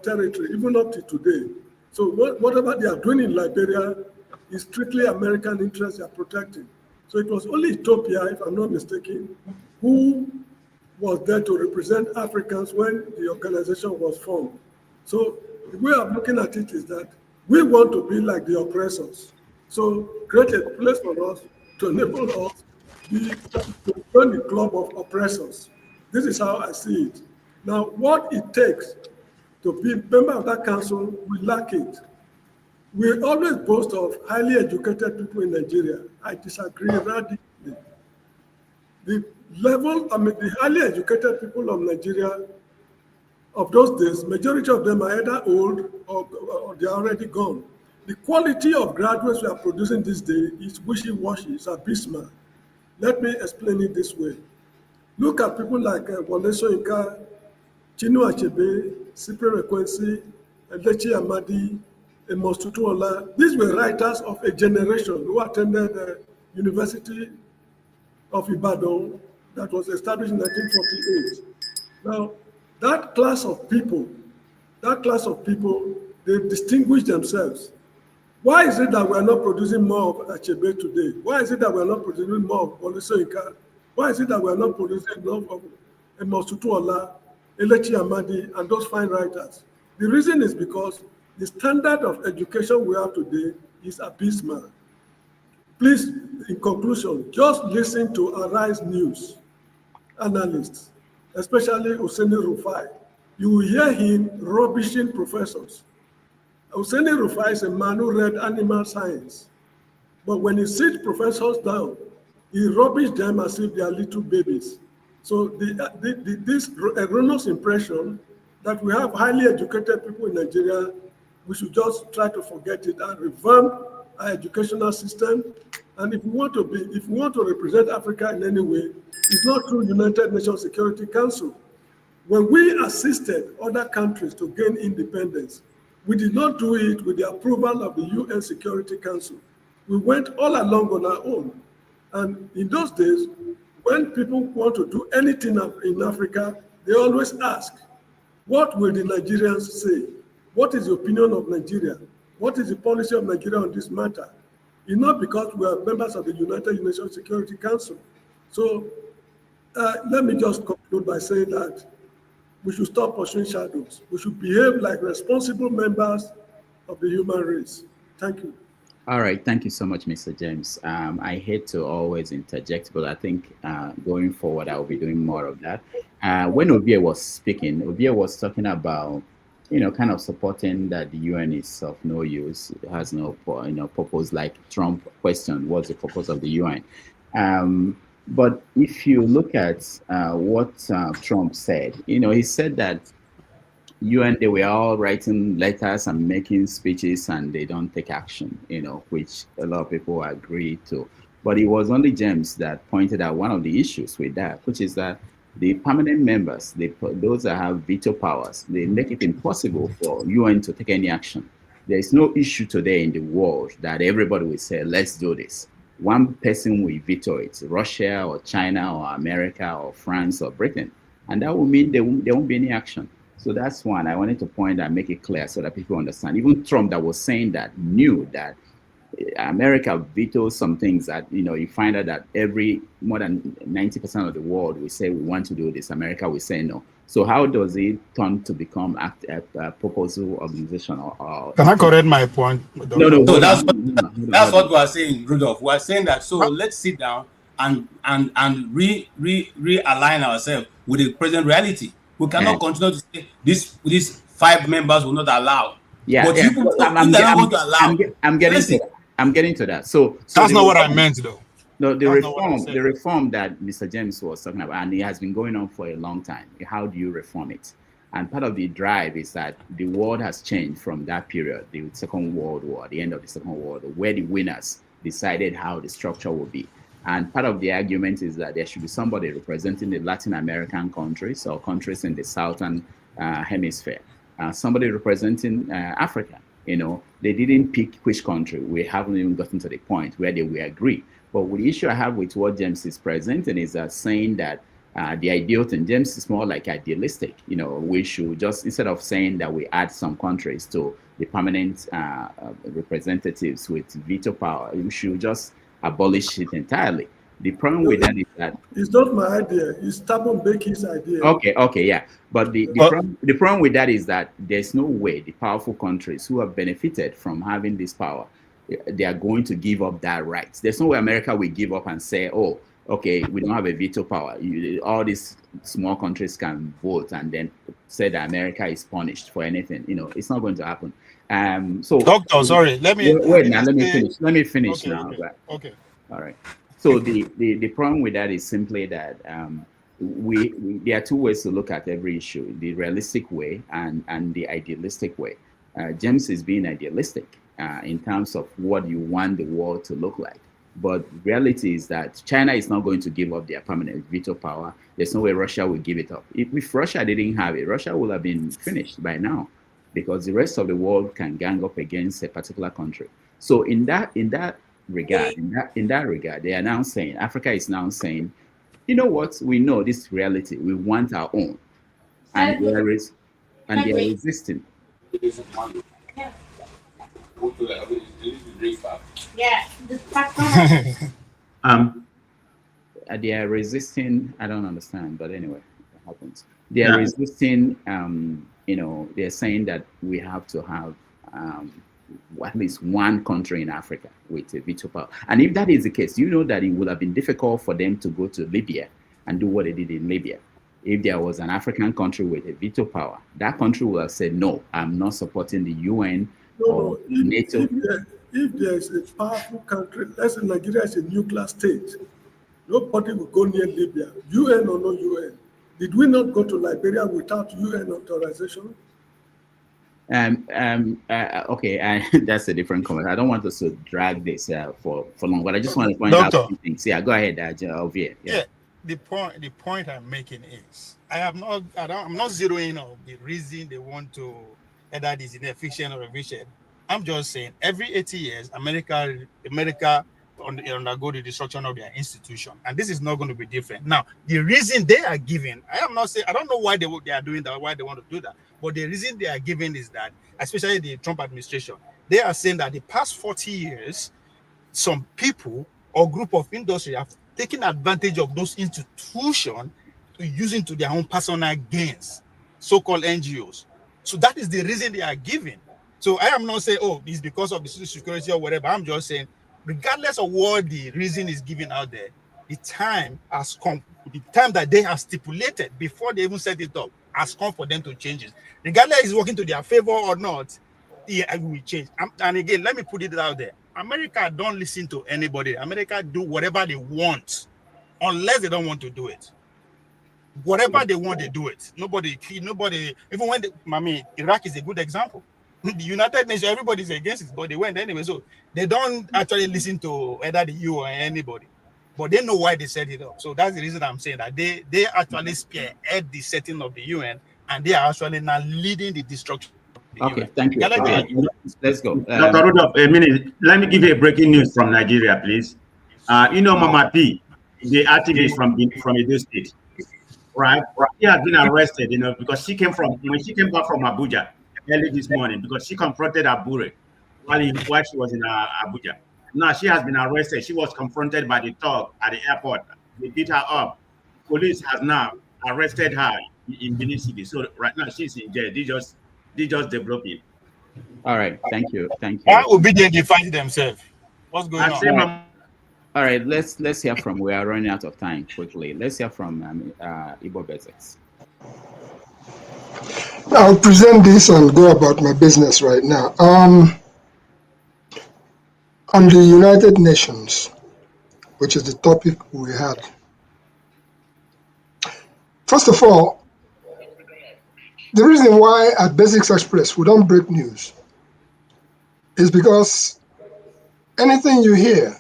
territory, even up to today. So whatever they are doing in Liberia is strictly American interests they are protecting. So it was only Ethiopia, if I'm not mistaken, who was there to represent Africans when the organization was formed. So the way I'm looking at it is that we want to be like the oppressors. So create a place for us to enable us to join the club of oppressors. This is how I see it. Now, what it takes to be a member of that council, we lack it. We always boast of highly educated people in Nigeria. I disagree radically. The level, I mean, the highly educated people of Nigeria of those days, majority of them are either old or they are already gone. The quality of graduates we are producing this day is wishy-washy, it's abysmal. Let me explain it this way. Look at people like Wole Soyinka, Chinua Achebe, Cyprian Ekwensi, Lechi Amadi, Amos Tutuola. These were writers of a generation who attended the University of Ibadan that was established in 1948. Now, that class of people, they distinguish themselves. Why is it that we are not producing more of Achebe today? Why is it that we are not producing more of Wole Soyinka? Why is it that we are not producing more of Amos Tutuola, Lechi Amadi, and those fine writers? The reason is because the standard of education we have today is abysmal. Please, in conclusion, just listen to Arise News analysts, especially Hosseini Rufai. You will hear him rubbishing professors. Hosseini Rufai is a man who read animal science, but when he sits professors down, he rubbishes them as if they are little babies. So this erroneous impression that we have highly educated people in Nigeria, we should just try to forget it and revamp our educational system. And if we want to represent Africa in any way, it's not through United Nations Security Council. When we assisted other countries to gain independence, we did not do it with the approval of the UN Security Council. We went all along on our own. And in those days, when people want to do anything in Africa, they always ask, what will the Nigerians say? What is the opinion of Nigeria? What is the policy of Nigeria on this matter? It's not because we are members of the United Nations Security Council. So let me just conclude by saying that we should stop pursuing shadows. We should behave like responsible members of the human race. Thank you. All right, thank you so much, Mr. James. I hate to always interject, but I think going forward, I'll be doing more of that. When Obie was speaking, Obie was talking about, kind of supporting that the UN is of no use, it has no, purpose, like Trump questioned, what's the purpose of the UN? But if you look at what Trump said, he said that UN, they were all writing letters and making speeches and they don't take action, which a lot of people agree to. But it was only James that pointed out one of the issues with that, which is that the permanent members, those that have veto powers, they make it impossible for UN to take any action. There is no issue today in the world that everybody will say, let's do this. One person will veto it, Russia or China or America or France or Britain. And that will mean there won't be any action. So that's one. I wanted to point and make it clear so that people understand. Even Trump that was saying that knew that America vetoes some things that, you find out that more than 90% of the world will say we want to do this. America will say no. So how does it turn to become a proposal organization? Can I correct my point? No, that's what we are saying, Rudolph. We are saying that, so let's sit down and realign ourselves with the present reality. We cannot continue to say these 5 members will not allow. Yeah, but I'm getting to that. So that's not what I meant, though. No, the reform that Mr. James was talking about, and it has been going on for a long time. How do you reform it? And part of the drive is that the world has changed from that period, the Second World War, the end of the Second World War, where the winners decided how the structure will be. And part of the argument is that there should be somebody representing the Latin American countries or countries in the Southern Hemisphere, somebody representing Africa. They didn't pick which country. We haven't even gotten to the point where they will agree. But the issue I have with what James is presenting is saying that the ideal thing, James is more like idealistic. We should just, instead of saying that we add some countries to the permanent representatives with veto power, we should just abolish it entirely. The problem with that is that it's not my idea. It's Thabo Mbeki's idea. Okay, yeah. But the problem with that is that there's no way the powerful countries who have benefited from having this power, they are going to give up that right. There's no way America will give up and say, oh, okay, we don't have a veto power. All these small countries can vote and then say that America is punished for anything. It's not going to happen. So, Doctor, sorry, let me finish. Let me finish now. Okay. All right. So the problem with that is simply that there are two ways to look at every issue: the realistic way and the idealistic way. James is being idealistic in terms of what you want the world to look like. But reality is that China is not going to give up their permanent veto power. There's no way Russia will give it up. If Russia didn't have it, Russia would have been finished by now, because the rest of the world can gang up against a particular country. So in that regard, they are now saying, Africa is now saying, you know what? We know this reality. We want our own, and they are resisting. Yeah. They are resisting. I don't understand, but anyway, it happens. They are resisting. You know, they're saying that we have to have at least one country in Africa with a veto power. And if that is the case, you know that it would have been difficult for them to go to Libya and do what they did in Libya. If there was an African country with a veto power, that country would have said, no, I'm not supporting the UN or NATO. If there's a powerful country, let's say Nigeria is a nuclear state, nobody will go near Libya, UN or no UN. Did we not go to Liberia without UN authorization? Okay, that's a different comment. I don't want us to drag this for long, but I just want to point out some things. Yeah, go ahead, Javier. Yeah. The point I'm making is I'm not zeroing on the reason they want to either this inefficient or efficient. I'm just saying every 80 years, America undergo the destruction of their institution, and this is not going to be different. Now, the reason they are giving, I am not saying I don't know why they are doing that, why they want to do that, but the reason they are giving is that, especially the Trump administration, they are saying that the past 40 years, some people or group of industry have taken advantage of those institutions to use it to their own personal gains, so-called NGOs. So that is the reason they are giving. So I am not saying, oh, it's because of the security or whatever. I'm just saying, regardless of what the reason is given out there, the time has come, the time that they have stipulated before they even set it up has come for them to change it. Regardless it's working to their favor or not, it will change. And again, let me put it out there. America don't listen to anybody. America do whatever they want, unless they don't want to do it. Whatever they want, they do it. Nobody, even when Iraq is a good example. The United Nations, everybody's against it, but they went anyway. So they don't actually listen to either the EU or anybody, but they know why they set it up. So that's the reason I'm saying that they actually spearhead the setting of the UN, and they are actually now leading the destruction of the UN. Thank you. Let's go. Dr. Rudolph, a minute. Let me give you a breaking news from Nigeria, please. You know Mama P, the activist from Edo State, right? She has been arrested, you know, because when she came back from Abuja early this morning, because she confronted Abure while she was in Abuja. Now she has been arrested. She was confronted by the thug at the airport. They beat her up. Police has now arrested her in Benin City. So right now she's in jail. They just developing. All right, thank you. Why obedient they fight themselves? What's going on? All right, let's hear from. We are running out of time quickly. Let's hear from Ibo Bezex. I'll present this and go about my business right now. On the United Nations, which is the topic we had. First of all, the reason why at Basics Express we don't break news is because anything you hear,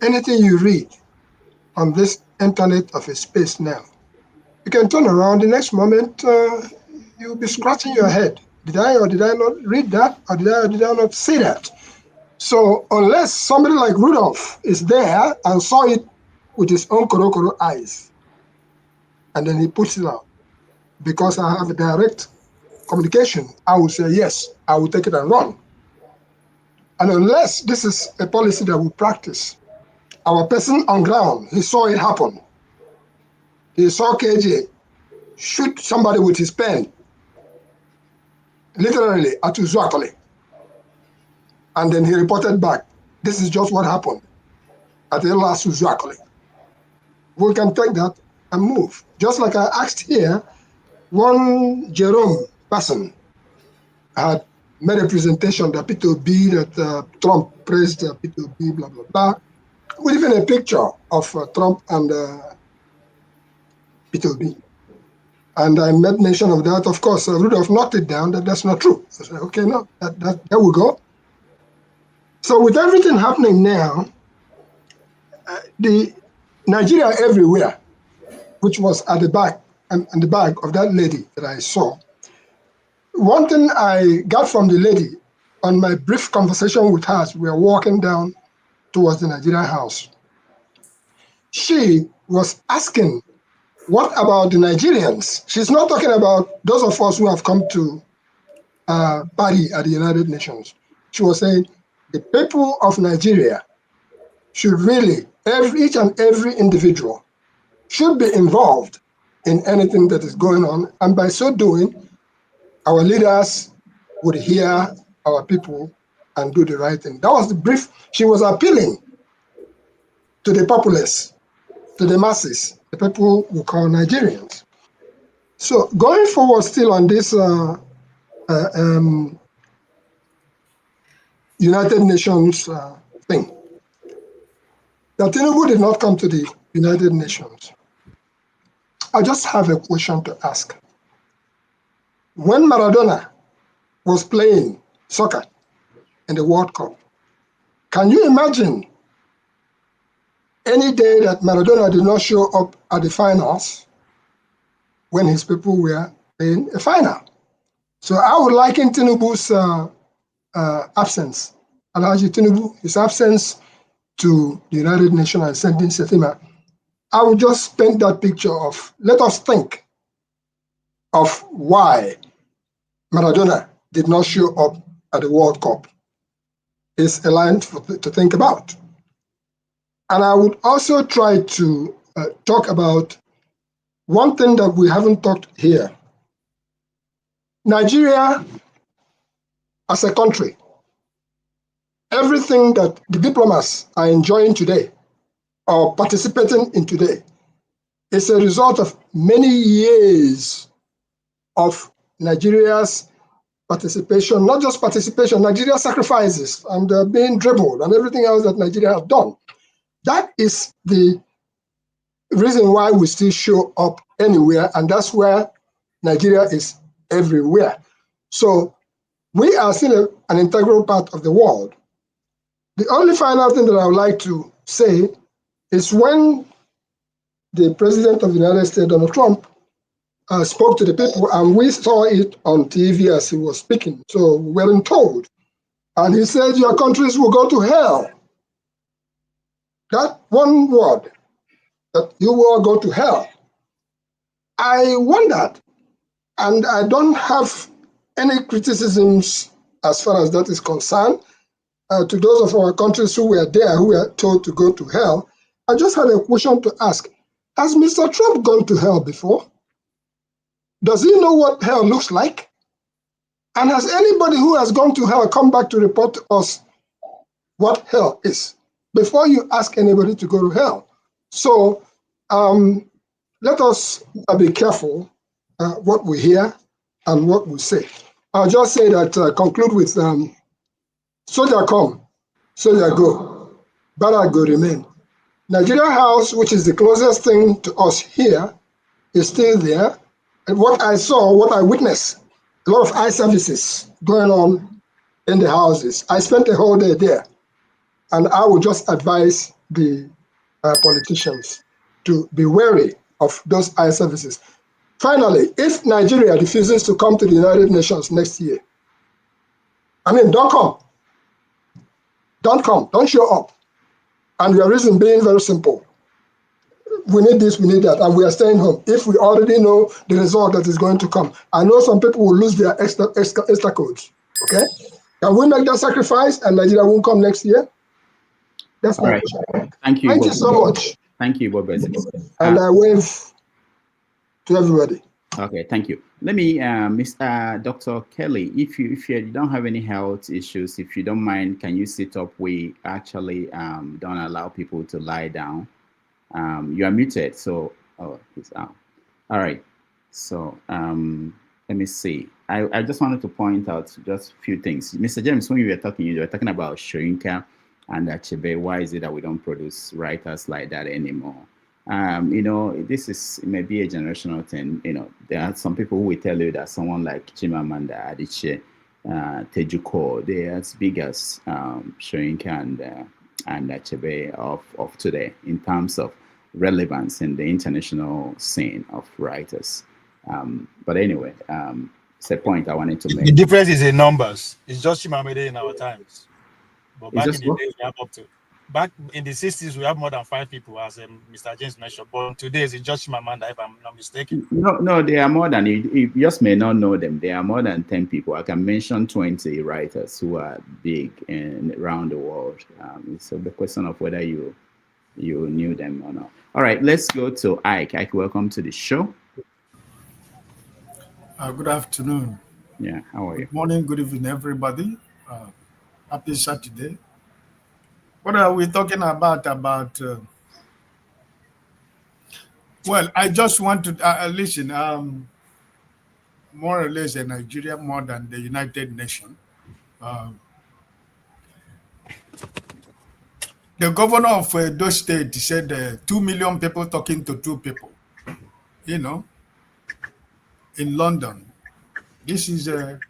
anything you read on this internet of a space now, you can turn around the next moment, you'll be scratching your head. Did I or did I not read that? Or did I not see that? So unless somebody like Rudolph is there and saw it with his own korokoro eyes, and then he puts it out, because I have a direct communication, I will say, yes, I will take it and run. And unless this is a policy that we practice, our person on ground, he saw it happen. He saw KJ shoot somebody with his pen, literally at Uzuakole. And then he reported back, this is just what happened at the last Uzuakole. We can take that and move. Just like I asked here, one Jerome person had made a presentation that P2B, that Trump praised P2B, blah, blah, blah. with even a picture of Trump and Peter Obi. And I made mention of that. Of course, Rudolph knocked it down that that's not true. I said, okay, no, there we go. So with everything happening now, the Nigeria everywhere, which was at the back and the bag of that lady that I saw. One thing I got from the lady on my brief conversation with her as we were walking down towards the Nigeria house, she was asking, what about the Nigerians? She's not talking about those of us who have come to Parley at the United Nations. She was saying the people of Nigeria should really, each and every individual should be involved in anything that is going on. And by so doing, our leaders would hear our people and do the right thing. That was the brief. She was appealing to the populace, to the masses, the people we call Nigerians. So going forward still on this United Nations thing, that Tinubu did not come to the United Nations. I just have a question to ask. When Maradona was playing soccer in the World Cup, can you imagine any day that Maradona did not show up at the finals when his people were playing a final? So I would liken Tinubu's absence, Alhaji Tinubu, his absence to the United Nations and sending Shettima. I would just paint that picture of, let us think of why Maradona did not show up at the World Cup. It's a line to think about. And I would also try to talk about one thing that we haven't talked here. Nigeria as a country, everything that the diplomats are enjoying today or participating in today is a result of many years of Nigeria's participation, not just participation, Nigeria's sacrifices and being dribbled and everything else that Nigeria have done. That is the reason why we still show up anywhere, and that's where Nigeria is everywhere. So we are still an integral part of the world. The only final thing that I would like to say is when the President of the United States, Donald Trump, spoke to the people, and we saw it on TV as he was speaking, so we weren't told. And he said, your countries will go to hell. That one word, that you will go to hell. I wondered, and I don't have any criticisms as far as that is concerned, to those of our countries who were there, who were told to go to hell. I just had a question to ask. Has Mr. Trump gone to hell before? Does he know what hell looks like? And has anybody who has gone to hell come back to report to us what hell is before you ask anybody to go to hell? So let us be careful what we hear and what we say. I'll just say that, conclude with soldier come, soldier go, barrack go remain. Nigeria House, which is the closest thing to us here, is still there. And what I saw, what I witnessed, a lot of eye services going on in the houses. I spent a whole day there, and I would just advise the politicians to be wary of those eye services. Finally, if Nigeria refuses to come to the United Nations next year, I mean, don't come. Don't come, don't show up. And your reason being very simple. We need this, we need that, and we are staying home. If we already know the result that is going to come. I know some people will lose their extra codes, okay? Can we make that sacrifice and Nigeria won't come next year? That's my question. Thank you. Thank you so much. Thank you, Bob. And I wave to everybody. Okay, thank you. Let me, Mr. Dr. Kelly, if you don't have any health issues, if you don't mind, can you sit up? We actually don't allow people to lie down. You are muted, so he's out. All right. So let me see. I just wanted to point out just a few things. Mr. James, when you were talking about Shoyinka And Achebe, why is it that we don't produce writers like that anymore? This is maybe a generational thing. There are some people who will tell you that someone like Chimamanda Adichie, Tejuko, they're as big as Soyinka and Achebe of today in terms of relevance in the international scene of writers. But anyway, it's a point I wanted to make. The difference is in numbers. It's just Chimamanda in our times. But back in the days, we have back in the 60s, we have more than 5 people, as Mr. James mentioned. But today, it's just Chimamanda, if I'm not mistaken. No, there are more than, you just may not know them. There are more than 10 people. I can mention 20 writers who are big around the world. So the question of whether you knew them or not. All right, let's go to Ike. Ike, welcome to the show. Good afternoon. Yeah, how are you? Good morning, good evening, everybody. Happy Saturday. What are we talking about? Well, I just want to listen. More or less, Nigeria more than the United Nations. The governor of those states said 2 million people talking to 2 people. In London, this is the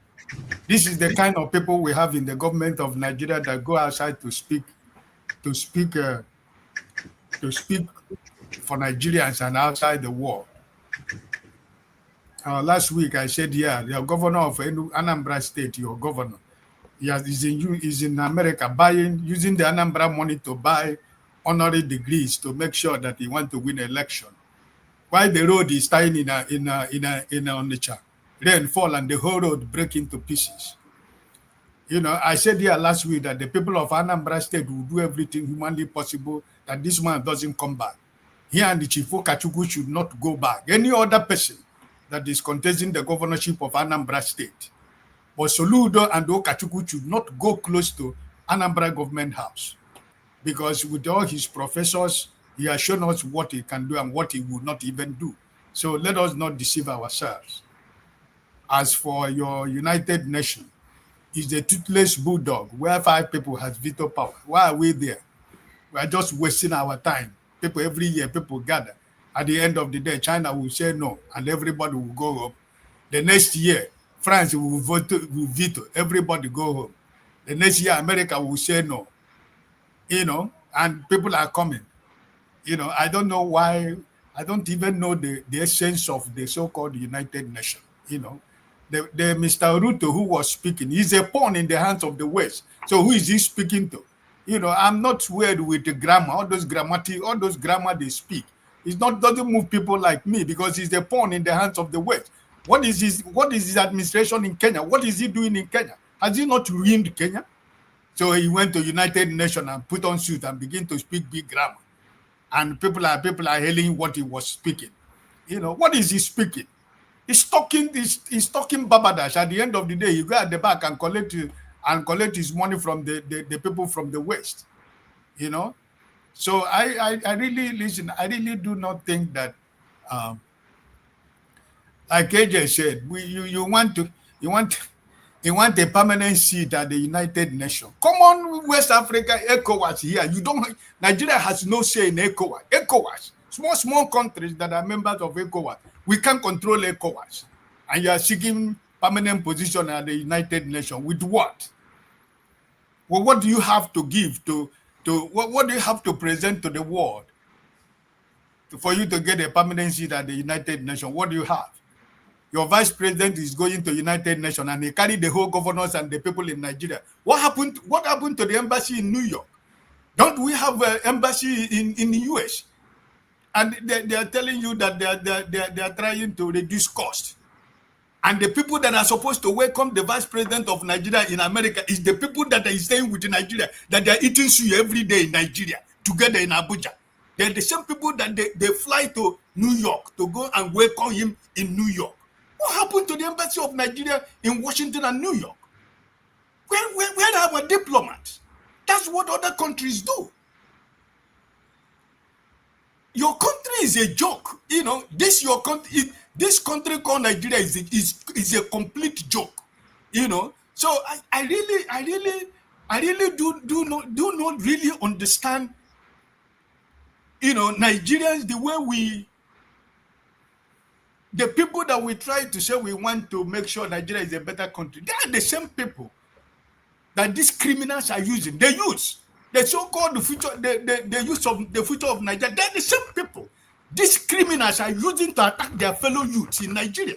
kind of people we have in the government of Nigeria that go outside to speak for Nigerians and outside the world. Last week I said, the governor of Anambra State, your governor, is in America using the Anambra money to buy honorary degrees to make sure that he wants to win election. While the road is tying in Onitsha, rain fall and the whole road break into pieces. I said here last week that the people of Anambra State will do everything humanly possible that this man doesn't come back. He and the Chief Okachuku should not go back. Any other person that is contesting the governorship of Anambra State, but Soludo and Okachuku should not go close to Anambra government house, because with all his professors, he has shown us what he can do and what he would not even do. So let us not deceive ourselves. As for your United Nations, it's a toothless bulldog where 5 people has veto power. Why are we there? We are just wasting our time. People every year, people gather. At the end of the day, China will say no, and everybody will go up. The next year, France will veto. Everybody go home. The next year, America will say no. And people are coming. I don't know why. I don't even know the essence of the so-called United Nations. The Mr. Ruto who was speaking, he's a pawn in the hands of the West. So who is he speaking to? I'm not weird with the grammar, all those grammar they speak. It doesn't move people like me because he's a pawn in the hands of the West. What is his administration in Kenya? What is he doing in Kenya? Has he not ruined Kenya? So he went to United Nations and put on suit and begin to speak big grammar. And people are hailing what he was speaking. What is he speaking? He's talking babadash. At the end of the day, you go at the back and collect his money from the people from the West. So I really listen. I really do not think that, like AJ said, you want a permanent seat at the United Nations. Come on, West Africa, ECOWAS here. Nigeria has no say in ECOWAS. ECOWAS, small countries that are members of ECOWAS. We can't control ECOWAS. And you are seeking permanent position at the United Nations. With what? Well, what do you have to give what do you have to present to the world for you to get a permanent seat at the United Nations? What do you have? Your vice president is going to United Nations and he carried the whole governors and the people in Nigeria. What happened to the embassy in New York? Don't we have an embassy in the US? And they are telling you that they are trying to reduce cost. And the people that are supposed to welcome the vice president of Nigeria in America is the people that are staying with Nigeria, that they are eating suya every day in Nigeria, together in Abuja. They're the same people that they fly to New York to go and welcome him in New York. What happened to the embassy of Nigeria in Washington and New York? Where are our diplomats? That's what other countries do. Your country is a joke. This country called Nigeria is a complete joke. So I really I really do not really understand, Nigerians, the way the people that we try to say we want to make sure Nigeria is a better country, they are the same people that these criminals are using. They use the so-called future, the use of the future of Nigeria. They're the same people these criminals are using to attack their fellow youths in Nigeria.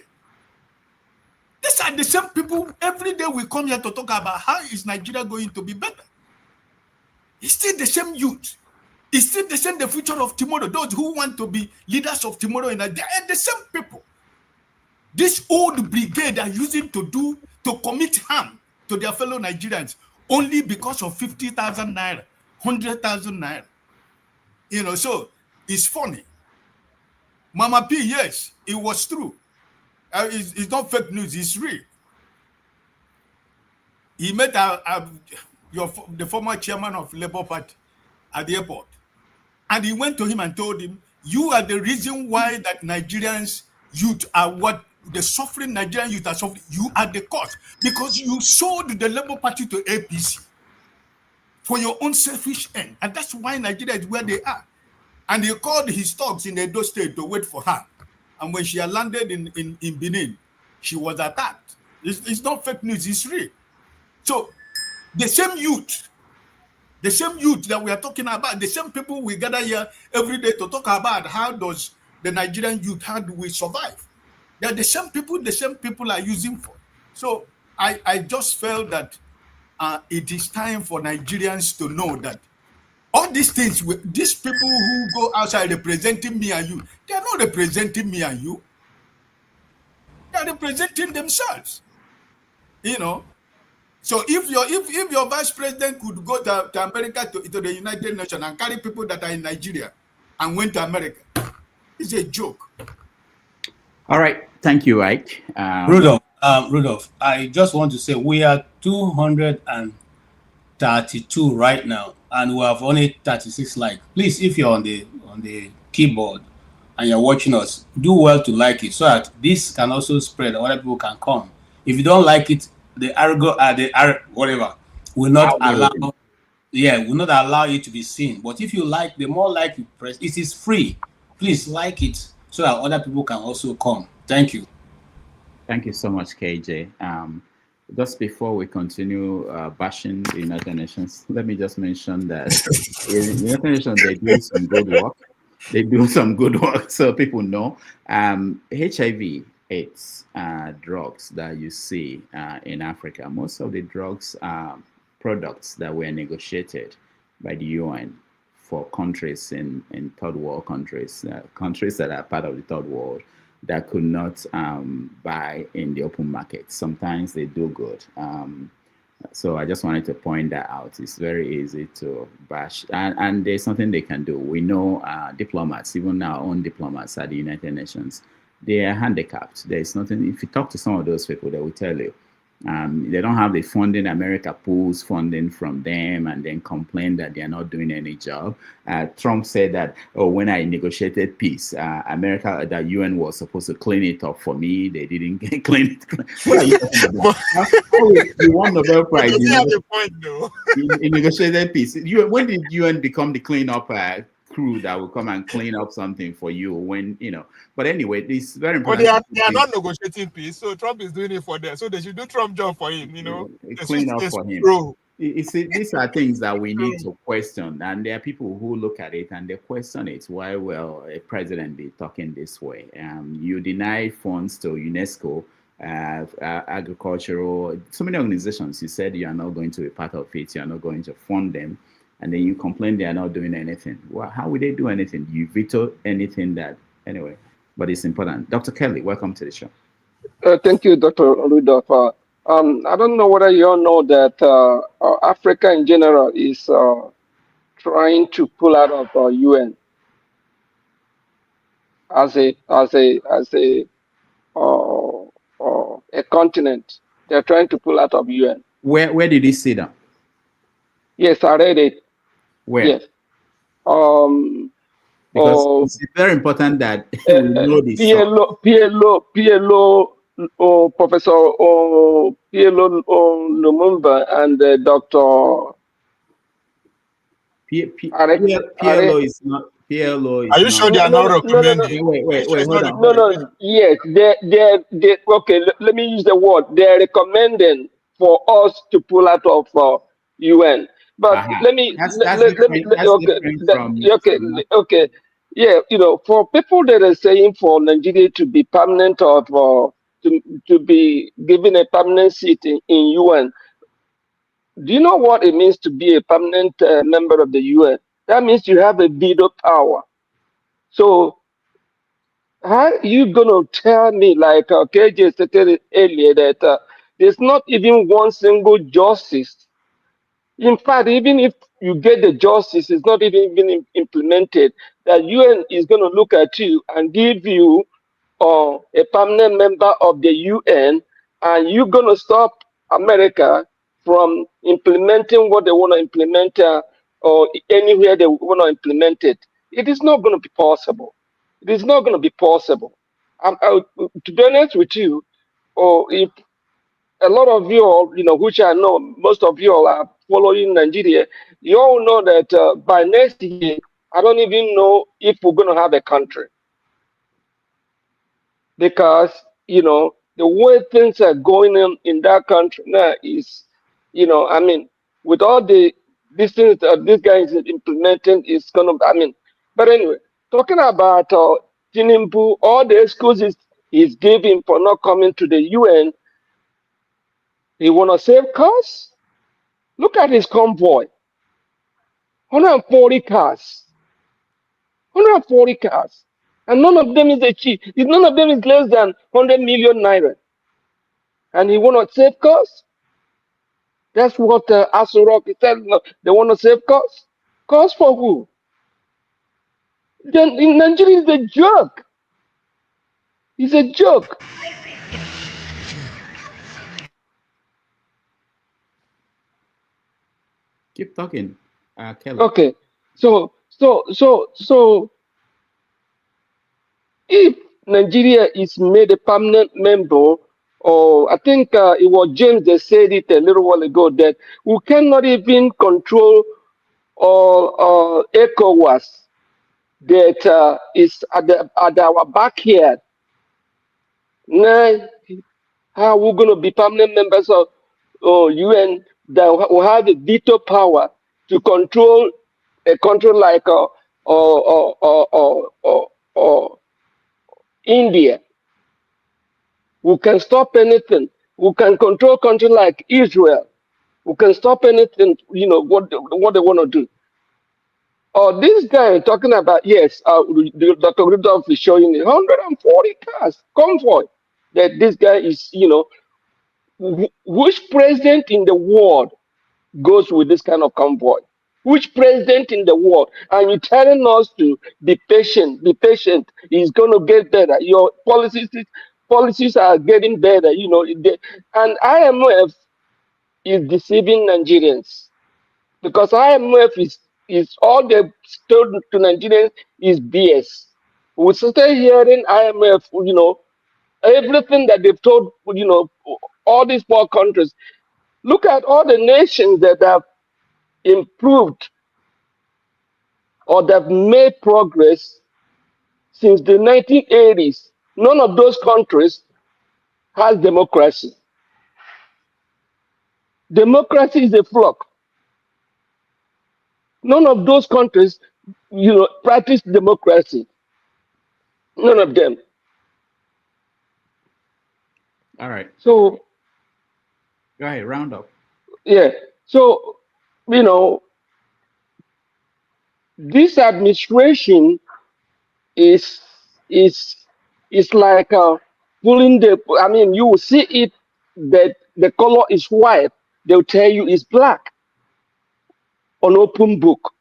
These are the same people. Every day we come here to talk about how is Nigeria going to be better. It's still the same youth. It's still the same, the future of tomorrow. Those who want to be leaders of tomorrow in Nigeria are the same people. This old brigade are using to commit harm to their fellow Nigerians only because of 50,000 naira, 100,000 naira. So it's funny. Mama P, yes, it was true. It's not fake news, it's real. He met the former chairman of Labour Party at the airport. And he went to him and told him, you are the reason why that Nigerians youth are what the suffering Nigerian youth are suffering. You are the cause because you sold the Labour Party to APC for your own selfish end. And that's why Nigeria is where they are. And he called his thugs in Edo State to wait for her. And when she had landed in Benin, she was attacked. It's not fake news, it's real. So the same youth that we are talking about, the same people we gather here every day to talk about how does the Nigerian youth, how do we survive? They're the same people are using for. So I just felt that it is time for Nigerians to know that all these things, these people who go outside representing me and you, they are not representing me and you. They are representing themselves. So if your vice president could go to America, to the United Nations and carry people that are in Nigeria and went to America, it's a joke. All right. Thank you, Ike. Rudolph, I just want to say we are 232 right now, and we have only 36 likes. Please, if you're on the keyboard and you're watching us, do well to like it so that this can also spread. Other people can come. If you don't like it, whatever will not allow. Yeah, will not allow you to be seen. But if you like, the more like you press, it is free. Please like it so that other people can also come. Thank you. Thank you so much, KJ. Just before we continue bashing the United Nations, let me just mention that the United Nations, they do some good work. They do some good work, so people know. HIV, AIDS, drugs that you see in Africa, most of the drugs are products that were negotiated by the UN for countries in third world countries, countries that are part of the third world, that could not buy in the open market. Sometimes they do good. So I just wanted to point that out. It's very easy to bash. And there's something they can do. We know diplomats, even our own diplomats at the United Nations, they are handicapped. There's nothing, if you talk to some of those people, they will tell you, they don't have the funding. America pulls funding from them and then complain that they're not doing any job. Trump said that, when I negotiated peace, America, the UN was supposed to clean it up for me. They didn't clean it. What are you talking about? You won Nobel Prize in negotiated peace. When did UN become the cleanup crew that will come and clean up something for you when, but anyway, this is very important. But they are not negotiating peace, so Trump is doing it for them. So they should do Trump job for him, Clean up for him. These are things that we need to question, and there are people who look at it and they question it. Why will a president be talking this way? You deny funds to UNESCO, agricultural, so many organizations. You said you are not going to be part of it. You are not going to fund them. And then you complain they are not doing anything. Well, how would they do anything? You veto anything that, anyway, but it's important. Dr. Kelly, welcome to the show. Thank you, Dr. Rudolph. I don't know whether you all know that Africa in general is trying to pull out of UN as a continent. They're trying to pull out of UN. Where did you see that? Yes, I read it. Where? Yes. Because it's very important that we know this. PLO Professor PLO Lumumba and Dr. PLO is not. PLO is Are you not. sure they are not recommending? Wait, hold on. No. Yes, they. Okay, let me use the word. They're recommending for us to pull out of UN. But let me. That's different. That's different from. Okay. Yeah, for people that are saying for Nigeria to be permanent or to be given a permanent seat in UN, do you know what it means to be a permanent member of the UN? That means you have a veto power. So how are you gonna tell me, like KJ stated earlier, that there's not even one single justice? In fact, even if you get the justice, it's not even been implemented. That UN is gonna look at you and give you a permanent member of the UN, and you're gonna stop America from implementing what they want to implement or anywhere they want to implement it. It is not going to be possible. It is not going to be possible. To be honest with you, or if a lot of you all, which I know most of you all are following Nigeria, you all know that by next year, I don't even know if we're going to have a country. Because, the way things are going on in that country now is, with all these things that this guy is implementing, is going to, but anyway, talking about Tinubu, all the excuses he's giving for not coming to the UN, he want to save costs? Look at his convoy. 140 cars. 140 cars. And none of them is cheap. None of them is less than 100 million naira. And he want to save costs? That's what Asurok said. No, they want to save costs? Costs for who? Then in Nigeria, it's a joke. It's a joke. Keep talking, Kelly. Okay, so if Nigeria is made a permanent member, or I think it was James that said it a little while ago, that we cannot even control ECOWAS that is at our backyard. Now, how are we going to be permanent members of UN that will have the veto power to control a country like India? We can stop anything. We can control a country like Israel. We can stop anything, what they want to do. This guy talking about, yes, Dr. Rudolph is showing 140 cars, convoy, that this guy is, which president in the world goes with this kind of convoy? Which president in the world? And you're telling us to be patient, it's going to get better. Your policies are getting better, and IMF is deceiving Nigerians, because IMF is all they told to Nigerians is BS. We started hearing IMF, everything that they've told, all these poor countries. Look at all the nations that have improved or that have made progress since the 1980s. None of those countries has democracy. Democracy is a fluke. None of those countries, practice democracy. None of them. All right. So, go ahead, round up. Yeah. So, this administration is like pulling the. You will see it that the color is white. They'll tell you it's black. On open book,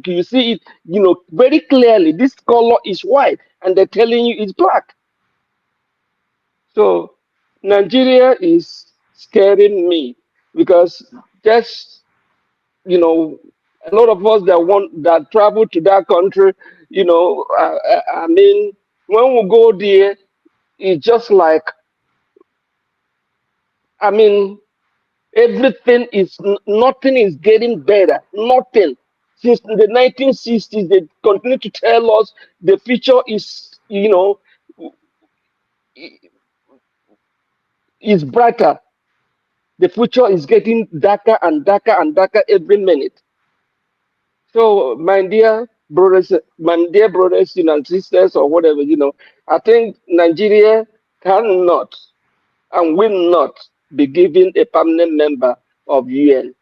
you see it, very clearly. This color is white, and they're telling you it's black. So Nigeria is scaring me, because just a lot of us that travel to that country, when we go there, it's just like I mean, everything is, nothing is getting better. Nothing. Since the 1960s, they continue to tell us the future is, is brighter. The future is getting darker and darker and darker every minute. So, my dear brothers and sisters, or whatever, I think Nigeria cannot and will not be given a permanent member of UN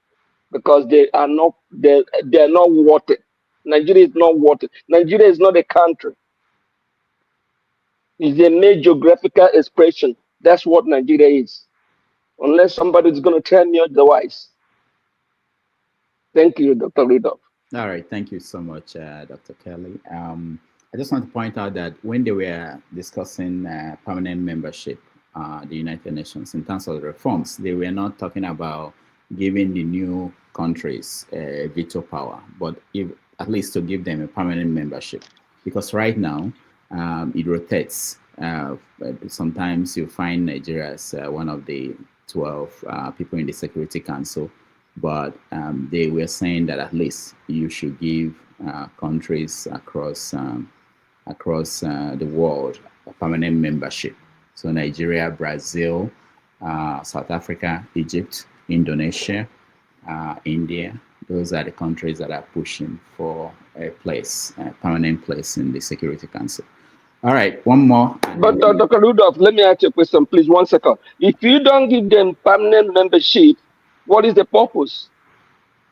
because they are not worth it. Nigeria is not worth it. Nigeria is not a country. It's a mere geographical expression. That's what Nigeria is. Unless somebody is going to tell me otherwise. Thank you, Dr. Rudolph. All right, thank you so much, Dr. Kelly. I just want to point out that when they were discussing permanent membership, the United Nations, in terms of the reforms, they were not talking about giving the new countries veto power, but at least to give them a permanent membership. Because right now, it rotates. Sometimes you find Nigeria as one of the 12 people in the Security Council, but they were saying that at least you should give countries across the world a permanent membership. So Nigeria, Brazil, South Africa, Egypt, Indonesia, India, those are the countries that are pushing for a permanent place in the Security Council. All right, one more. But Dr. Rudolph, let me ask you a question, please, 1 second. If you don't give them permanent membership, what is the purpose?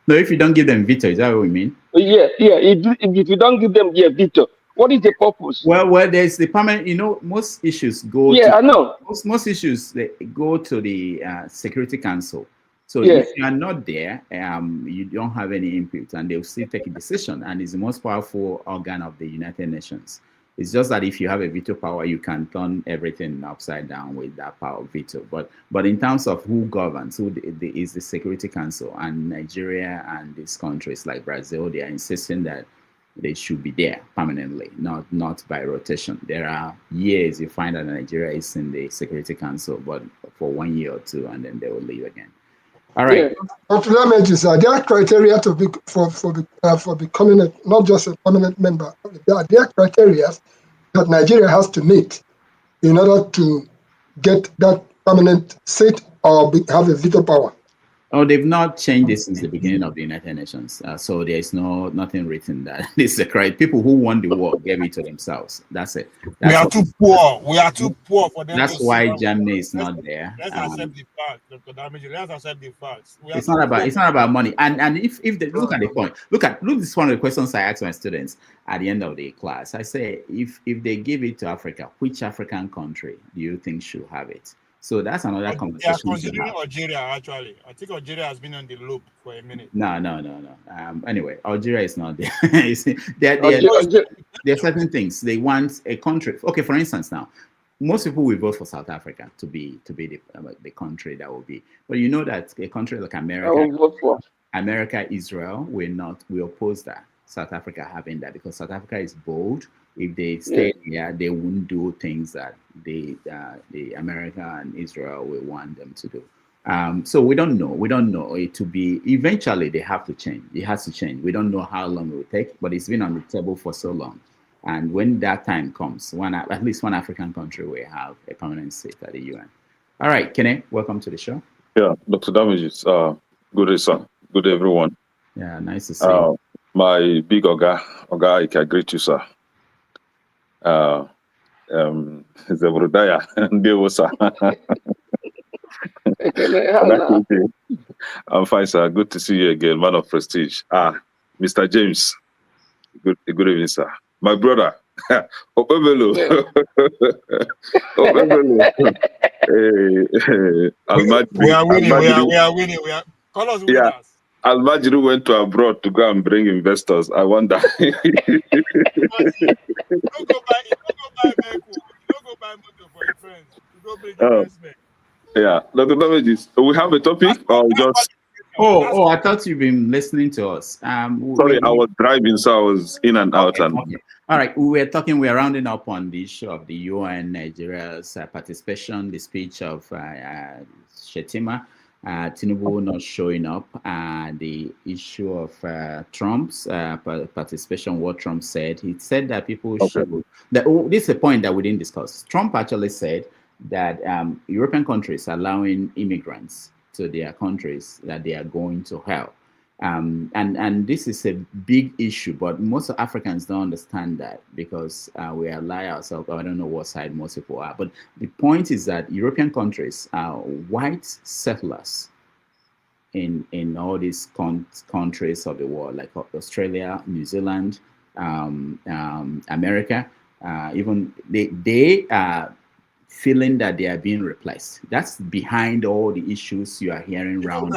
No, if you don't give them veto, is that what we mean? Yeah. If you don't give them veto, what is the purpose? Well, there's the permanent. Most issues go. Yeah, I know. Most issues they go to the Security Council. So if you are not there, you don't have any input, and they'll still take a decision. And it's the most powerful organ of the United Nations. It's just that if you have a veto power, you can turn everything upside down with that power of veto. But in terms of who governs, who is the Security Council, and Nigeria and these countries like Brazil, they are insisting that they should be there permanently, not by rotation. There are years you find that Nigeria is in the Security Council, but for 1 year or two, and then they will leave again. All right. There are criteria to be for becoming not just a permanent member. There are criteria that Nigeria has to meet in order to get that permanent seat or have a veto power. Oh, they've not changed this since the beginning of the United Nations. So there is nothing written that this is a criteria. People who won the war gave it to themselves. That's it. We are too poor. We are too poor for them. That's why Germany is not there. Let's accept the fact, Dr. Damage. Let's accept the facts. It's not about money. And if they look at the point, look, this is one of the questions I ask my students at the end of the class. I say, if they give it to Africa, which African country do you think should have it? So that's another conversation. They are considering Algeria, actually. I think Algeria has been on the loop for a minute. No. Anyway, Algeria is not there. There are certain things. They want a country. Okay, for instance, now, most people will vote for South Africa to be the country that will be. But you know that a country like America, Israel will oppose that. South Africa having that, because South Africa is bold. If they stay here, they wouldn't do things that the America and Israel will want them to do. So we don't know. We don't know it to be. Eventually, they have to change. It has to change. We don't know how long it will take, but it's been on the table for so long. And when that time comes, at least one African country will have a permanent seat at the UN. All right, Kene, welcome to the show. Yeah, Dr. Damages, good day, sir. Good day, everyone. Yeah, nice to see you. My big Oga, I can greet you, sir. Zebrodaya, sir. I'm fine, sir. Good to see you again, man of prestige. Mr. James, good evening, sir. My brother, Opebelo. We are winning. Call us winners. Al-Majri went to abroad to go and bring investors. I wonder. Don't go buy vehicle. Don't go buy motor for your friends. You go bring investment. Yeah, Dr. Damages, we have a topic or just... Oh, I thought you've been listening to us. Sorry, I was driving, so I was in and out. Okay. All right, we're rounding up on the issue of the UN Nigeria's participation, the speech of Shettima, Tinubu not showing up, the issue of Trump's participation, what Trump said. He said that people should, this is a point that we didn't discuss. Trump actually said that European countries allowing immigrants to their countries, that they are going to hell. And this is a big issue, but most Africans don't understand that because we ally ourselves. I don't know what side most people are, but the point is that European countries are white settlers in all these countries of the world, like Australia, New Zealand, America. Even they are feeling that they are being replaced. That's behind all the issues you are hearing around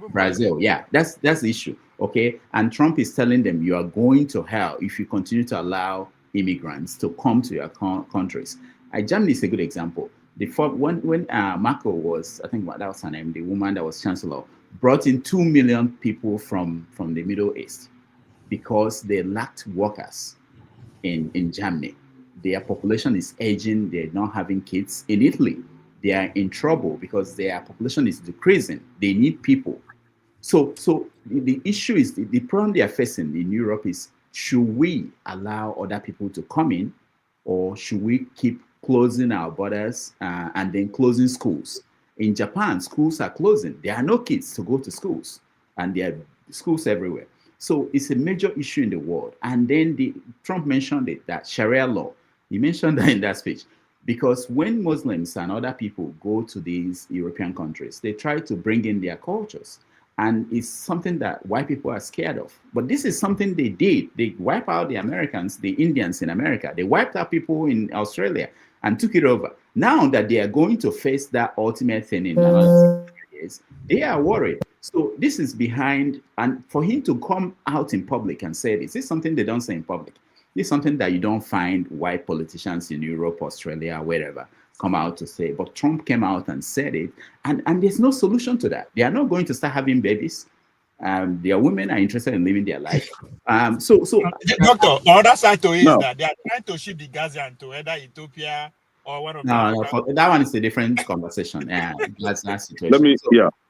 Brazil. Yeah, that's the issue. Okay, and Trump is telling them you are going to hell if you continue to allow immigrants to come to your countries. Germany is a good example. When Merkel was, I think that was her name, the woman that was chancellor, brought in 2 million people from the Middle East because they lacked workers in Germany. Their population is aging, they're not having kids. In Italy, they are in trouble because their population is decreasing. They need people. So the issue is, the problem they are facing in Europe is, should we allow other people to come in, or should we keep closing our borders and then closing schools? In Japan, schools are closing. There are no kids to go to schools, and there are schools everywhere. So it's a major issue in the world. And then Trump mentioned it, that Sharia law. He mentioned that in that speech, because when Muslims and other people go to these European countries, they try to bring in their cultures. And it's something that white people are scared of. But this is something they did. They wiped out the Americans, the Indians in America. They wiped out people in Australia and took it over. Now that they are going to face that ultimate thing in another years, they are worried. So this is behind, and for him to come out in public and say this is something they don't say in public. This is something that you don't find white politicians in Europe, Australia, wherever come out to say. But Trump came out and said it, and there's no solution to that. They are not going to start having babies. Their women are interested in living their life. Doctor, the other side to it is that they are trying to ship the Gazian to either Ethiopia or one of the that one is a different conversation. That's that situation. Let me,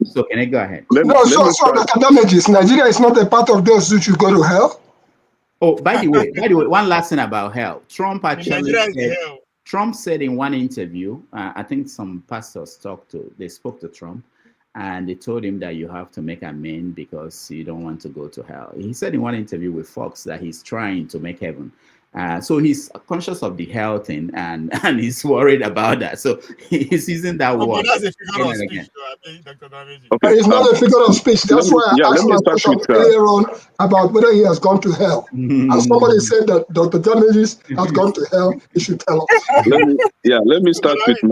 So can I go ahead? So Dr. Damages, Nigeria is not a part of those who should go to hell. Oh, by the way, one last thing about hell. Trump actually said in one interview, I think some pastors spoke to Trump, and they told him that you have to make amends because you don't want to go to hell. He said in one interview with Fox that he's trying to make heaven. So he's conscious of the hell thing, and he's worried about that. So he's using that word. That's a figure of speech, Dr. Dameji. Okay, it's not a figure of speech. That's why I asked my question earlier on about whether he has gone to hell. And somebody said that Dr. Damages has gone to hell. He should tell us. Let me start with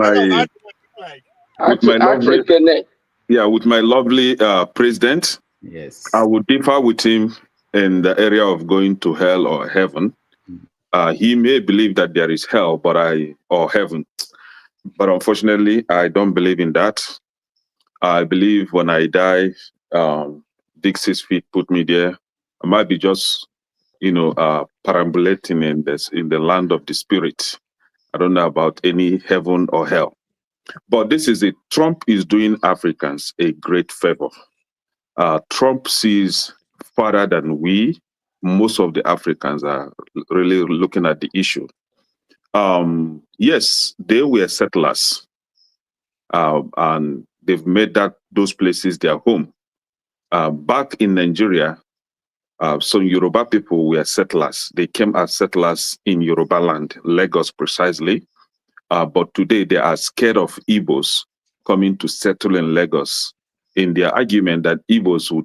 my lovely president. Yes, I would differ with him in the area of going to hell or heaven. He may believe that there is hell, or heaven, but unfortunately, I don't believe in that. I believe when I die, big 6 feet put me there. I might be just, perambulating in the land of the spirit. I don't know about any heaven or hell. But this is it. Trump is doing Africans a great favor. Trump sees farther than we. Most of the Africans are really looking at the issue. Yes, they were settlers, and they've made those places their home. Back in Nigeria, some Yoruba people were settlers. They came as settlers in Yoruba land, Lagos precisely. But today they are scared of Igbos coming to settle in Lagos, in their argument that Igbos would,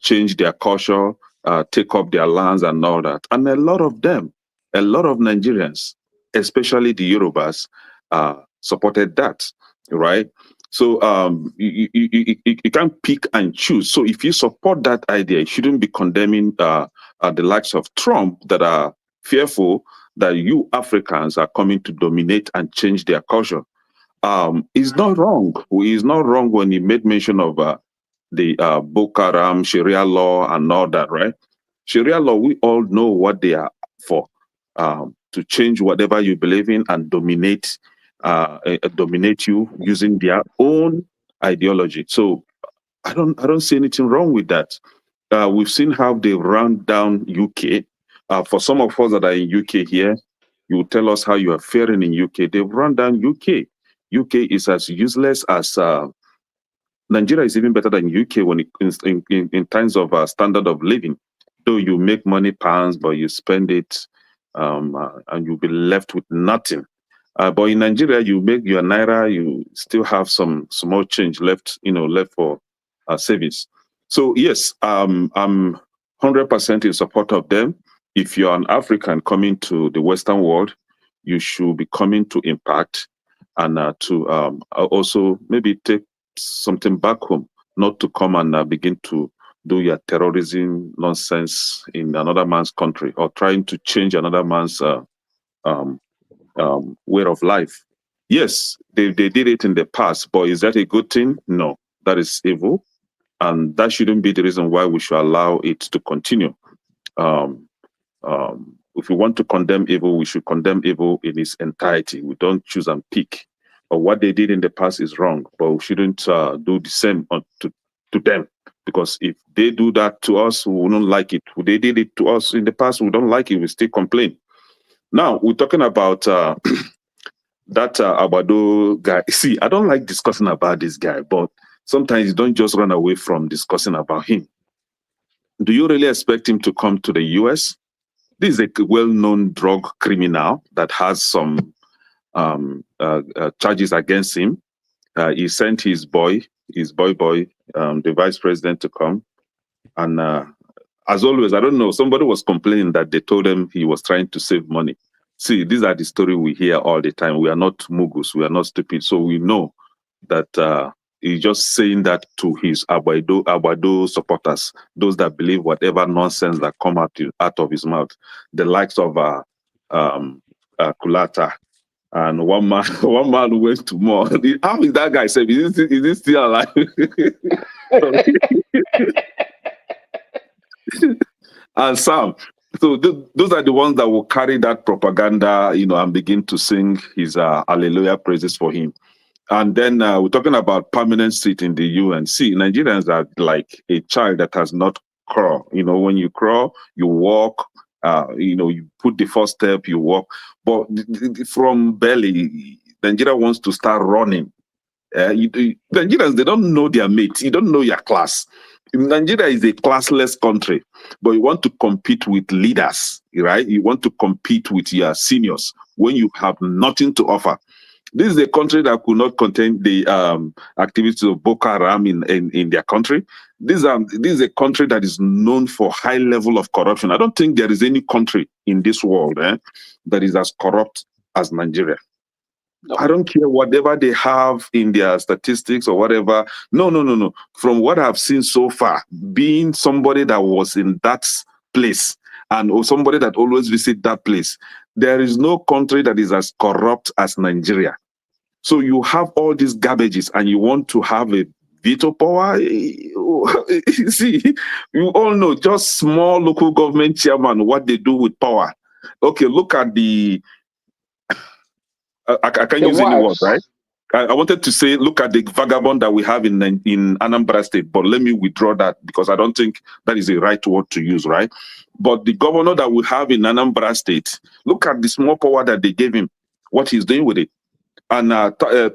change their culture, take up their lands and all that. And a lot of Nigerians, especially the Yorubas, supported that, right? So you can't pick and choose. So if you support that idea, you shouldn't be condemning the likes of Trump that are fearful that you Africans are coming to dominate and change their culture. It's not wrong. It's not wrong when he made mention of the Boko Haram, Sharia law, and all that, right? Sharia law, we all know what they are for, to change whatever you believe in and dominate you using their own ideology. So I don't see anything wrong with that. We've seen how they run down UK. For some of us that are in UK here, you will tell us how you are faring in UK. They've run down UK. UK is as useless as Nigeria is even better than UK when it in terms of standard of living. Though you make money pounds, but you spend it and you'll be left with nothing. But in Nigeria, you make your naira, you still have some small change left, left for savings. So yes, I'm 100% in support of them. If you're an African coming to the Western world, you should be coming to impact and to also maybe take something back home, not to come and begin to do your terrorism nonsense in another man's country or trying to change another man's way of life. Yes, they did it in the past, but is that a good thing? No, that is evil. And that shouldn't be the reason why we should allow it to continue. If we want to condemn evil, we should condemn evil in its entirety. We don't choose and pick. But what they did in the past is wrong, but we shouldn't do the same to them. Because if they do that to us, we wouldn't like it. They did it to us in the past, we don't like it, we still complain. Now, we're talking about that Abado guy. See, I don't like discussing about this guy, but sometimes you don't just run away from discussing about him. Do you really expect him to come to the US? This is a well-known drug criminal that has some charges against him. He sent his boy, the vice president, to come. And as always, I don't know, somebody was complaining that they told him he was trying to save money. See, these are the stories we hear all the time. We are not mugus, we are not stupid. So we know that he's just saying that to his Abado supporters, those that believe whatever nonsense that come out of his mouth, the likes of Kulata. And one man went to more. How is that guy saying? Is he still alive? And Sam. So those are the ones that will carry that propaganda, and begin to sing his hallelujah praises for him. And then we're talking about permanent seat in the UNC. Nigerians are like a child that has not crawled. When you crawl, you walk. You put the first step, you walk. But from belly, Nigeria wants to start running. Nigerians, they don't know their mates. You don't know your class. Nigeria is a classless country, but you want to compete with leaders, right? You want to compete with your seniors when you have nothing to offer. This is a country that could not contain the activities of Boko Haram in their country. This is a country that is known for high level of corruption. I don't think there is any country in this world that is as corrupt as Nigeria. No. I don't care whatever they have in their statistics or whatever. No. From what I've seen so far, being somebody that was in that place and somebody that always visit that place, there is no country that is as corrupt as Nigeria. So you have all these garbages and you want to have a veto power. See, you all know just small local government chairman, what they do with power. Okay, look at the I can't use any word, right? I wanted to say, look at the vagabond that we have in Anambra State, but let me withdraw that because I don't think that is the right word to use, right? But the governor that we have in Anambra State, look at the small power that they gave him, what he's doing with it. And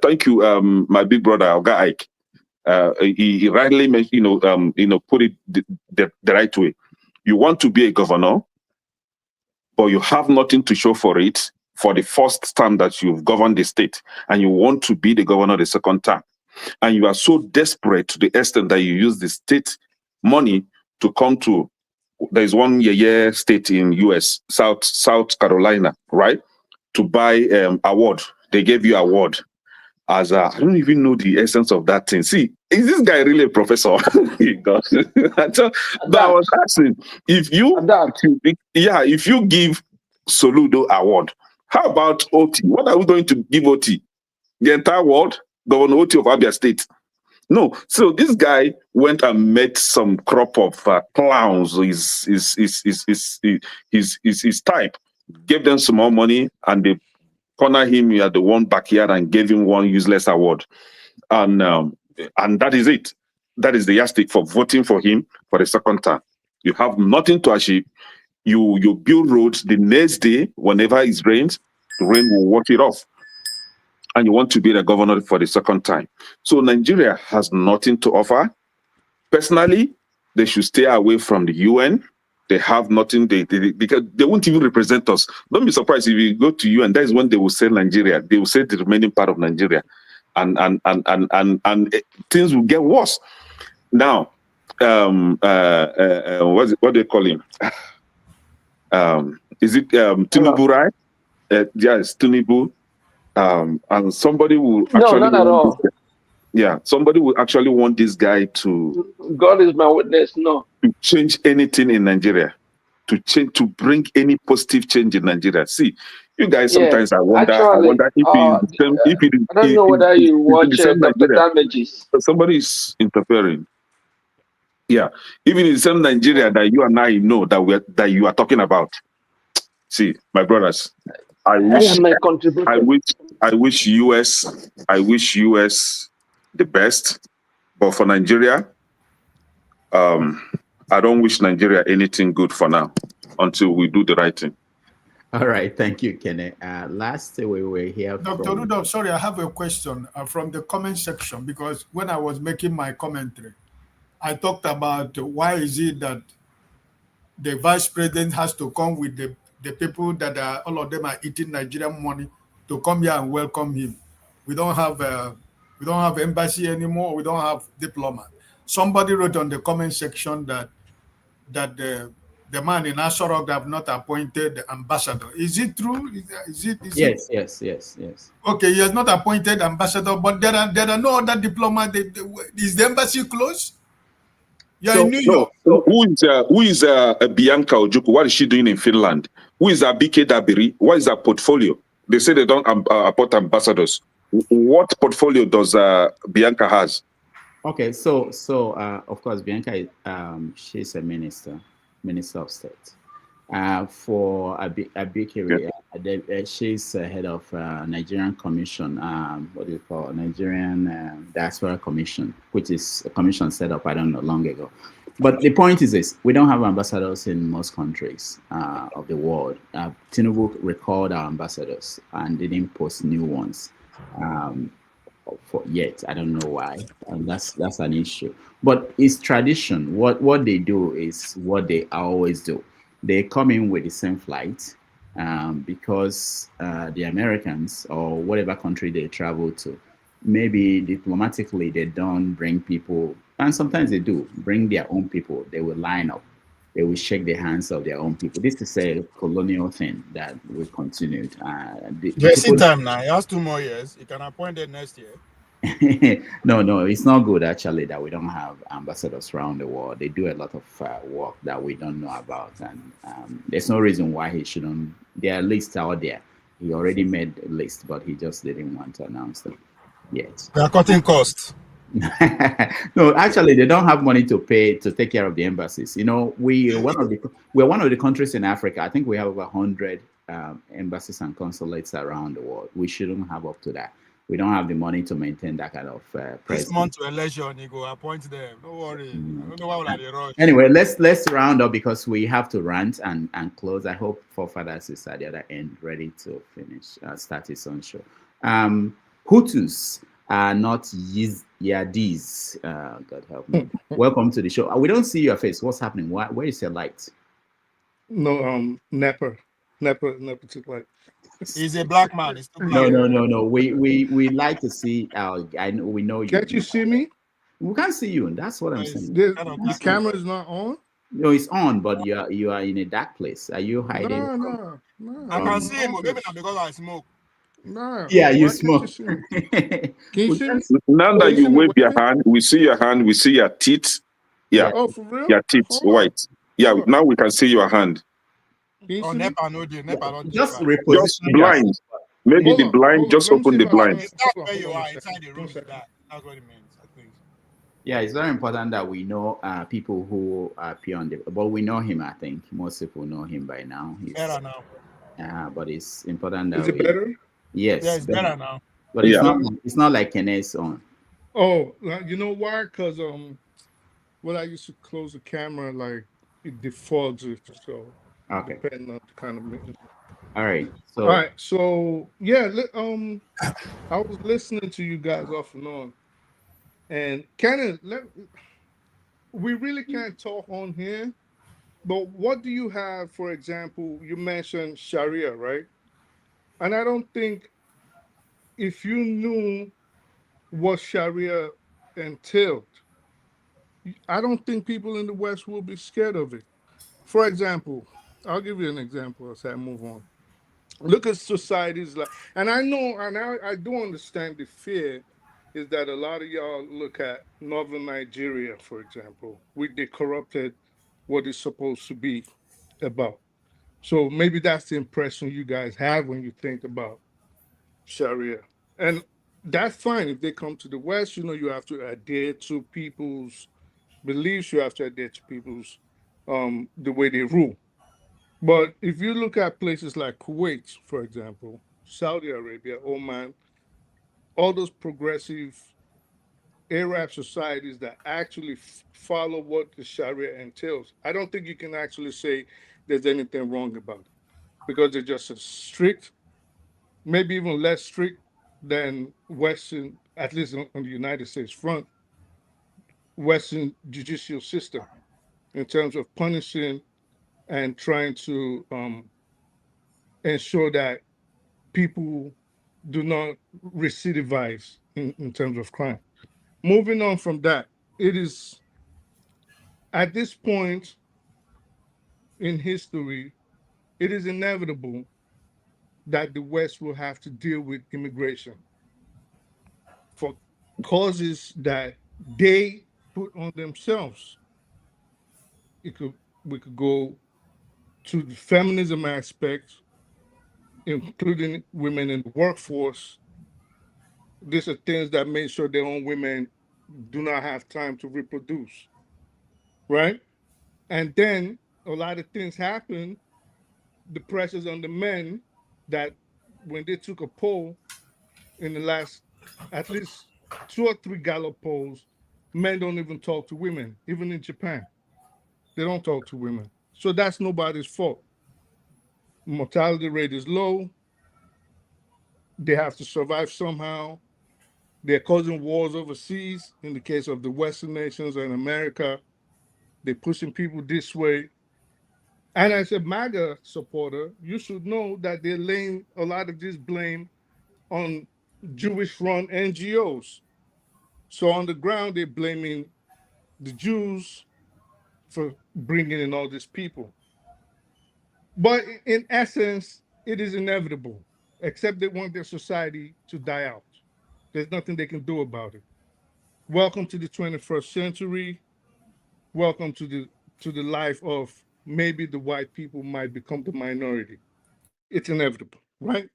thank you, my big brother, Oga Ike. He rightly mentioned, put it the right way. You want to be a governor, but you have nothing to show for it for the first time that you've governed the state, and you want to be the governor the second time. And you are so desperate to the extent that you use the state money to come to, there is one state in US, South Carolina, right? To buy award. They gave you award. As I don't even know the essence of that thing. See, is this guy really a professor? That was asking. If you give Soludo award, how about OT? What are we going to give OT? The entire world, Governor OT of Abia State. No, so this guy went and met some crop of clowns, his type, gave them some more money, and they cornered him at the one backyard and gave him one useless award, and that is it. That is the yardstick for voting for him for the second time. You have nothing to achieve. You build roads the next day whenever it rains, the rain will wash it off. And you want to be the governor for the second time. So Nigeria has nothing to offer. Personally, they should stay away from the UN. They have nothing, because they won't even represent us. Don't be surprised if you go to UN, that is when they will say Nigeria. They will say the remaining part of Nigeria. And things will get worse. Now, what do they call him? Is it Tinubu, right? Yes, Tinubu. And somebody will actually not at all. Somebody will actually want this guy to. God is my witness. No. To change anything in Nigeria, to bring any positive change in Nigeria. See, you guys sometimes I wonder if I don't know whether you watch Dr. Damages. Somebody is interfering. Yeah, even in the same Nigeria that you and I know that you are talking about. See, my brothers. I wish US the best, but for Nigeria, I don't wish Nigeria anything good for now until we do the right thing. All right, thank you, Kenneth. Last we were here. Dr. Rudolph, sorry, I have a question from the comment section, because when I was making my commentary, I talked about why is it that the vice president has to come with the people that are, all of them are eating Nigerian money, to come here and welcome him. We don't have embassy anymore. We don't have diplomat. Somebody wrote on the comment section that the man in Assorog have not appointed the ambassador. Is it true? Yes. Okay, he has not appointed ambassador, but there are no other diplomat. Is the embassy closed? Yeah, in New York. Who is Bianca Ojukwu? What is she doing in Finland? Who is Abike Dabiri? What is her portfolio? They say they don't appoint ambassadors. What portfolio does Bianca has? Okay, so of course Bianca, she's a minister of state. For Abike, she's head of Nigerian Commission. What do you call Nigerian Diaspora Commission, which is a commission set up long ago. But the point is this: we don't have ambassadors in most countries of the world. Tinubu recalled our ambassadors and didn't post new ones yet. I don't know why, and that's an issue. But it's tradition. What they do is what they always do. They come in with the same flight because the Americans or whatever country they travel to, maybe diplomatically they don't bring people, and sometimes they do bring their own people. They will line up. They will shake the hands of their own people. This is a colonial thing that will continue. Time now. He has 2 more years. He can appoint them next year. No, it's not good actually that we don't have ambassadors around the world. They do a lot of work that we don't know about, and there's no reason why he shouldn't. There are lists out there. He already made a list, but he just didn't want to announce them yet. They are cutting costs. No, actually, they don't have money to pay to take care of the embassies. You know, we're one of the countries in Africa. I think we have over 100 embassies and consulates around the world. We shouldn't have up to that. We don't have the money to maintain that kind of presence. This month to election, you go appoint them. Don't worry. I don't know why we're rush. Anyway, let's round up because we have to rant and close. I hope Forefathers is at the other end, ready to finish, start his own show. Hutus are not Yadis. God help me. Welcome to the show. We don't see your face. What's happening? Where is your light? No, Nepa took light. He's a black man. He's No. We like to see. We know you. Can't you see me? We can't see you. That's what I'm saying. The camera is not on. No, it's on, but you are in a dark place. Are you hiding? No. I can see him, maybe not because I smoke. No. Yeah, you smoke. Can you see me? Now that you wave your hand, we see your hand, we see your teeth. Yeah. Oh, for real? Your teeth white. Yeah, now we can see your hand. Just blind. Maybe the blind, just open the blind. It's not where you are inside the room. That's what it means, I think. Yeah, it's very important that we know people who appear on the. But we know him. I think most people know him by now. He's better now. But it's important that Is it we. better? Yes, Yeah, it's better now. But it's not. It's not like Kene's on. Oh, you know why? Because when I used to close the camera, like it defaults it, so Okay. depending on the kind of. All right. So. All right. So yeah, I was listening to you guys off and on, and we really can't talk on here. But what do you have, for example? You mentioned Sharia, right? And I don't think if you knew what Sharia entailed, I don't think people in the West will be scared of it. For example, I'll give you an example as I move on. Look at societies like, and I know, and I do understand the fear is that a lot of y'all look at northern Nigeria, for example, with the corrupted what it's supposed to be about. So maybe that's the impression you guys have when you think about Sharia. And that's fine. If they come to the West, you have to adhere to people's beliefs, you have to adhere to people's the way they rule. But if you look at places like Kuwait, for example, Saudi Arabia, Oman, all those progressive Arab societies that actually follow what the Sharia entails, I don't think you can actually say there's anything wrong about it because they're just as strict, maybe even less strict than Western, at least on the United States front, Western judicial system in terms of punishing and trying to ensure that people do not recidivize in terms of crime. Moving on from that, it is at this point in history, it is inevitable that the West will have to deal with immigration for causes that they put on themselves. We could go to the feminism aspect, including women in the workforce. These are things that make sure their own women do not have time to reproduce, right? And then a lot of things happen, the pressures on the men that when they took a poll in the last, at least 2 or 3 Gallup polls, men don't even talk to women, even in Japan. They don't talk to women. So that's nobody's fault. Mortality rate is low. They have to survive somehow. They're causing wars overseas. In the case of the Western nations and America, they're pushing people this way. And as a MAGA supporter, you should know that they're laying a lot of this blame on Jewish-run NGOs. So on the ground, they're blaming the Jews for bringing in all these people. But in essence, it is inevitable, except they want their society to die out. There's nothing they can do about it. Welcome to the 21st century. Welcome to the life of maybe the white people might become the minority. It's inevitable, right?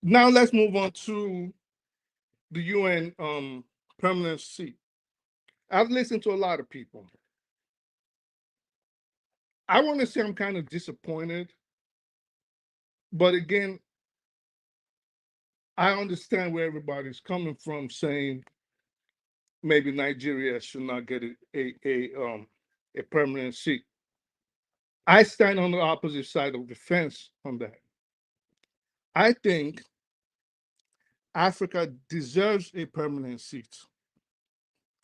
Now let's move on to the UN permanent seat. I've listened to a lot of people. I want to say I'm kind of disappointed, but again, I understand where everybody's coming from, saying maybe Nigeria should not get a permanent seat. I stand on the opposite side of the fence on that. I think Africa deserves a permanent seat.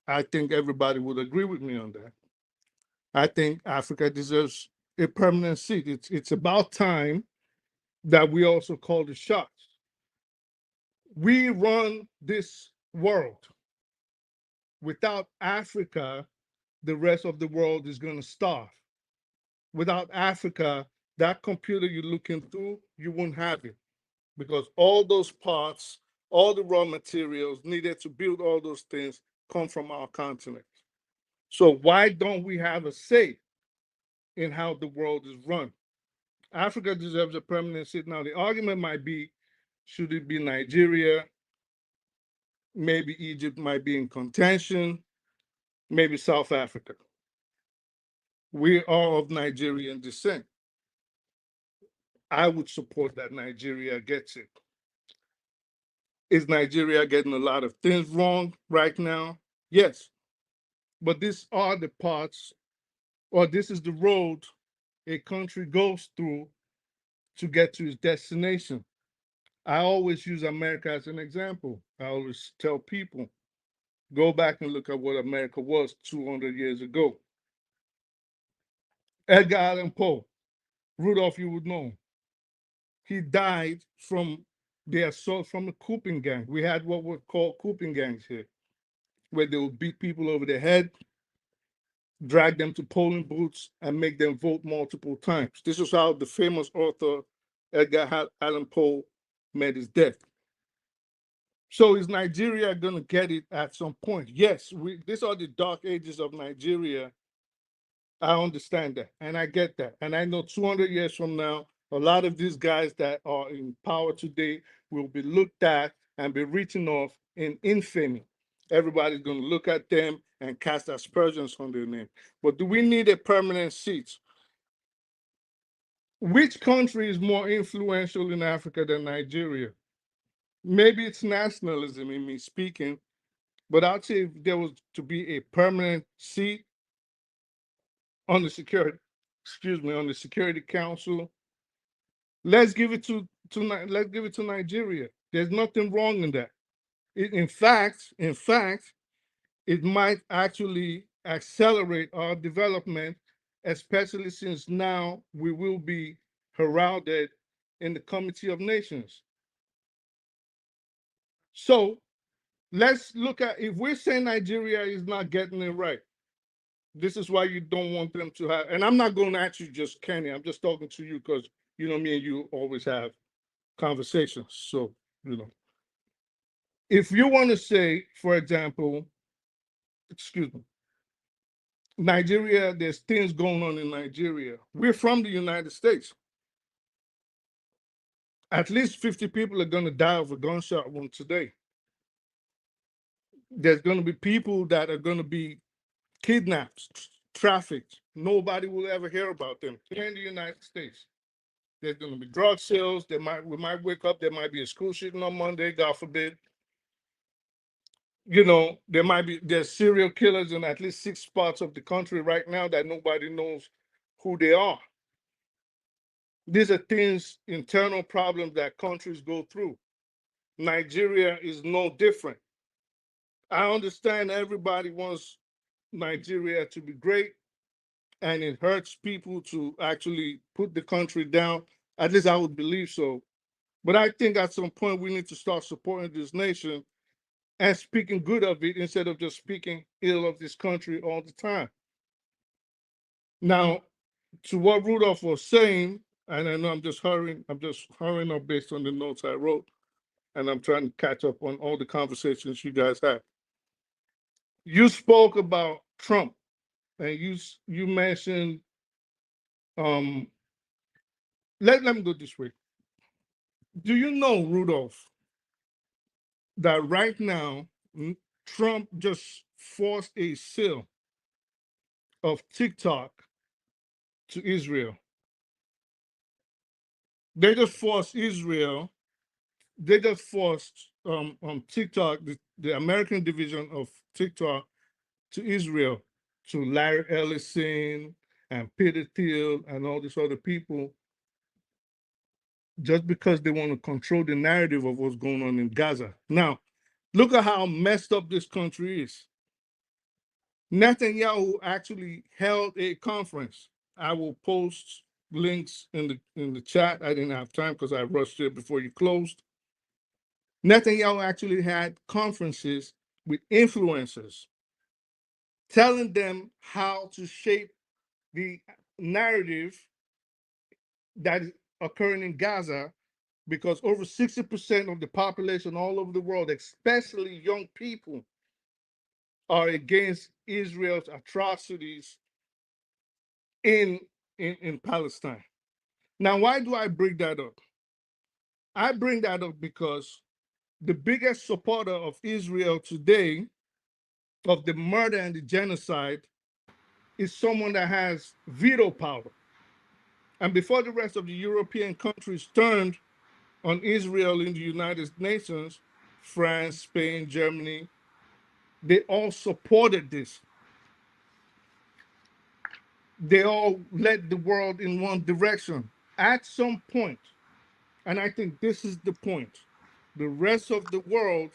I think everybody would agree with me on that. I think Africa deserves a permanent seat. It's about time that we also call the shots. We run this world. Without Africa, the rest of the world is going to starve. Without Africa, that computer you're looking through, you won't have it because all those parts, all the raw materials needed to build all those things come from our continent. So why don't we have a say in how the world is run? Africa deserves a permanent seat. Now, the argument might be, should it be Nigeria? Maybe Egypt might be in contention. maybe South Africa. We are of Nigerian descent. I would support that Nigeria gets it. Is Nigeria getting a lot of things wrong right now? Yes. But these are the parts, or this is the road a country goes through to get to its destination. I always use America as an example. I always tell people, go back and look at what America was 200 years ago. Edgar Allan Poe, Rudolph, you would know. He died from the assault from a cooping gang. We had what were called cooping gangs here, where they would beat people over the head, drag them to polling booths, and make them vote multiple times. This is how the famous author Edgar Allan Poe met his death. So is Nigeria going to get it at some point? Yes, these are the dark ages of Nigeria. I understand that, and I get that. And I know 200 years from now, a lot of these guys that are in power today will be looked at and be written off in infamy. Everybody's going to look at them and cast aspersions on their name. But do we need a permanent seat? Which country is more influential in Africa than Nigeria? Maybe it's nationalism in me speaking, but I'd say if there was to be a permanent seat on the Security Council, let's give it to Nigeria. There's nothing wrong in that. In fact, it might actually accelerate our development, especially since now we will be heralded in the Committee of Nations. So let's look at, if we're saying Nigeria is not getting it right, this is why you don't want them to have, and I'm not going at you just Kenny, I'm just talking to you because, you know, me and you always have conversations. So, you know, if you want to say, for example, Nigeria, there's things going on in Nigeria. We're from the United States. At least 50 people are going to die of a gunshot wound today. There's going to be people that are going to be kidnapped, trafficked. Nobody will ever hear about them here in the United States. There's going to be drug sales. We might wake up, there might be a school shooting on Monday, God forbid. You know, there's serial killers in at least 6 parts of the country right now that nobody knows who they are. These are things, internal problems that countries go through. Nigeria is no different. I understand everybody wants Nigeria to be great, and it hurts people to actually put the country down. At least I would believe so. But I think at some point we need to start supporting this nation and speaking good of it instead of just speaking ill of this country all the time. Now, to what Rudolph was saying, and I know I'm just hurrying up based on the notes I wrote, and I'm trying to catch up on all the conversations you guys had. You spoke about Trump, and you mentioned, let me go this way. Do you know, Rudolph, that right now, Trump just forced a sale of TikTok to Israel? They just forced TikTok, the American division of TikTok, to Israel, to Larry Ellison and Peter Thiel and all these other people, just because they want to control the narrative of what's going on in Gaza. Now, look at how messed up this country is. Netanyahu actually held a conference. I will post links in the chat. I didn't have time because I rushed it before you closed. Netanyahu actually had conferences with influencers, telling them how to shape the narrative that is occurring in Gaza, because over 60% of the population all over the world, especially young people, are against Israel's atrocities in Palestine. Now, why do I bring that up? I bring that up because the biggest supporter of Israel today of the murder and the genocide is someone that has veto power. And before the rest of the European countries turned on Israel in the United Nations, France, Spain, Germany, they all supported this. They all led the world in one direction. At some point, and I think this is the point, the rest of the world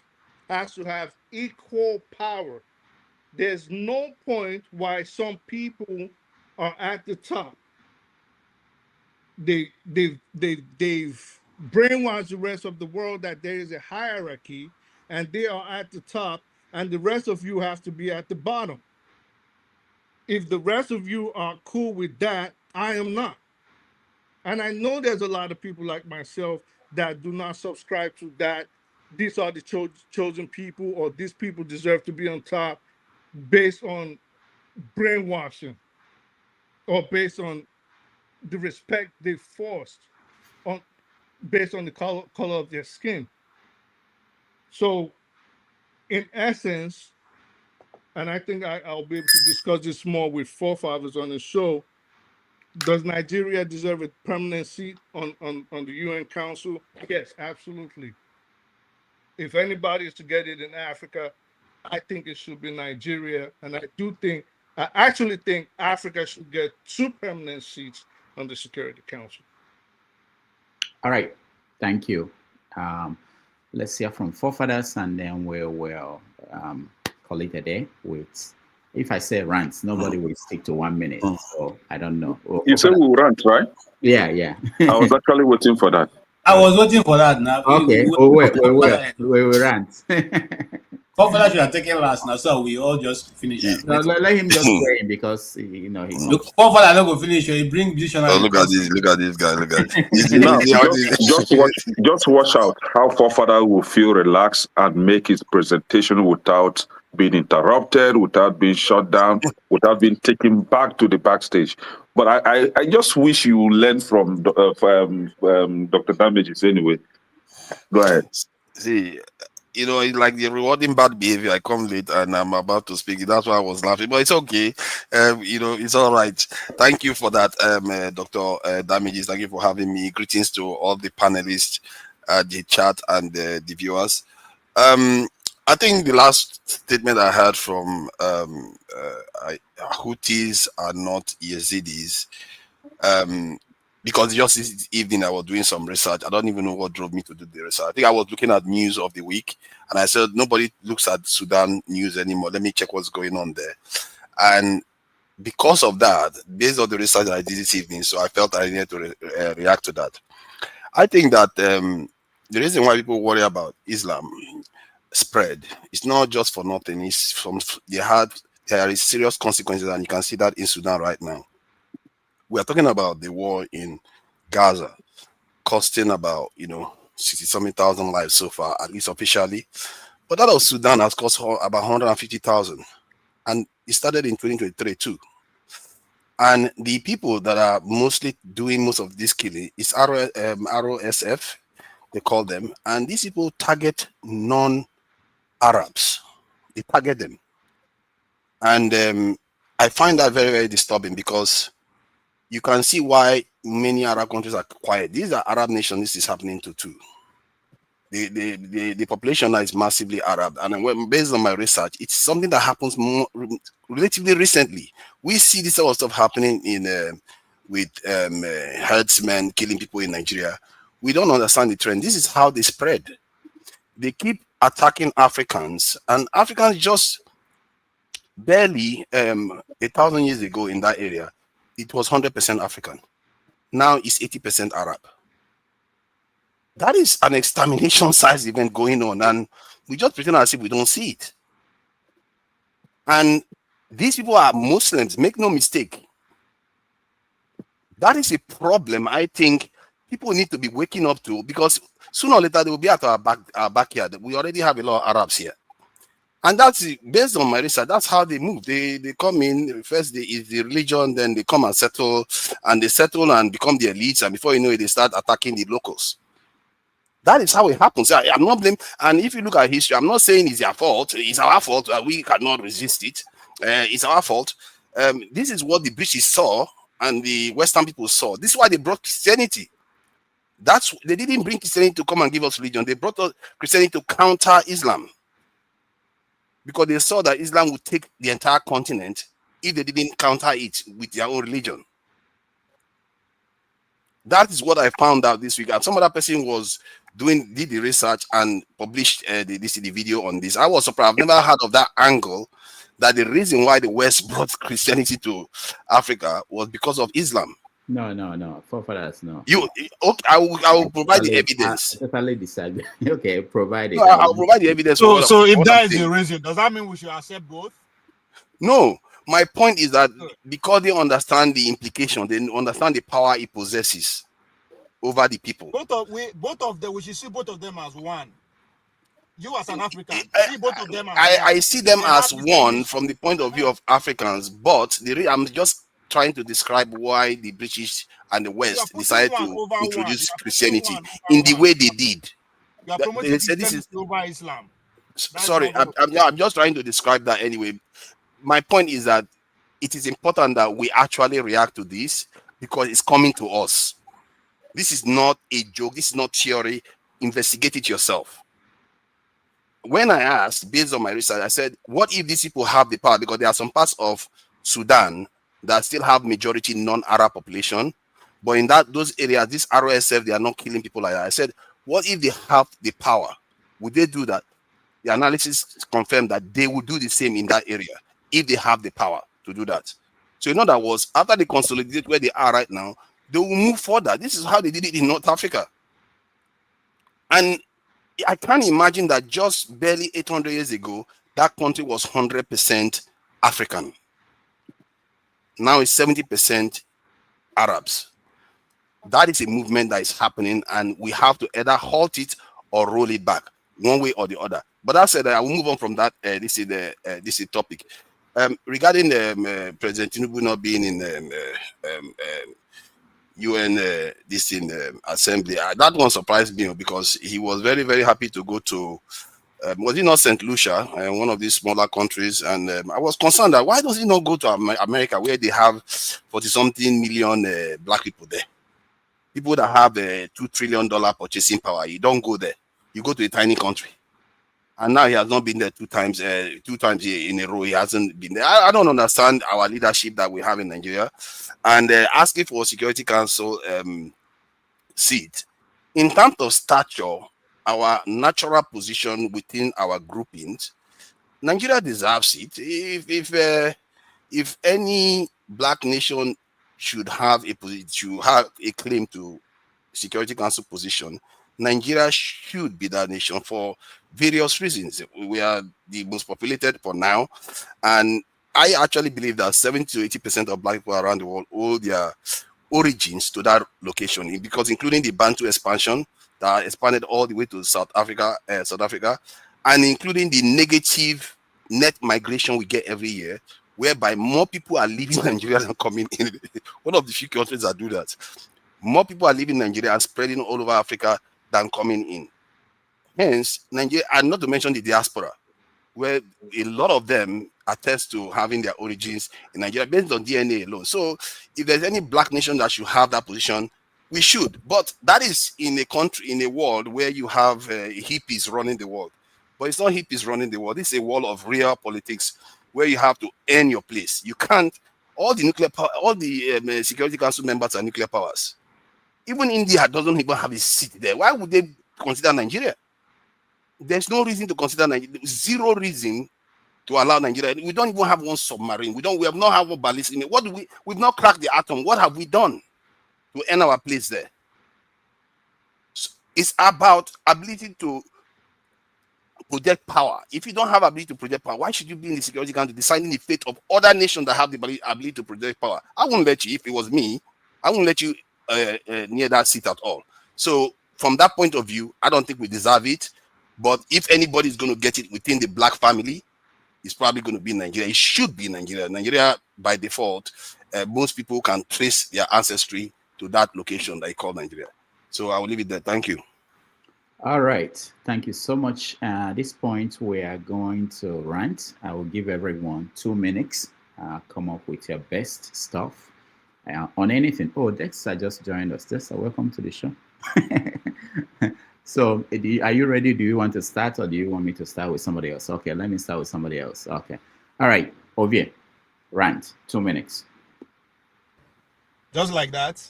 has to have equal power. There's no point why some people are at the top. They've brainwashed the rest of the world that there is a hierarchy and they are at the top and the rest of you have to be at the bottom. If the rest of you are cool with that, I am not. And I know there's a lot of people like myself that do not subscribe to that. These are the chosen people, or these people deserve to be on top based on brainwashing or based on the respect they forced on based on the color of their skin. So in essence, and I think I'll be able to discuss this more with forefathers on the show, does Nigeria deserve a permanent seat on the UN Council? Yes, absolutely. If anybody is to get it in Africa, I think it should be Nigeria. And I actually think Africa should get 2 permanent seats on the Security Council. All right, thank you. Let's hear from forefathers, and then we'll call it a day with, if I say rants, nobody will stick to 1 minute. So I don't know. You said we'll rant, right? Yeah. I was actually waiting for that. I was waiting for that now. Okay, we will rant. Forefathers should have taken last now, so we all just finish. No, let him just pray because he's look. Forefathers not go finish. He bring dictionary. Oh, look at this guy. Look at this. Now, just watch out how forefather will feel relaxed and make his presentation without being interrupted, without being shut down, without being taken back to the backstage. But I just wish you learn from Dr. Damages anyway. Go ahead. See, it's like the rewarding bad behavior. I come late and I'm about to speak. That's why I was laughing, but it's okay. It's all right. Thank you for that, Dr. Damages. Thank you for having me. Greetings to all the panelists, the chat, and the viewers. I think the last statement I heard from Houthis are not Yazidis. Because just this evening I was doing some research. I don't even know what drove me to do the research. I think I was looking at news of the week, and I said nobody looks at Sudan news anymore. Let me check what's going on there. And because of that, based on the research I did this evening, so I felt I needed to react to that. I think that the reason why people worry about Islam spread, it's not just for nothing. It's from there is serious consequences, and you can see that in Sudan right now. We are talking about the war in Gaza, costing about 60-something thousand lives so far, at least officially. But that of Sudan has cost about 150,000, and it started in 2023 too. And the people that are mostly doing most of this killing is RSF, they call them, and these people target non-Arabs. They target them, and I find that very, very disturbing because you can see why many Arab countries are quiet. These are Arab nations this is happening to too. The population is massively Arab, and based on my research, it's something that happens relatively recently. We see this sort of stuff happening with herdsmen killing people in Nigeria. We don't understand the trend. This is how they spread. They keep attacking Africans, and Africans just barely 1,000 years ago in that area, it was 100% African. Now it's 80% Arab. That is an extermination size event going on, and we just pretend as if we don't see it. And these people are Muslims, make no mistake. That is a problem I think people need to be waking up to, because sooner or later they will be at our backyard. We already have a lot of Arabs here. And that's based on my research. That's how they move. They come in, first is the religion, then they come and settle, and they settle and become the elites. And before you know it, they start attacking the locals. That is how it happens. I'm not blaming. And if you look at history, I'm not saying it's their fault. It's our fault. We cannot resist it. It's our fault. This is what the British saw and the Western people saw. This is why they brought Christianity. They didn't bring Christianity to come and give us religion. They brought Christianity to counter Islam, because they saw that Islam would take the entire continent if they didn't counter it with their own religion. That is what I found out this week. And some other person did the research and published the video on this. I was surprised. I've never heard of that angle, that the reason why the West brought Christianity to Africa was because of Islam. No. Forefathers, no. Okay, I will provide the evidence. Totally disagree. Okay, provide it. No, I'll provide the evidence. So if that is the reason, does that mean we should accept both? No. My point is that because they understand the implication, they understand the power it possesses over the people. Both of them, we should see both of them as one. You as an African, see both of them as I see them as one from the point of view of Africans, but I'm just trying to describe why the British and the West decided to introduce Christianity in the way they did. You are promoting Christianity over Islam. Sorry, I'm just trying to describe that anyway. My point is that it is important that we actually react to this, because it's coming to us. This is not a joke. This is not theory. Investigate it yourself. When I asked, based on my research, I said, what if these people have the power? Because there are some parts of Sudan that still have majority non-Arab population. But in those areas, this RSF, they are not killing people like that. I said, what if they have the power? Would they do that? The analysis confirmed that they would do the same in that area if they have the power to do that. So in other words, after they consolidate where they are right now, they will move further. This is how they did it in North Africa. And I can't imagine that just barely 800 years ago, that country was 100% African. Now it's 70% Arabs. That is a movement that is happening, and we have to either halt it or roll it back, one way or the other. But that said, I will move on from that. This is the topic. Regarding President Tinubu not being in UN assembly, that one surprised me, because he was very, very happy to go to, was it not St. Lucia, one of these smaller countries? And I was concerned that why does he not go to America, where they have 40-something million black people there? People that have a $2 trillion purchasing power. You don't go there. You go to a tiny country. And now he has not been there two times in a row. He hasn't been there. I don't understand our leadership that we have in Nigeria. And asking for Security Council seat. In terms of stature, our natural position within our groupings, Nigeria deserves it. If any black nation should have a claim to Security Council position, Nigeria should be that nation for various reasons. We are the most populated for now, and I actually believe that 70 to 80% of black people around the world owe their origins to that location, because including the Bantu expansion that expanded all the way to South Africa, and including the negative net migration we get every year, whereby more people are leaving Nigeria than coming in. One of the few countries that do that. More people are leaving Nigeria and spreading all over Africa than coming in. Hence, Nigeria, and not to mention the diaspora, where a lot of them attest to having their origins in Nigeria based on DNA alone. So if there's any black nation that should have that position, we should. But that is in a country, in a world where you have hippies running the world. But it's not hippies running the world. It's a world of real politics where you have to earn your place. You can't, all the Security Council members are nuclear powers. Even India doesn't even have a seat there. Why would they consider Nigeria? There's no reason to consider Nigeria. Zero reason to allow Nigeria. We don't even have one submarine. We have not have one ballistic. We've not cracked the atom. What have we done to earn our place there? So it's about ability to project power. If you don't have ability to project power, why should you be in the Security Council deciding the fate of other nations that have the ability to project power? I wouldn't let you. If it was me, I wouldn't let you near that seat at all. So from that point of view, I don't think we deserve it. But if anybody is going to get it within the black family, it's probably going to be Nigeria. It should be Nigeria. Nigeria, by default, most people can trace their ancestry to that location that they call Nigeria. So I will leave it there. Thank you. All right. Thank you so much. At this point, we are going to rant. I will give everyone 2 minutes. Come up with your best stuff on anything. Oh, Dexter just joined us. Dexter, welcome to the show. So, are you ready? Do you want to start, or do you want me to start with somebody else? Okay, let me start with somebody else. Okay. All right. Ovie, rant. 2 minutes. Just like that.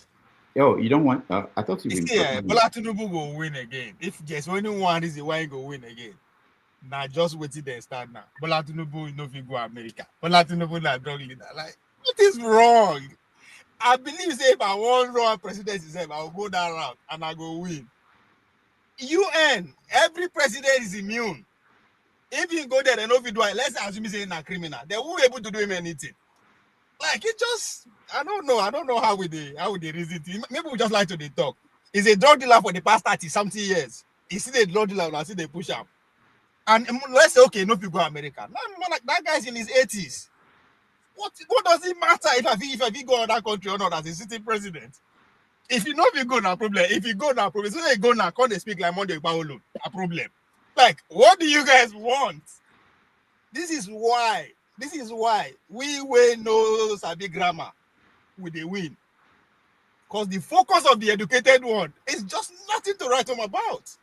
Oh, you don't want? I thought you. Yeah, Bola Tinubu will win again. If there's only one reason why he go win again, now just wait till they start now. Bola Tinubu no fit go America. Bola Tinubu na drug leader. Like, what is wrong? I believe say if I want run presidency, I will go that route and I go win. UN, every president is immune. If you go there, they no fit do it. Let's assume he's a criminal. They won't be able to do him anything. Like, it just, I don't know how they reason it. Maybe we just like to talk. He's a drug dealer for the past 30-something years. He's still a drug dealer, and I see they push him. And let's say, okay, no people go America. Now, like, that guy's in his 80s. What does it matter if he go to that country or not as a sitting president? If you know if you go, no problem. If you go, no problem. So they go now, can't they speak like Monday Paolo? A problem. Like, what do you guys want? This is why we will know Sabi grammar with the win. Because the focus of the educated one is just nothing to write home about.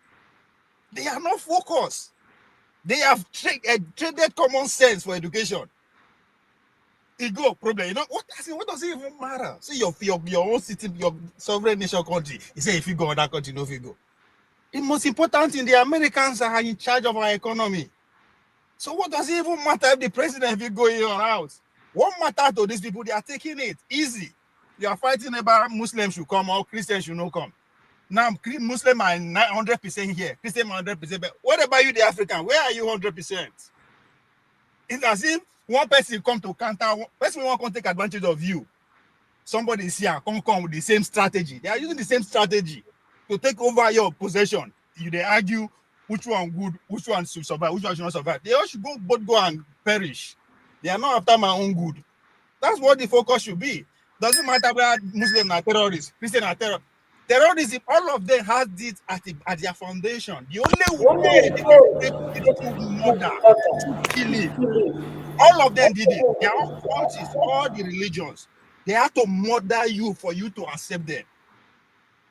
They are not focused. They have traded common sense for education. Ego problem. You know what does it even matter? See your own city, your sovereign nation country. You say if you go in that country, no if you go. The most important thing, the Americans are in charge of our economy. So what does it even matter if the president if you go in or out? What matter to these people? They are taking it easy. They are fighting about Muslims should come or Christians should not come. Now Muslims are 100% here. Christians are 100%. But what about you, the African? Where are you 100%? It's as if one person come to counter. Person want to take advantage of you. Somebody is here, come with the same strategy. They are using the same strategy to take over your possession. They argue which one good, which one should survive, which one should not survive. They all should both go and perish. They are not after my own good. That's what the focus should be. Doesn't matter whether Muslims are terrorists, Christians are terrorists. Terrorism, all of them has this at their foundation. The only way they do murder, killing, all of them did it. They are all cults, all the religions. They have to murder you for you to accept them.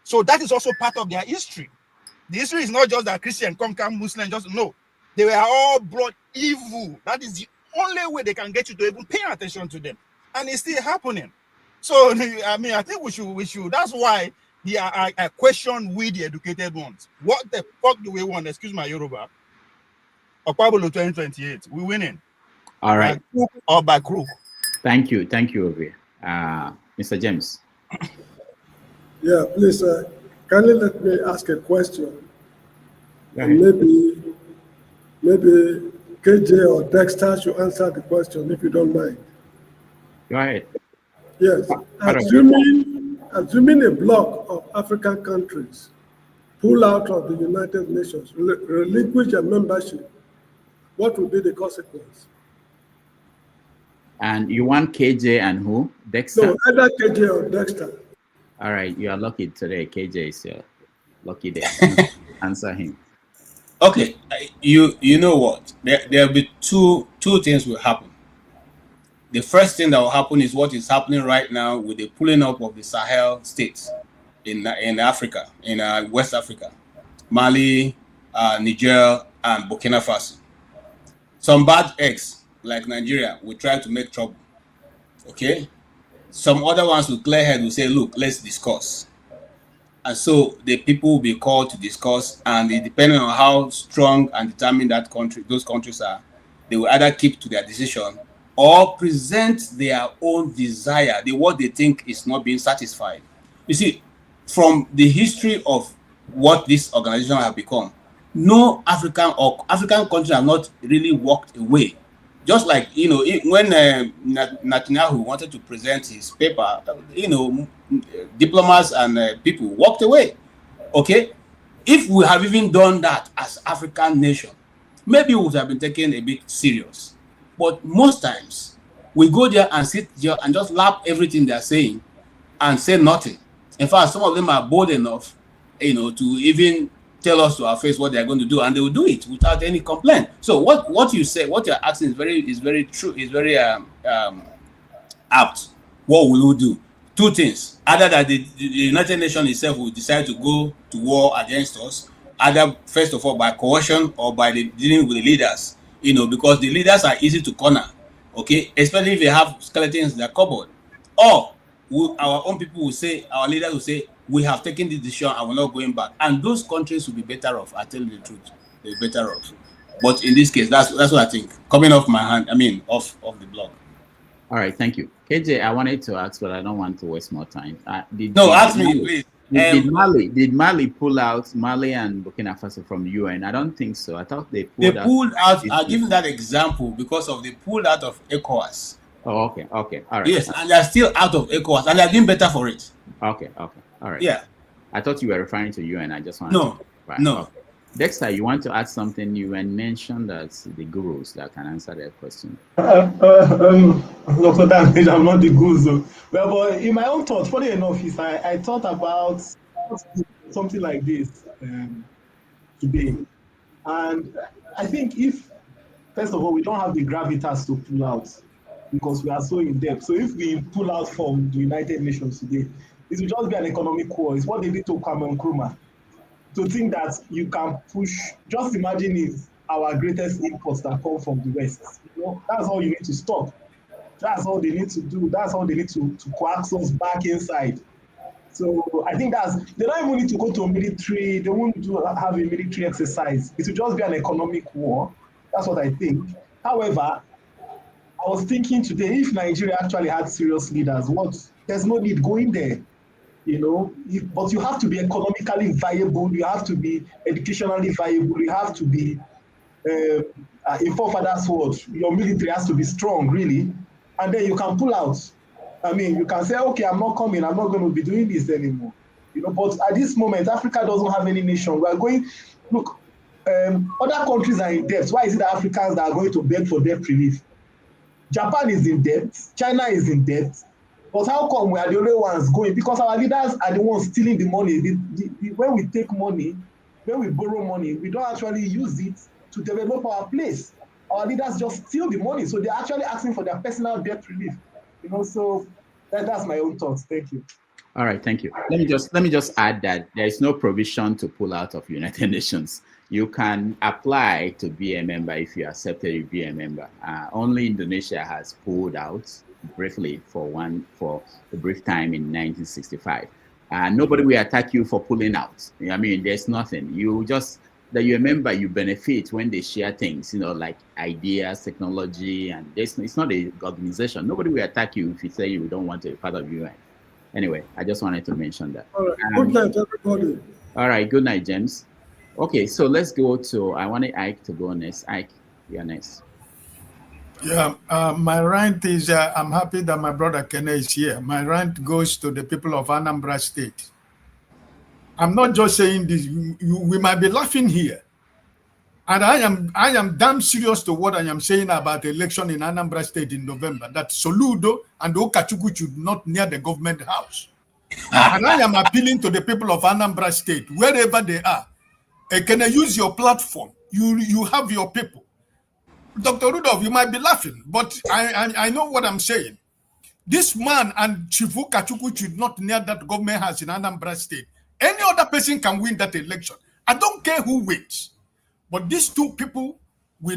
So that is also part of their history. The history is not just that Christian conquer Muslim, just no. They were all brought evil. That is the only way they can get you to even pay attention to them. And it's still happening. So I mean, I think we should. That's why I question we the educated ones. What the fuck do we want? Excuse my Yoruba. Okpabolo 2028. We're winning. All right. By crook or by crook. Thank you, Ovie. Mr. James. Yeah, please, kindly let me ask a question. And maybe KJ or Dexter should answer the question if you don't mind. Go ahead. Yes. Assuming a bloc of African countries pull out of the United Nations, relinquish their membership, what will be the consequence? And you want KJ and who? Dexter? No, either KJ or Dexter. All right, you are lucky today. KJ is lucky day. Answer him. Okay, you know what? There'll be two things will happen. The first thing that will happen is what is happening right now with the pulling up of the Sahel states in Africa, in West Africa, Mali, Niger, and Burkina Faso. Some bad eggs like Nigeria will try to make trouble. Okay, some other ones will clear head will say, "Look, let's discuss." And so the people will be called to discuss, and depending on how strong and determined those countries are, they will either keep to their decision or present their own desire, what they think is not being satisfied. You see, from the history of what this organization have become, no African country have not really walked away. Just like, when Netanyahu wanted to present his paper, diplomats and people walked away. Okay? If we have even done that as African nation, maybe we would have been taken a bit serious. But most times, we go there and sit there and just lap everything they're saying and say nothing. In fact, some of them are bold enough, to even tell us to our face what they are going to do, and they will do it without any complaint. So what you say, what you're asking is very true, is very apt. What will we do? Two things: either that the United Nations itself will decide to go to war against us, either first of all by coercion or by dealing with the leaders. Because the leaders are easy to corner, okay, especially if they have skeletons in their cupboard. Or our own people will say, our leaders will say, we have taken this decision and we're not going back. And those countries will be better off. I tell you the truth, they're better off. But in this case, that's what I think. Coming off my hand, off the blog. All right, thank you. KJ, I wanted to ask, but I don't want to waste more time. Ask me, please. Did Mali pull out, Mali and Burkina Faso from the UN? I don't think so. I thought they pulled out. I'll give you that example because they pulled out of ECOWAS. Oh, okay, all right. Yes, and they're still out of ECOWAS, and they're doing better for it. Okay, all right. Yeah. I thought you were referring to UN. I just wanted No. Okay. Dexter, you want to add something? You mentioned that the gurus that can answer that question. Dr. Damage, I'm not the guru. Well, but in my own thought, funny enough, is I thought about something like this today. And I think if, first of all, we don't have the gravitas to pull out because we are so in depth. So if we pull out from the United Nations today, it will just be an economic war. It's what they did to Kwame Nkrumah. To think that you can push, just imagine it's our greatest imports that come from the West. That's all you need to stop. That's all they need to do. That's all they need to coax us back inside. So I think they don't even need to go to a military, they won't have a military exercise. It will just be an economic war. That's what I think. However, I was thinking today, if Nigeria actually had serious leaders, there's no need going there. But you have to be economically viable, you have to be educationally viable, you have to be, in forefathers' words, your military has to be strong, really, and then you can pull out. You can say, okay, I'm not coming, I'm not going to be doing this anymore. But at this moment, Africa doesn't have any nation. We are going, look, other countries are in debt. Why is it the Africans that are going to beg for debt relief? Japan is in debt, China is in debt. But how come we are the only ones going? Because our leaders are the ones stealing the money. When we take money, when we borrow money, we don't actually use it to develop our place. Our leaders just steal the money. So they're actually asking for their personal debt relief. So that's my own thoughts. Thank you. All right, thank you. Let me just add that there is no provision to pull out of United Nations. You can apply to be a member if you accepted to be a member. Only Indonesia has pulled out briefly for a brief time in 1965. Nobody will attack you for pulling out. There's nothing. That you're a member, you benefit when they share things, like ideas, technology, and it's not an organization. Nobody will attack you if you say you don't want to be part of UN. Anyway, I just wanted to mention that. All right. Good night, everybody. All right. Good night, James. Okay, so let's go to, I wanted Ike to go next. Ike, you're next. Yeah, my rant is, I'm happy that my brother Kene is here. My rant goes to the people of Anambra State. I'm not just saying this, we might be laughing here. And I am damn serious to what I am saying about the election in Anambra State in November, that Soludo and Okachuku should not near the government house. And I am appealing to the people of Anambra State, wherever they are. Can I use your platform? You have your people. Dr. Rudolph, you might be laughing, but I know what I'm saying. This man and Chifu Kachuku should not near that government house in Anambra State. Any other person can win that election. I don't care who wins. But these two people we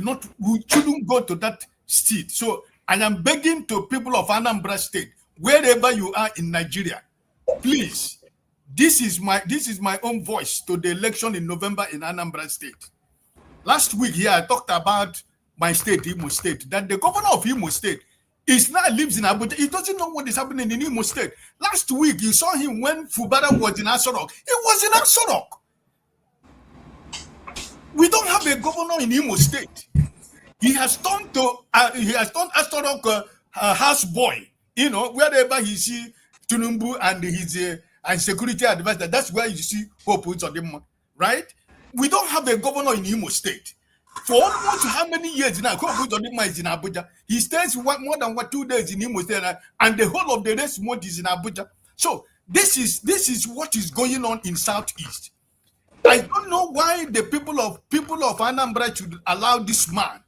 shouldn't go to that state. So I am begging to people of Anambra State, wherever you are in Nigeria, please, this is my own voice to the election in November in Anambra State. Last week here, I talked about my state, Imo State, that the governor of Imo State lives in Abuja. He doesn't know what is happening in Imo State. Last week, you saw him when Fubara was in Asorok. He was in Asorok. We don't have a governor in Imo State. He has turned Asorok house boy. Wherever he see Tinubu and his security advisor, that's where you see Pope Uzodimma, right? We don't have a governor in Imo State. For almost how many years now, Pope Uzodimma is in Abuja. He stays more than 2 days in Imo State, and the whole of the rest month is in Abuja. So this is what is going on in Southeast. I don't know why the people of Anambra should allow this man.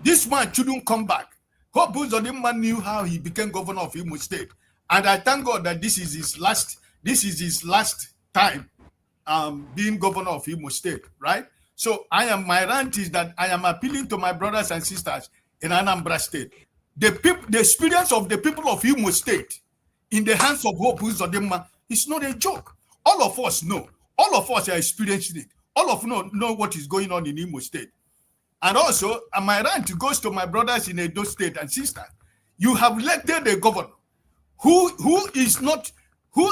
This man shouldn't come back. Hope Uzodimma knew how he became governor of Imo State, and I thank God that this is his last time being governor of Imo State, right? So my rant is that I am appealing to my brothers and sisters in Anambra State. The experience of the people of Imo State in the hands of Hope Uzodimma is not a joke. All of us know. All of us are experiencing it. All of us know what is going on in Imo State. And also, my rant goes to my brothers in Edo State and sisters. You have elected a governor who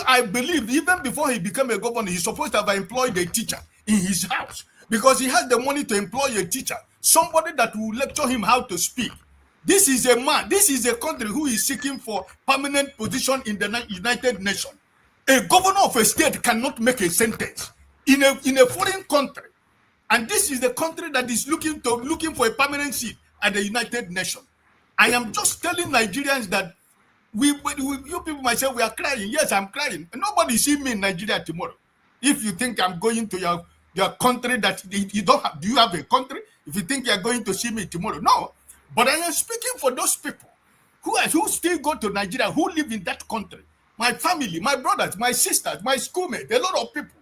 I believe, even before he became a governor, he's supposed to have employed a teacher in his house because he has the money to employ a teacher, somebody that will lecture him how to speak. This is a man, this is a country who is seeking for permanent position in the United Nations. A governor of a state cannot make a sentence in a foreign country. And this is the country that is looking for a permanent seat at the United Nations. I am just telling Nigerians that you people myself, we are crying. Yes, I'm crying. Nobody see me in Nigeria tomorrow. If you think I'm going to your country that you don't have, do you have a country? If you think you're going to see me tomorrow, no. But I am speaking for those people who still go to Nigeria, who live in that country. My family, my brothers, my sisters, my schoolmates, a lot of people.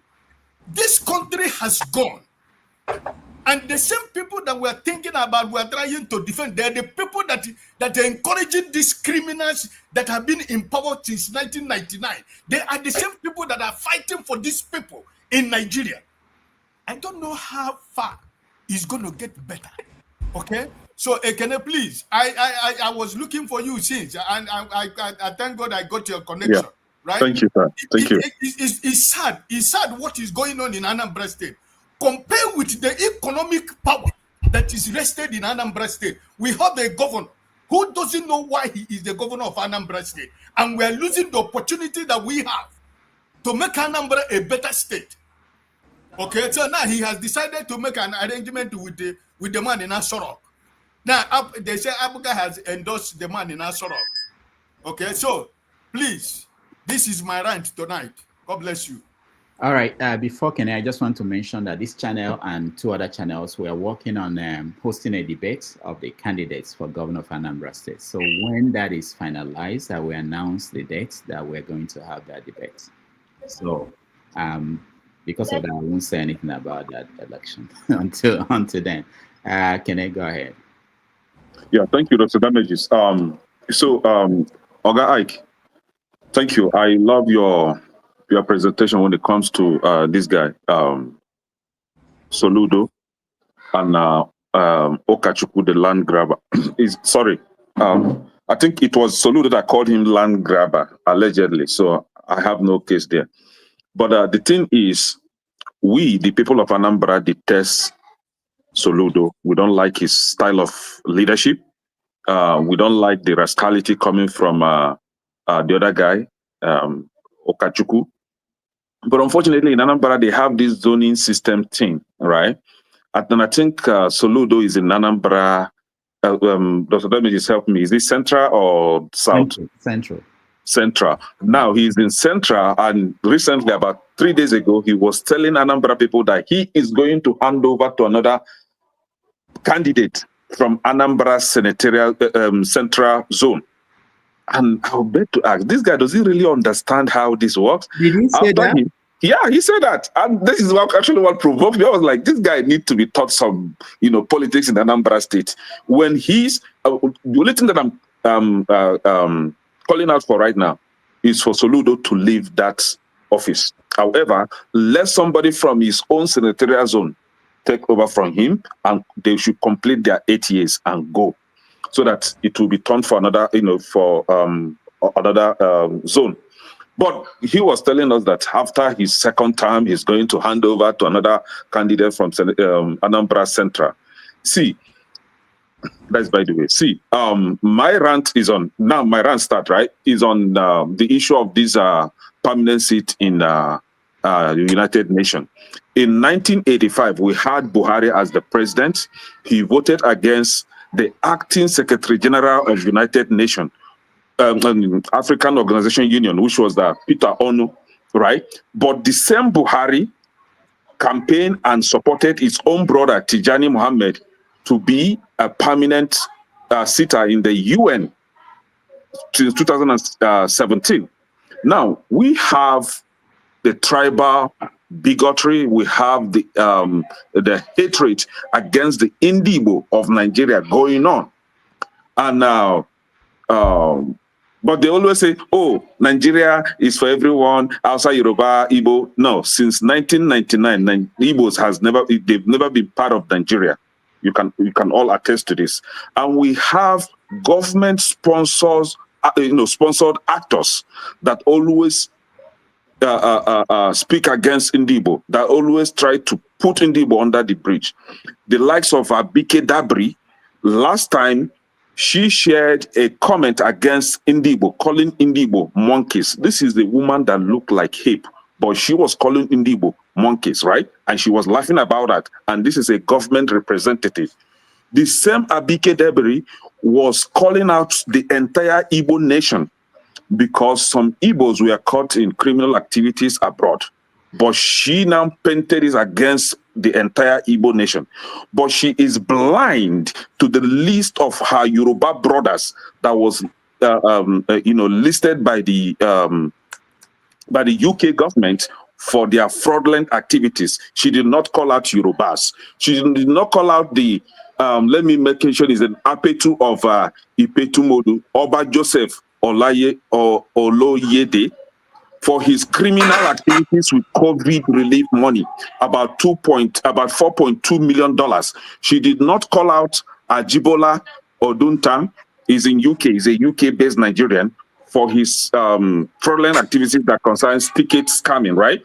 This country has gone. And the same people that we're thinking about, we're trying to defend, they're the people that are encouraging these criminals that have been in power since 1999. They are the same people that are fighting for these people in Nigeria. I don't know how far it's going to get better. Okay? So, Ekene, please, I was looking for you since, and I thank God I got your connection. Yeah. Right? Thank you, sir. Thank you. It's sad. It's sad what is going on in Anambra State. Compared with the economic power that is rested in Anambra State, we have a governor who doesn't know why he is the governor of Anambra State. And we are losing the opportunity that we have to make Anambra a better state. Okay, so now he has decided to make an arrangement with the man in Asorok. Now, they say Abuga has endorsed the man in Asorok. Okay, so please, this is my rant tonight. God bless you. All right. Before Kenny, I just want to mention that this channel and two other channels, we are working on hosting a debate of the candidates for governor of Anambra State. So when that is finalized, I will announce the date that we're going to have that debate. So because of that, I won't say anything about that election until then. Kenny, go ahead. Yeah, thank you, Dr. Damages. Oga Ike, thank you. I love your presentation when it comes to this guy, Soludo, and Okachukwu, the land grabber. I think it was Soludo that called him land grabber, allegedly. So I have no case there. But the thing is, we, the people of Anambra, detest Soludo. We don't like his style of leadership. We don't like the rascality coming from the other guy, Okachukwu. But unfortunately, in Anambra, they have this zoning system thing, right? And I think Soludo is in Anambra. Dr. Damages, help me. Is it Central or South? Central. Central. Now he's in Central, and recently, about 3 days ago, he was telling Anambra people that he is going to hand over to another candidate from Anambra senatorial Central Zone. And I'll bet to ask, this guy, does he really understand how this works? Did he say that? Yeah, he said that. And this is actually what provoked me. I was like, this guy needs to be taught some, politics in Anambra State. When he's, the only thing that I'm calling out for right now is for Soludo to leave that office. However, let somebody from his own senatorial zone take over from him, and they should complete their 8 years and go, so that it will be turned for another, another zone. But he was telling us that after his second term, he's going to hand over to another candidate from Anambra Central. See, that's by the way. See, my rant is on, now my rant start, right, is on the issue of this permanent seat in the United Nations. In 1985, we had Buhari as the president. He voted against the acting Secretary General of United Nations, African Organization Union, which was Peter Onu, right? But the same Buhari campaigned and supported his own brother, Tijani Mohammed, to be a permanent sitter in the UN since 2017. Now, we have the tribal bigotry, we have the hatred against the Indibo of Nigeria going on. And now, but they always say, oh, Nigeria is for everyone, outside Yoruba, Igbo. No, since 1999, Igbos they've never been part of Nigeria. You can all attest to this. And we have government sponsored actors that always speak against Indibo, that always try to put Indibo under the bridge. The likes of Abike Dabri, last time she shared a comment against Indibo, calling Indibo monkeys. This is the woman that looked like Hip, but she was calling Indibo monkeys, right? And she was laughing about that. And this is a government representative. The same Abike Dabri was calling out the entire Igbo nation because some Igbos were caught in criminal activities abroad. But she now painted it against the entire Igbo nation. But she is blind to the list of her Yoruba brothers that was, listed by the UK government for their fraudulent activities. She did not call out Yorubas. She did not call out the, let me make sure is an Apetu of Ipetumodu, Oba Joseph Olaye or Oloyede, for his criminal activities with COVID relief money, about $4.2 million. She did not call out Ajibola Odunta, is in UK, is a UK-based Nigerian, for his fraudulent activities that concerns ticket scamming, right?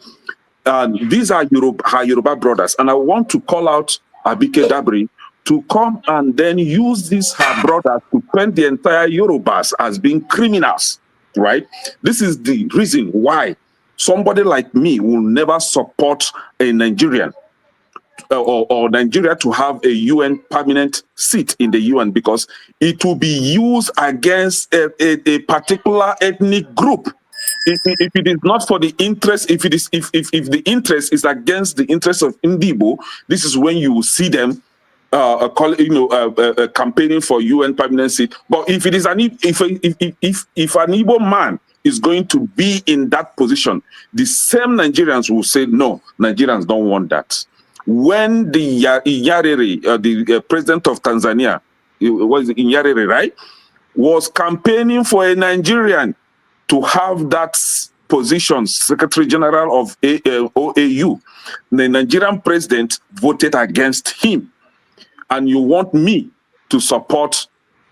These are her Yoruba brothers. And I want to call out Abike Dabri to come and then use this her brother to paint the entire Yorubas as being criminals, right? This is the reason why somebody like me will never support a Nigerian or Nigeria to have a UN permanent seat in the UN, because it will be used against a particular ethnic group. If it is not for the interest, if the interest is against the interest of Indibo, this is when you will see them campaigning for UN permanent seat. But if it is if an Igbo man is going to be in that position, the same Nigerians will say no. Nigerians don't want that. When the Nyerere, the president of Tanzania, was Nyerere, right, was campaigning for a Nigerian to have that position, Secretary General of OAU, the Nigerian president voted against him. And you want me to support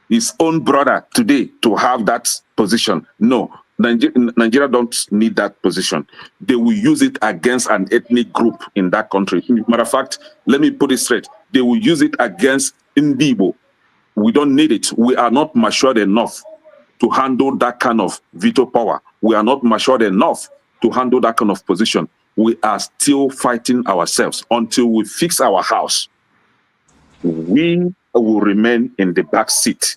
his own brother today to have that position? No, Nigeria don't need that position. They will use it against an ethnic group in that country. Matter of fact, let me put it straight. They will use it against Indibo. We don't need it. We are not matured enough to handle that kind of veto power. We are not matured enough to handle that kind of position. We are still fighting ourselves until we fix our house. We will remain in the back seat.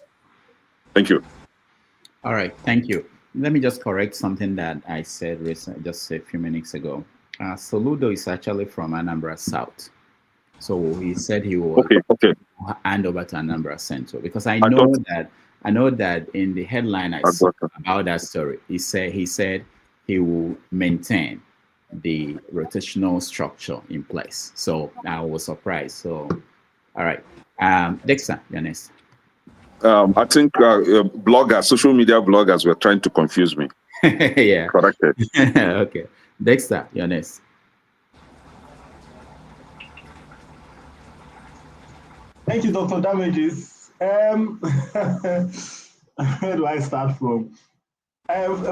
Thank you. All right, thank you. Let me just correct something that I said recently, just a few minutes ago. Soludo is actually from Anambra South. So he said he will hand over to Anambra Central, because I know that in the headline I saw about that story, he said he will maintain the rotational structure in place. So I was surprised. So all right, Dexter, you're next. I think bloggers, social media bloggers were trying to confuse me. Yeah. Corrected. Okay. Dexter, you're next. Thank you, Dr. Damages. Where do I start from?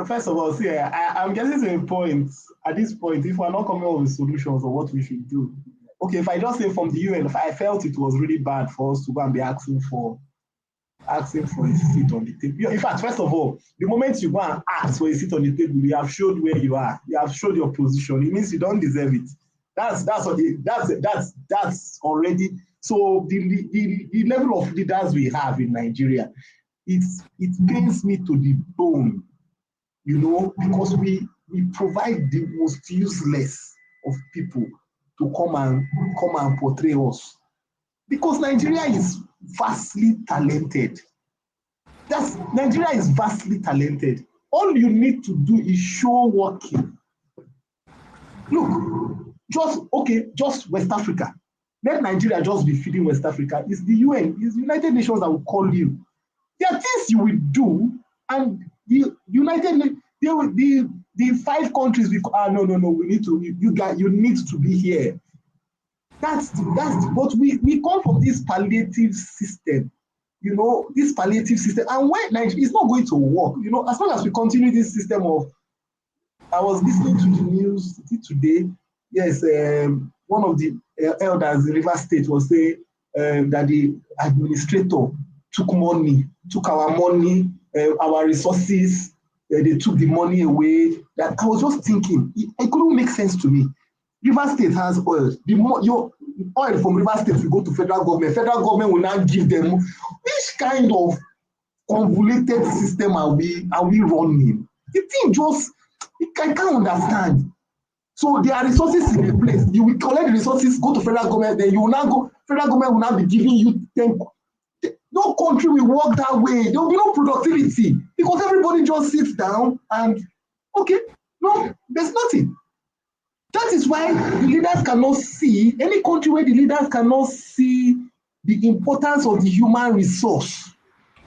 First of all, see, I'm getting to a point, at this point, if we're not coming up with solutions or what we should do. Okay, if I just say from the UN, if I felt it was really bad for us to go and be asking for a seat on the table. In fact, first of all, the moment you go and ask for a seat on the table, you have showed where you are. You have showed your position. It means you don't deserve it. That's already. So the level of leaders we have in Nigeria, it pains me to the bone, because we provide the most useless of people to come and portray us. Because Nigeria is vastly talented. Nigeria is vastly talented. All you need to do is show working. Look, just West Africa. Let Nigeria just be feeding West Africa. It's the UN, it's the United Nations that will call you. There are things you will do, and the five countries no, we need to, you need to be here. But we come from this palliative system, this palliative system, and when Nigeria, it's not going to work, as long as we continue this system of, I was listening to the news today, yes, one of the elders in River State was saying that the administrator took our money, our resources, they took the money away. That I was just thinking, it couldn't make sense to me. River State has oil. Your oil from River State will go to federal government. Federal government will now give them. Which kind of convoluted system are we running? The thing just, I can't understand. So there are resources in a place. You will collect the resources, go to federal government, then you will now go, federal government will now be giving you 10. No country will work that way. There will be no productivity because everybody just sits down and, no, there's nothing. That is why the leaders cannot see, any country where the leaders cannot see the importance of the human resource.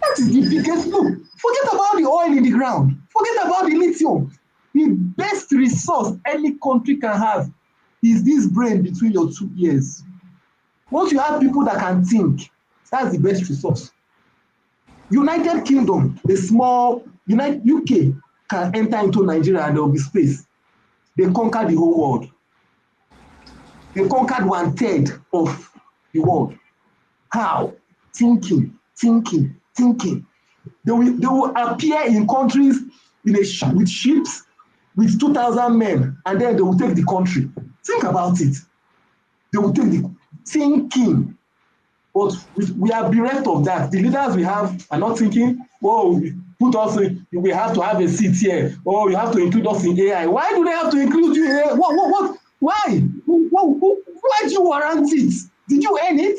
That is the biggest, look, forget about the oil in the ground. Forget about the lithium. The best resource any country can have is this brain between your two ears. Once you have people that can think, that's the best resource. United Kingdom, the small, UK can enter into Nigeria and there will be space. They conquered the whole world. They conquered 1/3 of the world. How? Thinking. They will appear in countries with ships, with 2,000 men, and then they will take the country. Think about it. They will take the thinking. But we are bereft of that. The leaders we have are not thinking, put us in, we have to have a seat here. You have to include us in AI. Why do they have to include you here? What? Why? Why do you warrant it? Did you earn it?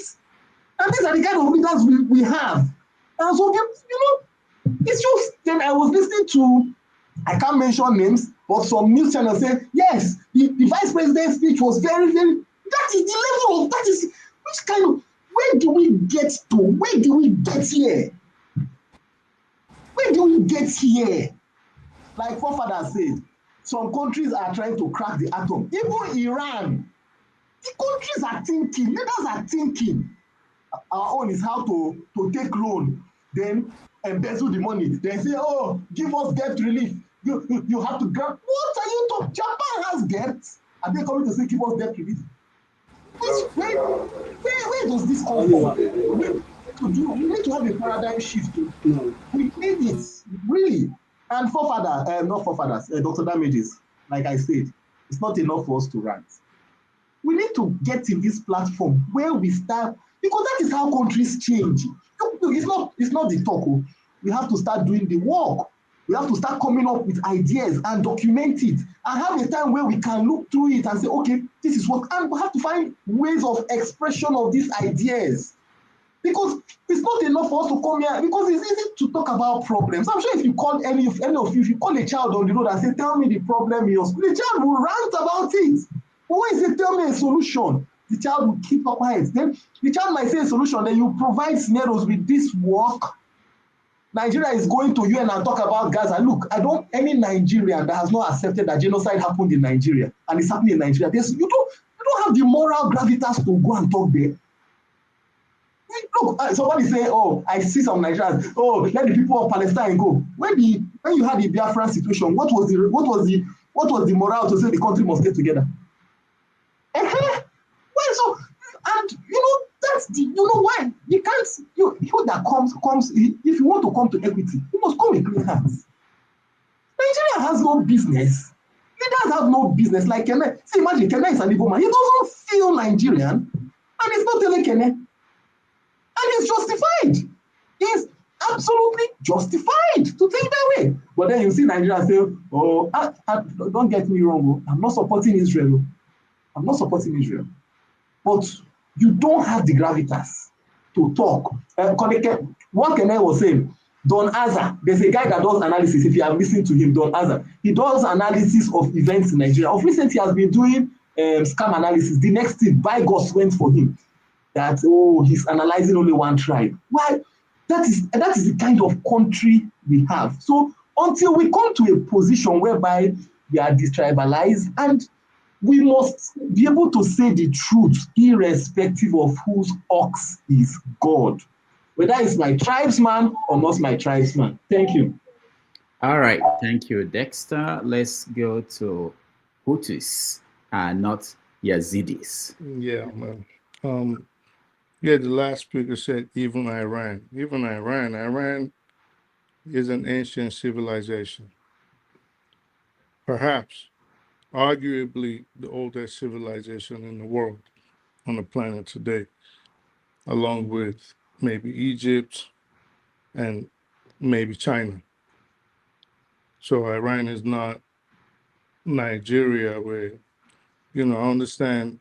And these are the kind of leaders we have. And so, it's just, then I was listening to, I can't mention names, but some news channels say, yes, the vice president's speech was very, very, that is the level of, that is, which kind of, where do we get to? Where do we get here? Where do we get here? Like forefathers said, some countries are trying to crack the atom. Even Iran, the countries are thinking, leaders are thinking. Our own is how to take loan, then embezzle the money. They say, give us debt relief. You have to grant. What are you talking? Japan has debt. Are they coming to say give us debt relief? Where does this come from? We need to have a paradigm shift. We need it, really. And not forefathers, Dr. Damages, like I said, it's not enough for us to rant. We need to get in this platform where we start, because that is how countries change. It's not the talk. We have to start doing the work. We have to start coming up with ideas and document it and have a time where we can look through it and say, okay, this is what, and we have to find ways of expression of these ideas. Because it's not enough for us to come here, because it's easy to talk about problems. I'm sure if you call any of you, if you call a child on the road and say, tell me the problem in your school, the child will rant about it. But when you say, tell me a solution, the child will keep quiet. Then the child might say a solution, then you provide scenarios with this work. Nigeria is going to UN and talk about Gaza. Look, any Nigerian that has not accepted that genocide happened in Nigeria and it's happening in Nigeria, you don't have the moral gravitas to go and talk there. Look, somebody say, I see some Nigerians, let the people of Palestine go. When you had the Biafran situation, what was the morale to say the country must stay together? Well, so, and that's why you can't, that comes, if you want to come to equity, you must come with clean hands. Nigeria has no business. Leaders have no business. Like Kene, see, imagine Kene is an Igbo man. He doesn't feel Nigerian, and he's not telling Kene. And it's justified. It's absolutely justified to think that way. But then you see Nigeria say, don't get me wrong, I'm not supporting Israel. I'm not supporting Israel. But you don't have the gravitas to talk. What Kenneth was saying, Don Azar, there's a guy that does analysis. If you have listened to him, Don Azar, he does analysis of events in Nigeria. Of recent, he has been doing scam analysis. The next thing, by God went for him. That, oh, he's analyzing only one tribe. Why? That is the kind of country we have. So until we come to a position whereby we are detribalized, and we must be able to say the truth irrespective of whose ox is God, whether it's my tribesman or not my tribesman. Thank you. All right, thank you, Dexter. Let's go to Hutus, not Yazidis. Yeah, man. Yeah, the last speaker said even Iran. Even Iran is an ancient civilization. Perhaps, arguably, the oldest civilization in the world, on the planet today, along with maybe Egypt and maybe China. So Iran is not Nigeria where, I understand.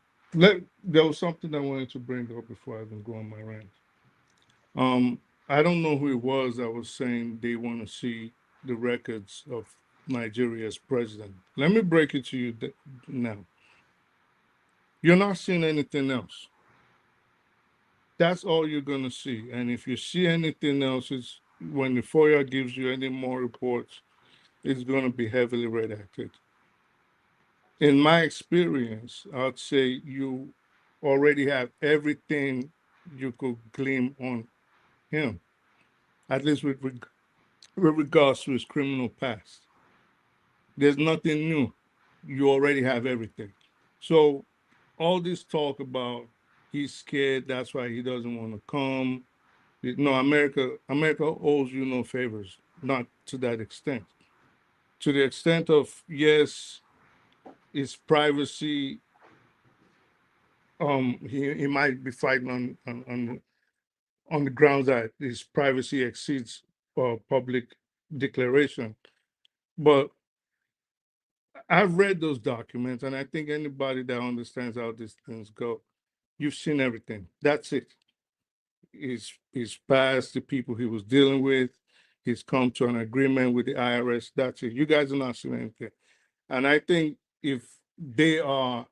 There was something I wanted to bring up before I even go on my rant. I don't know who it was that was saying they want to see the records of Nigeria's president. Let me break it to you now. You're not seeing anything else. That's all you're going to see. And if you see anything else, it's when the FOIA gives you any more reports, it's going to be heavily redacted. In my experience, I'd say you already have everything you could glean on him, at least with regards to his criminal past. There's nothing new. You already have everything. So all this talk about he's scared, that's why he doesn't want to come. No, America owes you no favors, not to that extent. To the extent of, yes, his privacy, he might be fighting on the grounds that his privacy exceeds public declaration. But I've read those documents, and I think anybody that understands how these things go, you've seen everything. That's it. He's passed the people he was dealing with. He's come to an agreement with the IRS. That's it. You guys are not seeing anything. And I think if they are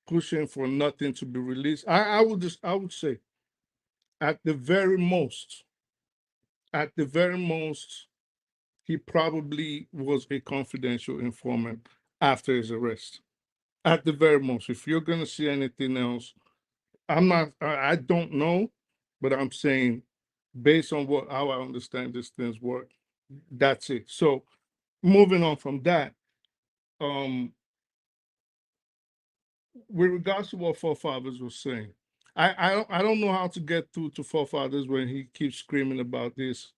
pushing for nothing to be released, I would say, at the very most, he probably was a confidential informant after his arrest. At the very most, if you're going to see anything else, I don't know, but I'm saying based on how I understand these things work, that's it. So moving on from that, with regards to what Forefathers was saying, I don't know how to get through to Forefathers when he keeps screaming about this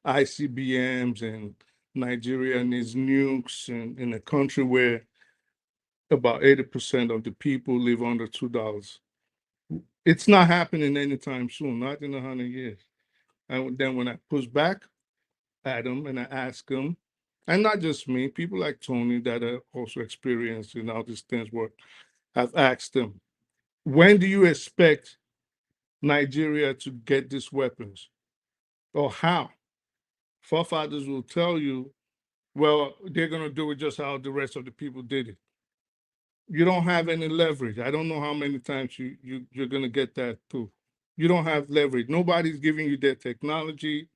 ICBMs and Nigeria needs nukes and in a country where about 80% of the people live under $2. It's not happening anytime soon, not in 100 years. And then when I push back at him and I ask him, and not just me, people like Tony that are also experienced in how these things work, I've asked him, when do you expect Nigeria to get these weapons? Or how? Forefathers will tell you, well, they're going to do it just how the rest of the people did it. You don't have any leverage. I don't know how many times you're going to get that too. You don't have leverage. Nobody's giving you their technology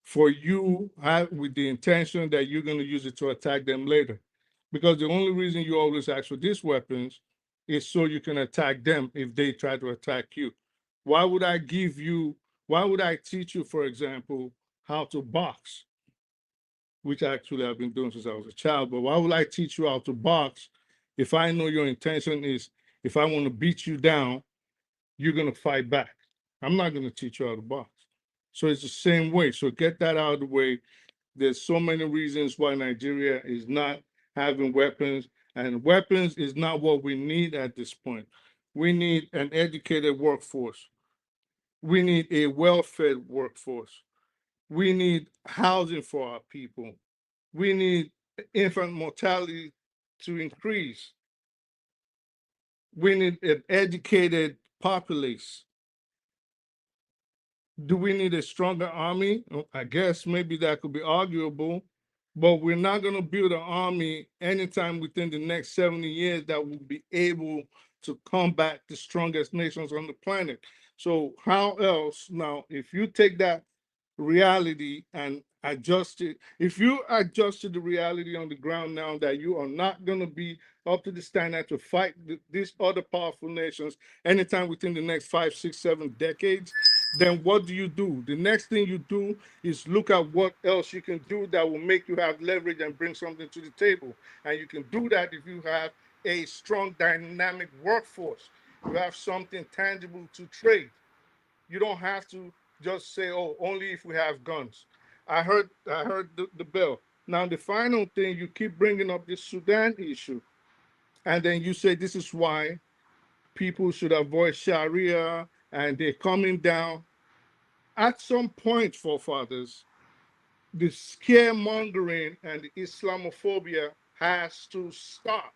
for you with the intention that you're going to use it to attack them later. Because the only reason you always ask for these weapons is so you can attack them if they try to attack you. Why would I teach you, for example, how to box, which actually I've been doing since I was a child, but why would I teach you how to box if I know your intention is, if I want to beat you down, you're going to fight back? I'm not going to teach you how to box. So it's the same way. So get that out of the way. There's so many reasons why Nigeria is not having weapons, and weapons is not what we need at this point. We need an educated workforce. We need a well-fed workforce. We need housing for our people. We need infant mortality to increase. We need an educated populace. Do we need a stronger army? I guess maybe that could be arguable, but we're not going to build an army anytime within the next 70 years that will be able to combat the strongest nations on the planet. So how else now, if you take that reality and adjust it, if you adjust to the reality on the ground now that you are not going to be up to the standard to fight these other powerful nations anytime within the next 5, 6, 7 decades, then what do? The next thing you do is look at what else you can do that will make you have leverage and bring something to the table. And you can do that if you have a strong, dynamic workforce. You have something tangible to trade. You don't have to just say, oh, only if we have guns. I heard the bell. Now, the final thing, you keep bringing up this Sudan issue. And then you say this is why people should avoid Sharia and they're coming down. At some point, forefathers, the scaremongering and the Islamophobia has to stop.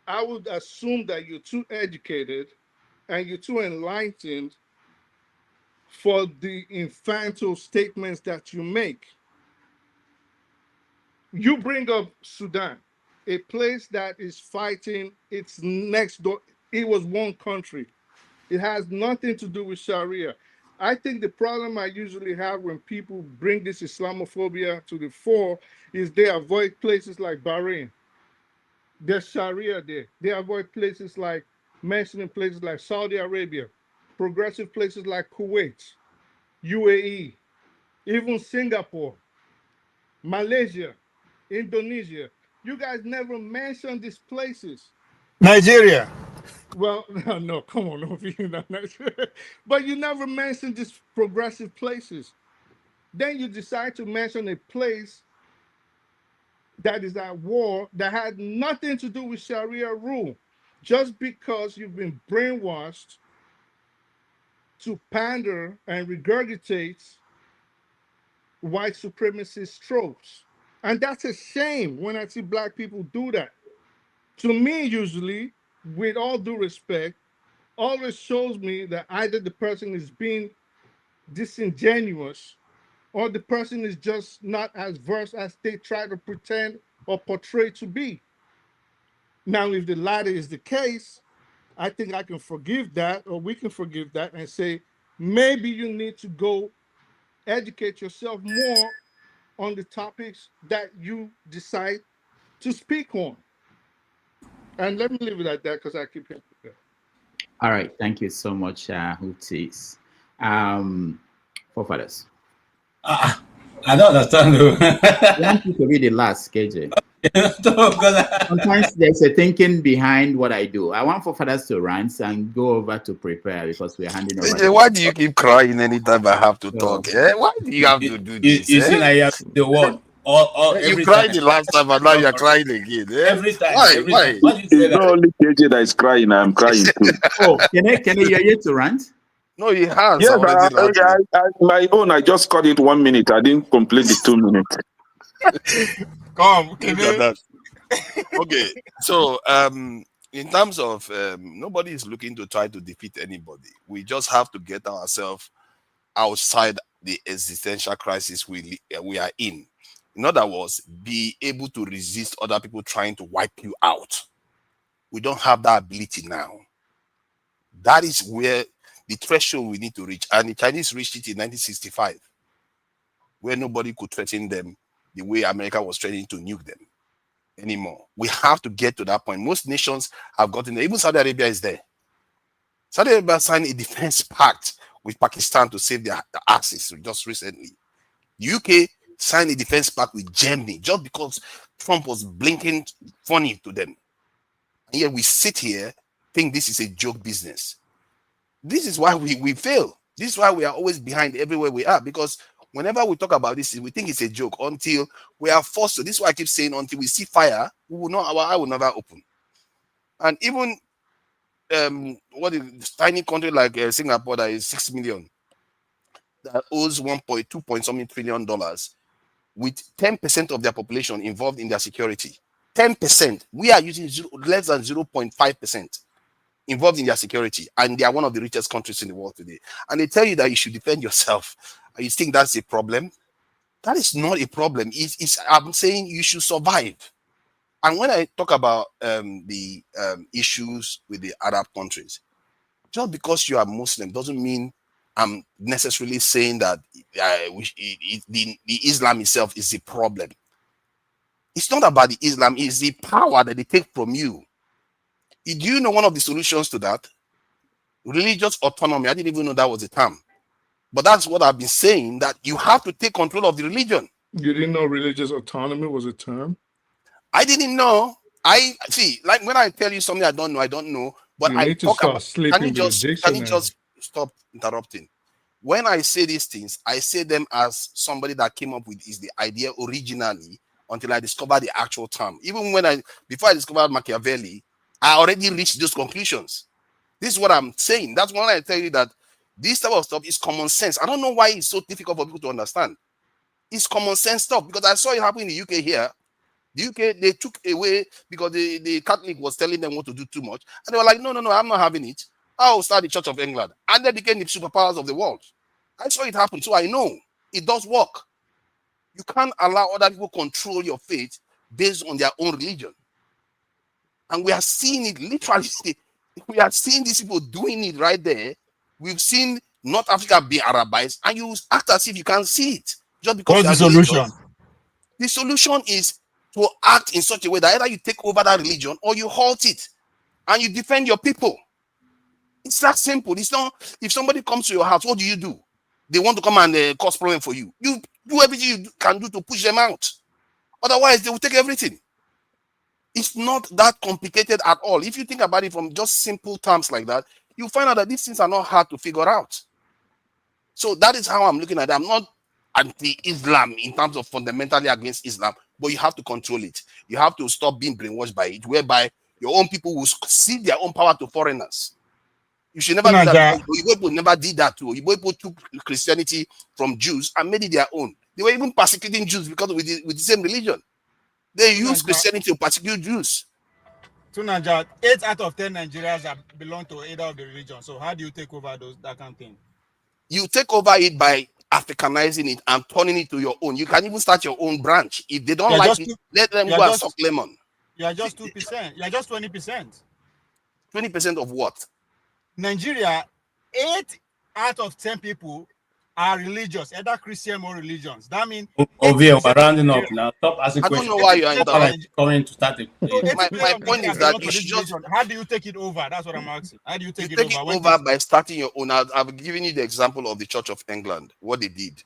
I would assume that you're too educated and you're too enlightened for the infantile statements that you make. You bring up Sudan, a place that is fighting its next door. It was one country. It has nothing to do with Sharia. I think the problem I usually have when people bring this Islamophobia to the fore is they avoid places like Bahrain. There's Sharia there. They avoid places like, mentioning places like Saudi Arabia, progressive places like Kuwait, UAE, even Singapore, Malaysia, Indonesia. You guys never mention these places. Nigeria. Well, no, come on, but you never mentioned these progressive places. Then you decide to mention a place that is at war that had nothing to do with Sharia rule, just because you've been brainwashed to pander and regurgitate white supremacist tropes. And that's a shame when I see Black people do that. To me, usually, with all due respect, always shows me that either the person is being disingenuous or the person is just not as versed as they try to pretend or portray to be. Now, if the latter is the case, I think I can forgive that, or we can forgive that and say, maybe you need to go educate yourself more on the topics that you decide to speak on. And let me leave it at that because I keep hearing that. All right, thank you so much, Hooties. Forefathers. I don't understand. I want you to be the last, KJ. Sometimes there's a thinking behind what I do. I want Forefathers to rant and go over to prepare because we're handing over. Why do you keep crying anytime I have to talk? Why do you have to do this? You see, I have the word. You cried the last time and now you're crying again. Every time. Why? Every time. Why do you say It's that? not only KJ that is crying, I'm crying too. Oh, can I hear you to rant? No, he has. Yes, my own, I just cut it 1 minute. I didn't complete the 2 minutes. Come, Okay, so in terms of nobody is looking to try to defeat anybody. We just have to get ourselves outside the existential crisis we are in. In other words, be able to resist other people trying to wipe you out. We don't have that ability now. That is where the threshold we need to reach. And the Chinese reached it in 1965, where nobody could threaten them the way America was threatening to nuke them anymore. We have to get to that point. Most nations have gotten there. Even Saudi Arabia is there. Saudi Arabia signed a defense pact with Pakistan to save their asses just recently. The UK signed a defense pact with Germany just because Trump was blinking funny to them. And yet we sit here, think this is a joke business. This is why we fail. This is why we are always behind everywhere we are, because whenever we talk about this, we think it's a joke until we are forced to. This is why I keep saying, until we see fire, we will not, our eye will never open. And even this tiny country like Singapore that is 6 million, that owes $1.2 something trillion, with 10% of their population involved in their security. 10%. We are using less than 0.5% involved in their security, and they are one of the richest countries in the world today. And they tell you that you should defend yourself. And you think that's a problem? That is not a problem. I'm saying you should survive. And when I talk about the issues with the Arab countries, just because you are Muslim doesn't mean I'm necessarily saying that the Islam itself is the problem. It's not about the Islam, it's the power that they take from you. Do you know one of the solutions to that? Religious autonomy. I didn't even know that was a term. But that's what I've been saying, that you have to take control of the religion. You didn't know religious autonomy was a term? I didn't know. I see, like when I tell you something I don't know. But you need to start sleeping with the can you just stop interrupting? When I say these things, I say them as somebody that came up with the idea originally until I discovered the actual term. Even before I discovered Machiavelli, I already reached those conclusions. This is what I'm saying. That's why I tell you that this type of stuff is common sense. I don't know why it's so difficult for people to understand. It's common sense stuff, because I saw it happen in the UK here. The UK, they took away because the Catholic was telling them what to do too much. And they were like, no, I'm not having it. I'll start the Church of England. And they became the superpowers of the world. I saw it happen, so I know it does work. You can't allow other people control your faith based on their own religion. And we are seeing it literally. We are seeing these people doing it right there. We've seen North Africa be Arabized, and you act as if you can't see it. Just because what's the solution? The solution is to act in such a way that either you take over that religion or you halt it and you defend your people. It's that simple. It's not, if somebody comes to your house, what do? They want to come and cause problem for you. You do everything you can do to push them out. Otherwise, they will take everything. It's not that complicated at all. If you think about it from just simple terms like that, you find out that these things are not hard to figure out. So that is how I'm looking at it. I'm not anti-Islam in terms of fundamentally against Islam, but you have to control it. You have to stop being brainwashed by it, whereby your own people will cede their own power to foreigners. You should never do that. People never did that too. People took Christianity from Jews and made it their own. They were even persecuting Jews because with the same religion. They use Christianity to persecute Jews. Tunanja, 8 out of 10 Nigerians belong to either of the religion. So how do you take over that kind of thing? You take over it by Africanizing it and turning it to your own. You can even start your own branch. If they don't like it, let them go and suck lemon. You are just 2%. You are just 20%. 20% of what? Nigeria, 8 out of 10 people are religious, either Christian or religions. That means we're rounding up now. Stop asking questions. I don't know why you are coming to start it. My point is that you should just. How do you take it over? That's what I'm asking. How do you take it over by starting your own? I've given you the example of the Church of England. What they did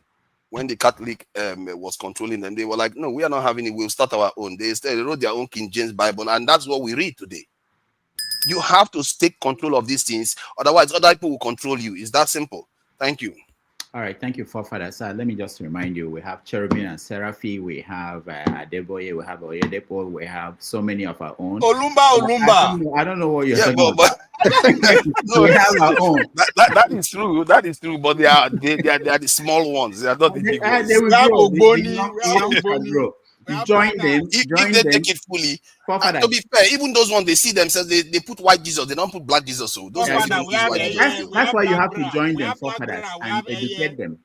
when the Catholic was controlling them, they were like, "No, we are not having it. We'll start our own." They wrote their own King James Bible, and that's what we read today. You have to take control of these things, otherwise, other people will control you. It's that simple. Thank you. All right, thank you, Forefather. So let me just remind you, we have Cherubim and Seraphi, we have Adeboye, we have Oyedepo, we have so many of our own. Olumba. I don't know what you're talking about. No, we have our own. That is true. That is true. But they are the small ones. They are not the big ones. They will grow. You join them. If they take it fully, to be fair, even those ones, they see themselves, they put white Jesus, they don't put black Jesus. So those ones don't use white Jesus. That's why you have to join them, forefathers, and educate them.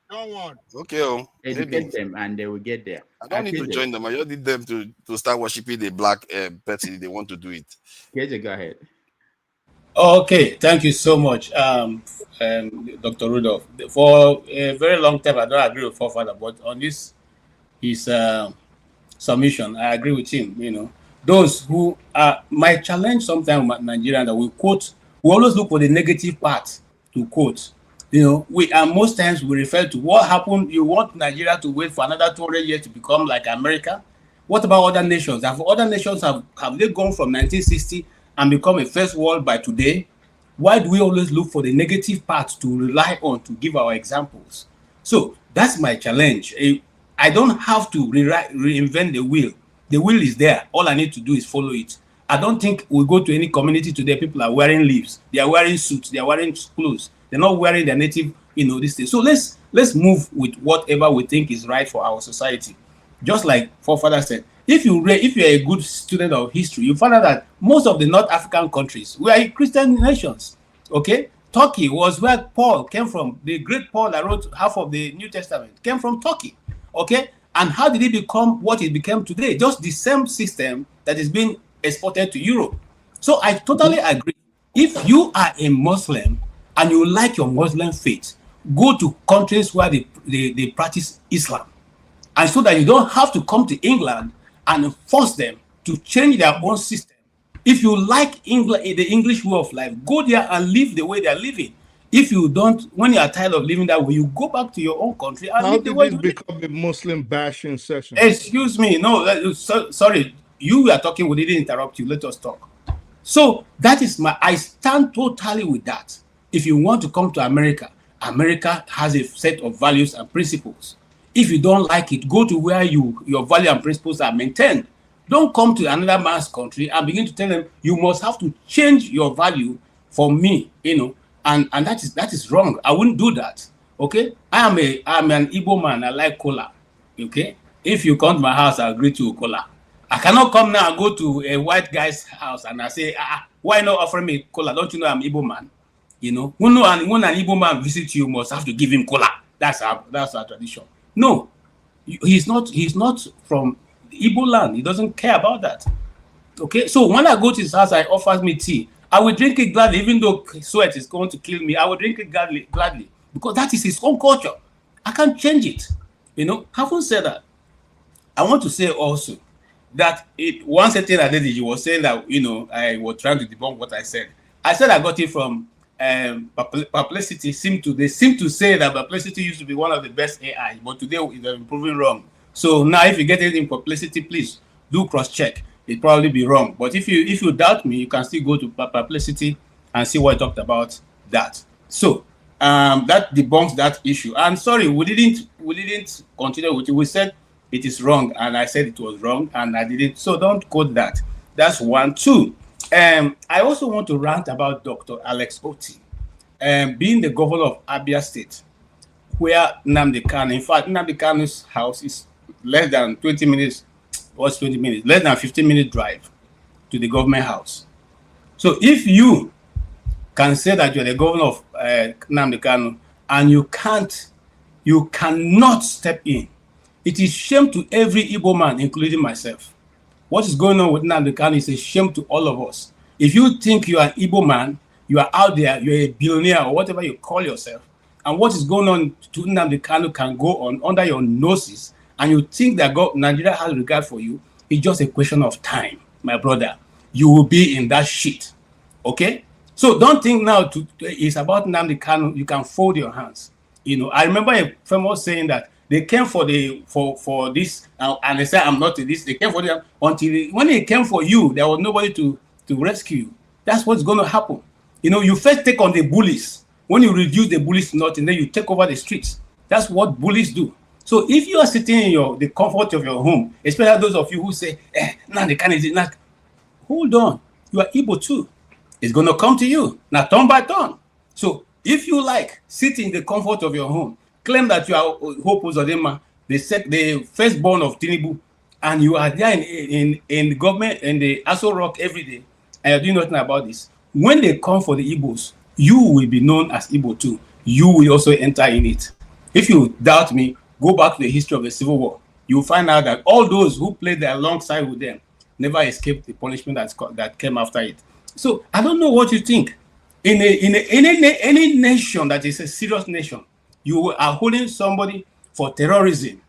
Okay, educate them, and they will get there. I don't need to join them. I just need them to start worshiping the black person. They want to do it. KJ, go ahead. Okay, thank you so much, Dr. Rudolph. For a very long time, I don't agree with forefather, but on this, his submission, I agree with him. You know, those who might challenge sometimes with Nigerian that we always look for the negative part to quote. You know, most times we refer to what happened. You want Nigeria to wait for another 200 years to become like America? What about other nations? Have other nations have they gone from 1960 and become a first world by today? Why do we always look for the negative parts to rely on to give our examples? So that's my challenge. I don't have to reinvent the wheel. The wheel is there. All I need to do is follow it. I don't think we go to any community today, people are wearing leaves. They are wearing suits. They are wearing clothes. They're not wearing their native, this thing. So let's move with whatever we think is right for our society. Just like forefather said, if you're a good student of history, you find out that most of the North African countries were Christian nations. Okay, Turkey was where Paul came from. The great Paul that wrote half of the New Testament came from Turkey. Okay, and how did it become what it became today? Just the same system that is being exported to Europe. So I totally agree. If you are a Muslim and you like your Muslim faith, go to countries where they practice Islam. And so that you don't have to come to England and force them to change their own system. If you like the English way of life, go there and live the way they're living. If you don't, when you are tired of living that way, you go back to your own country and live the way you live. How did this become a Muslim bashing session? Excuse me, no, sorry. You were talking, we didn't interrupt you. Let us talk. So that is I stand totally with that. If you want to come to America, America has a set of values and principles. If you don't like it, go to where your value and principles are maintained. Don't come to another man's country and begin to tell them you must have to change your value for me, and that is wrong. I wouldn't do that. Okay, I'm an Igbo man. I like cola. Okay, if you come to my house, I'll greet you with cola. I cannot come now and go to a white guy's house and I say, why not offer me cola? Don't you know I'm Igbo man? When an Igbo man visits you, must have to give him cola. That's our tradition. No, he's not from Igbo land. He doesn't care about that. Okay, so when I go to his house, I offers me tea. I will drink it gladly, even though sweat is going to kill me. I will drink it gladly because that is his own culture. I can't change it. Having said that, I want to say also that one certain identity was saying that I was trying to debunk what I said. I said I got it from Perplexity. They seem to say that Perplexity used to be one of the best AI, but today it has been proven wrong. So now, if you get it in Perplexity, please do cross-check. It probably be wrong. But if you doubt me, you can still go to Perplexity and see what I talked about that. So that debunks that issue. And sorry, we didn't continue with it. We said it is wrong, and I said it was wrong, and I didn't. So don't quote that. That's 1. 2. I also want to rant about Dr. Alex Oti, being the governor of Abia State, where Nnamdi Kanu. In fact, Nnamdi Kanu's house is less than 20 minutes. What's 20 minutes? Less than 15-minute drive to the government house. So if you can say that you're the governor of Nnamdi Kanu and you cannot step in, it is shame to every Igbo man, including myself. What is going on with Nnamdi Kanu is a shame to all of us. If you think you are an Igbo man, you are out there, you're a billionaire or whatever you call yourself, and what is going on to Nnamdi Kanu can go on under your noses, and you think that Nigeria has regard for you, it's just a question of time, my brother. You will be in that shit. Okay? So don't think now it's about Nnamdi Kanu, you can fold your hands. I remember a famous saying that they came for this, and they said, I'm not this. They came for them until when they came for you, there was nobody to rescue you. That's what's going to happen. You first take on the bullies. When you reduce the bullies to nothing, then you take over the streets. That's what bullies do. So if you are sitting in the comfort of your home, especially those of you who say, now they can't, hold on. You are Igbo too. It's going to come to you. Now, turn by turn. So if you sit in the comfort of your home, claim that you are Hope Uzodinma, the firstborn of Tinubu, and you are there in the government, in the Aso Rock every day, and you're doing nothing about this. When they come for the Igbos, you will be known as Igbo too. You will also enter in it. If you doubt me, go back to the history of the Civil War. You will find out that all those who played there alongside with them never escaped the punishment that came after it. So I don't know what you think. In any nation that is a serious nation, you are holding somebody for terrorism,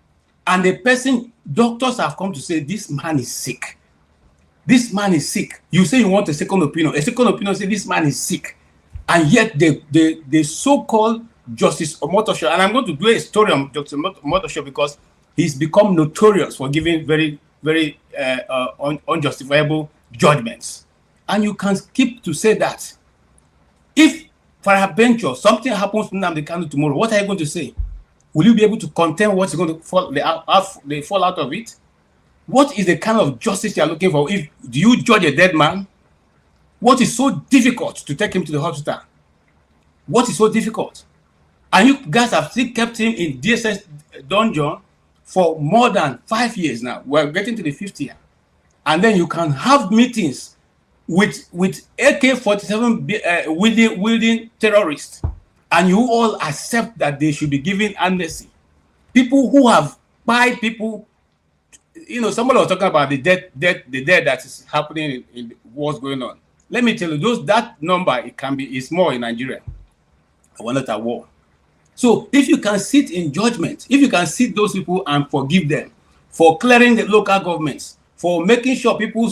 and the person, doctors have come to say, this man is sick. This man is sick. You say you want a second opinion. A second opinion say this man is sick. And yet the so-called Justice Omotosho, and I'm going to do a story on Justice Omotosho because he's become notorious for giving very, very unjustifiable judgments. And you can keep to say that. If peradventure something happens to Nnamdi Kanu tomorrow, what are you going to say? Will you be able to contain what's going to fall out of it? What is the kind of justice you are looking for? Do you judge a dead man? What is so difficult to take him to the hospital? What is so difficult? And you guys have still kept him in DSS dungeon for more than 5 years now. We're getting to the 5th year. And then you can have meetings with AK-47 wielding terrorists, and you all accept that they should be given amnesty. People who have by people, you know, somebody was talking about the death that is happening in what's going on. Let me tell you, that number is more in Nigeria. We're not at war. So if you can sit in judgment, if you can sit those people and forgive them for clearing the local governments, for making sure people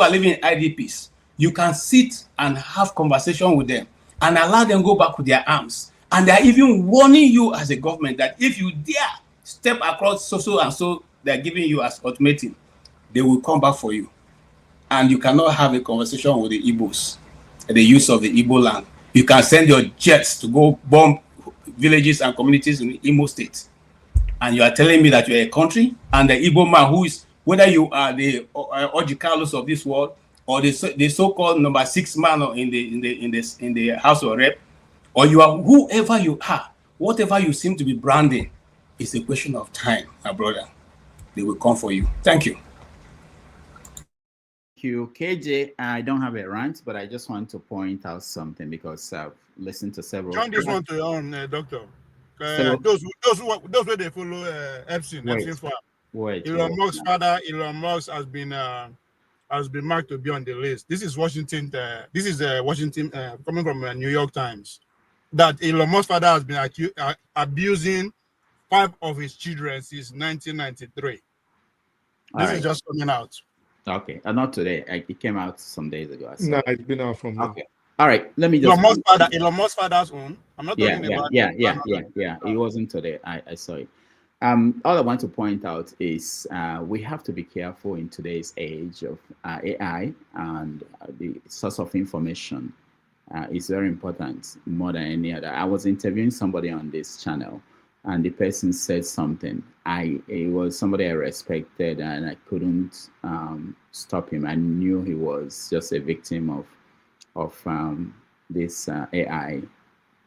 are living in IDPs, you can sit and have conversation with them and allow them go back with their arms. And they're even warning you as a government that if you dare step across so and so they're giving you as ultimatum, they will come back for you. And you cannot have a conversation with the Igbos, the use of the Igbo land. You can send your jets to go bomb villages and communities in Imo State. And you are telling me that you're a country, and the Igbo man who is, whether you are the Oji Carlos of this world or the so-called number 6 man in the House of Rep, or you are whoever you are, whatever you seem to be branding, it's a question of time, my brother. They will come for you. Thank you. Thank you, KJ. I don't have a rant, but I just want to point out something because I've listened to several. John, this one to your own, Doctor. Those where they follow Epstein farm. Elon Musk's father, Elon Musk, has been marked to be on the list. This is Washington. This is Washington coming from New York Times. That Elon Musk's father has been abusing 5 of his children since 1993. This is just coming out. Okay, not today. It came out some days ago. No, it's been out from now. Okay. All right, let me just. Elon Musk's father's own. I'm not talking about. Yeah. It wasn't today. I saw it. All I want to point out is we have to be careful in today's age of AI, and the source of information is very important more than any other. I was interviewing somebody on this channel, and the person said something. It was somebody I respected, and I couldn't stop him. I knew he was just a victim of this AI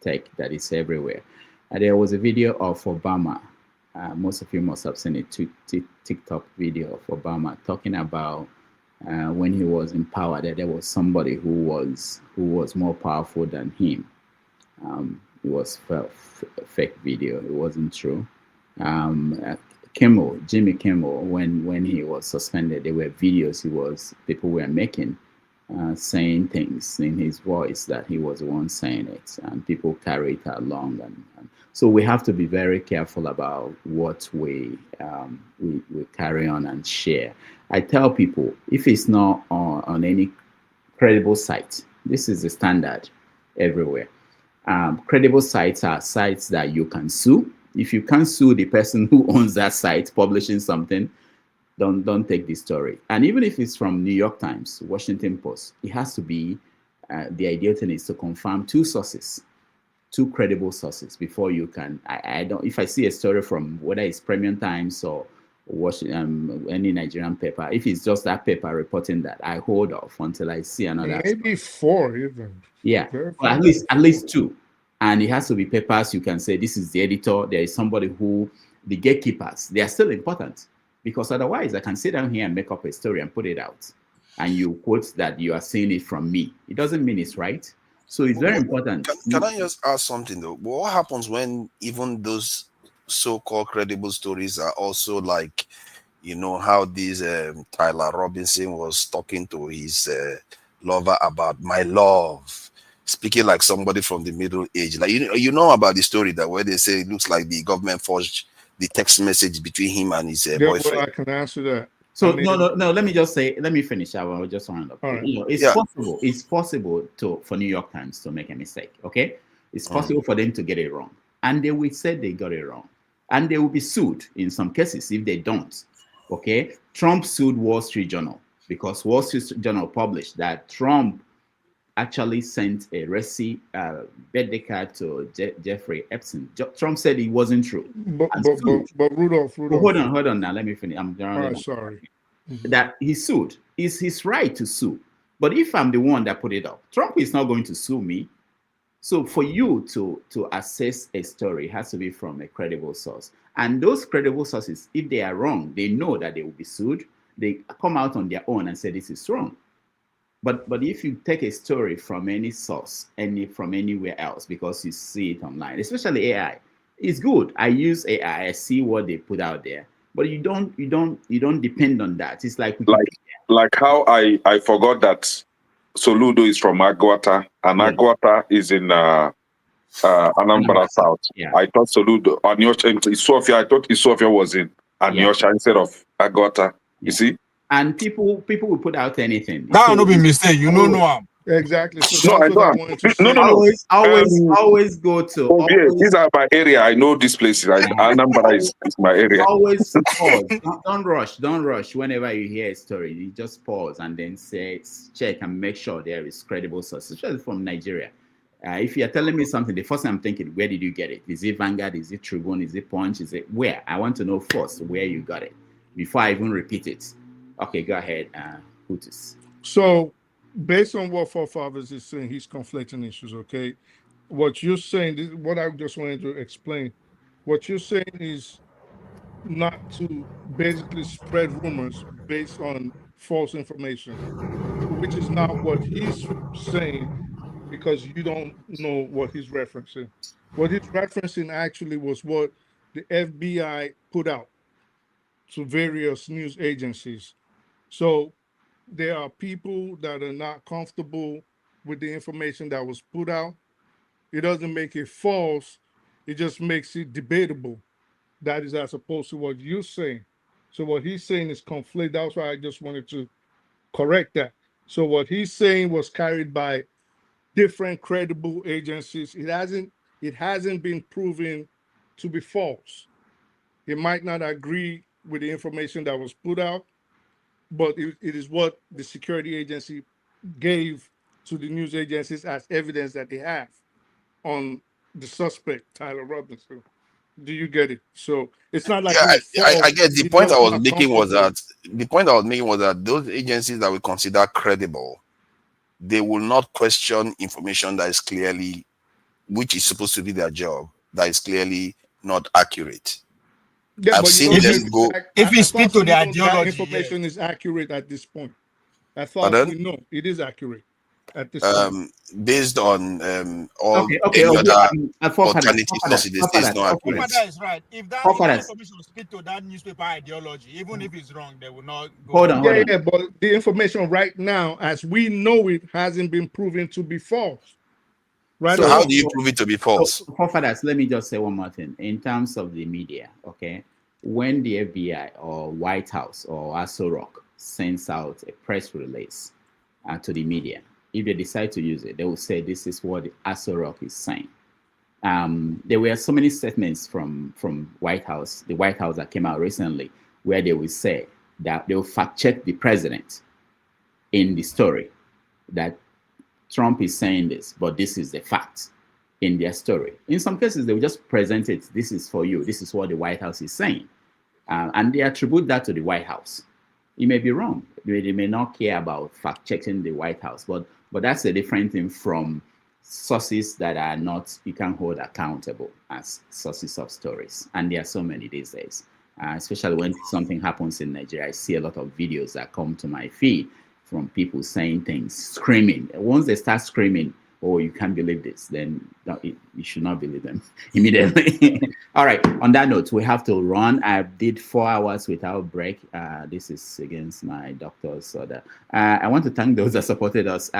tech that is everywhere. There was a video of Obama. Most of you must have seen a TikTok video of Obama talking about when he was in power, that there was somebody who was more powerful than him. It was fake video. It wasn't true. Jimmy Kimmel, when he was suspended, there were videos people were making, saying things in his voice that he was the one saying it, and people carry it along. And so we have to be very careful about what we carry on and share. I tell people, if it's not on any credible site, this is the standard everywhere. Credible sites are sites that you can sue. If you can't sue the person who owns that site publishing something, don't take the story. And even if it's from New York Times, Washington Post, it has to be, the ideal thing is to confirm 2 sources, 2 credible sources before you can. If I see a story from whether it's Premium Times or any Nigerian paper, if it's just that paper reporting that, I hold off until I see another. Maybe 4 even. Yeah, well, at least 2. And it has to be papers you can say, this is the editor, there is somebody who, the gatekeepers, they are still important. Because otherwise, I can sit down here and make up a story and put it out. And you quote that you are seeing it from me. It doesn't mean it's right. So it's very important. Can I just ask something, though? What happens when even those so-called credible stories are also like, you know, how this Tyler Robinson was talking to his lover about my love, speaking like somebody from the Middle Age. Like, you know about the story that where they say it looks like the government forged the text message between him and his boyfriend. Well, I can answer that. So no. Let me just say. Let me finish. I will just round up. Right. You know, it's possible. It's possible for New York Times to make a mistake. Okay, it's possible for them to get it wrong, and they will say they got it wrong, and they will be sued in some cases if they don't. Okay, Trump sued Wall Street Journal because Wall Street Journal published that Trump actually sent a birthday card to Jeffrey Epstein. Trump said it wasn't true. But Rudolph. Hold on now. Let me finish. I'm sorry. That he sued. It's his right to sue. But if I'm the one that put it up, Trump is not going to sue me. So for you to assess a story, it has to be from a credible source. And those credible sources, if they are wrong, they know that they will be sued. They come out on their own and say this is wrong. But if you take a story from any source, from anywhere else, because you see it online, especially AI, it's good. I use AI, I see what they put out there, but you don't depend on that. It's like how I forgot that Soludo is from Aguata, and Aguata is in Anambra South. Yeah. I thought Soludo, Isofia, I thought Isofia was in Anyosha instead of Aguata. You see? And people will put out anything. That will not be mistake. You know. Exactly. So No, that's I what I don't. wanted to say. Always go to. These are my area. I know these places. Anambra is my area. Always pause. Don't rush. Don't rush. Whenever you hear a story, you just pause and then say, check and make sure there is credible sources, especially from Nigeria. If you're telling me something, the first thing I'm thinking, where did you get it? Is it Vanguard? Is it Tribune? Is it Punch? Is it where? I want to know first where you got it before I even repeat it. Okay, go ahead, Hutus. So, based on what Forefathers is saying, he's conflicting issues, okay? What you're saying, this is what I just wanted to explain. What you're saying is not to basically spread rumors based on false information, which is not what he's saying, because you don't know what he's referencing. What he's referencing actually was what the FBI put out to various news agencies. So there are people that are not comfortable with the information that was put out. It doesn't make it false. It just makes it debatable. That is as opposed to what you're saying. So what he's saying is conflict. That's why I just wanted to correct that. So what he's saying was carried by different credible agencies. It hasn't been proven to be false. It might not agree with the information that was put out, but it is what the security agency gave to the news agencies as evidence that they have on the suspect, Tyler Robinson. Do you get it? So it's not like I get the point I was making was that those agencies that we consider credible, they will not question information that is clearly, which is supposed to be their job, that is clearly not accurate. Yeah, I've seen them go. If we speak to the ideology, information is accurate at this point. I thought Pardon? we know it is accurate at this point. Based on all Okay, other alternative sources, it's not accurate. That is right. If that information speak to that newspaper ideology, even if it's wrong, they will not go. Hold on. Yeah, but the information right now, as we know it, hasn't been proven to be false. Right? So how do you prove it to be false? Forefathers, let me just say one more thing. In terms of the media, okay, when the FBI or White House or Aso Rock sends out a press release to the media, if they decide to use it, they will say this is what the Aso Rock is saying. There were so many statements from White House, the White House that came out recently, where they will say that they will fact check the president in the story that Trump is saying this, but this is the fact in their story. In some cases, they will just present it. This is for you. This is what the White House is saying. And they attribute that to the White House. It may be wrong. They may not care about fact checking the White House, but that's a different thing from sources that are not, you can hold accountable as sources of stories. And there are so many these days, especially when something happens in Nigeria. I see a lot of videos that come to my feed from people saying things, screaming. Once they start screaming, oh, you can't believe this, then you should not believe them immediately. All right, on that note, we have to run. I did 4 hours without break. This is against my doctor's order. I want to thank those that supported us.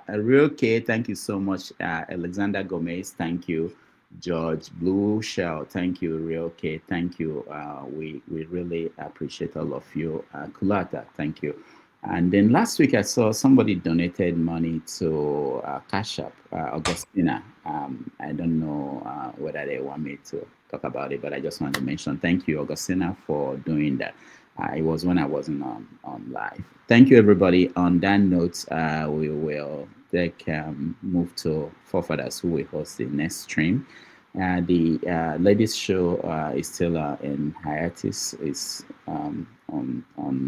Real K, thank you so much. Alexander Gomez, thank you. George Blue Shell, thank you. Real K, thank you. We really appreciate all of you. Kulata, thank you. And then last week I saw somebody donated money to Cash App, Augustina. I don't know whether they want me to talk about it, but I just want to mention thank you, Augustina, for doing that. It was when I wasn't on live. Thank you, everybody. On that note, we will move to Forefathers, who will host the next stream. The ladies' show is still in hiatus, is on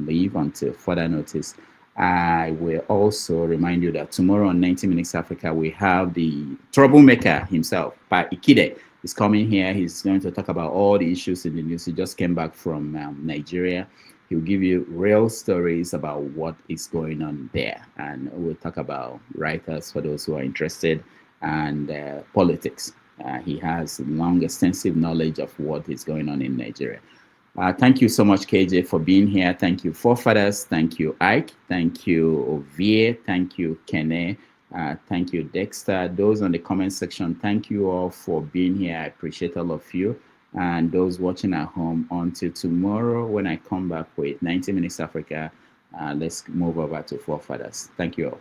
leave until further notice. I will also remind you that tomorrow on 90 Minutes Africa, we have the troublemaker himself, Pa Ikide, is coming here. He's going to talk about all the issues in the news. He just came back from Nigeria. He'll give you real stories about what is going on there. And we'll talk about writers for those who are interested and politics. He has long, extensive knowledge of what is going on in Nigeria. Thank you so much, KJ, for being here. Thank you, Forefathers. Thank you, Ike. Thank you, Ovie. Thank you, Kene. Thank you, Dexter. Those on the comment section, thank you all for being here. I appreciate all of you. And those watching at home, until tomorrow when I come back with 90 Minutes Africa, let's move over to Forefathers. Thank you all.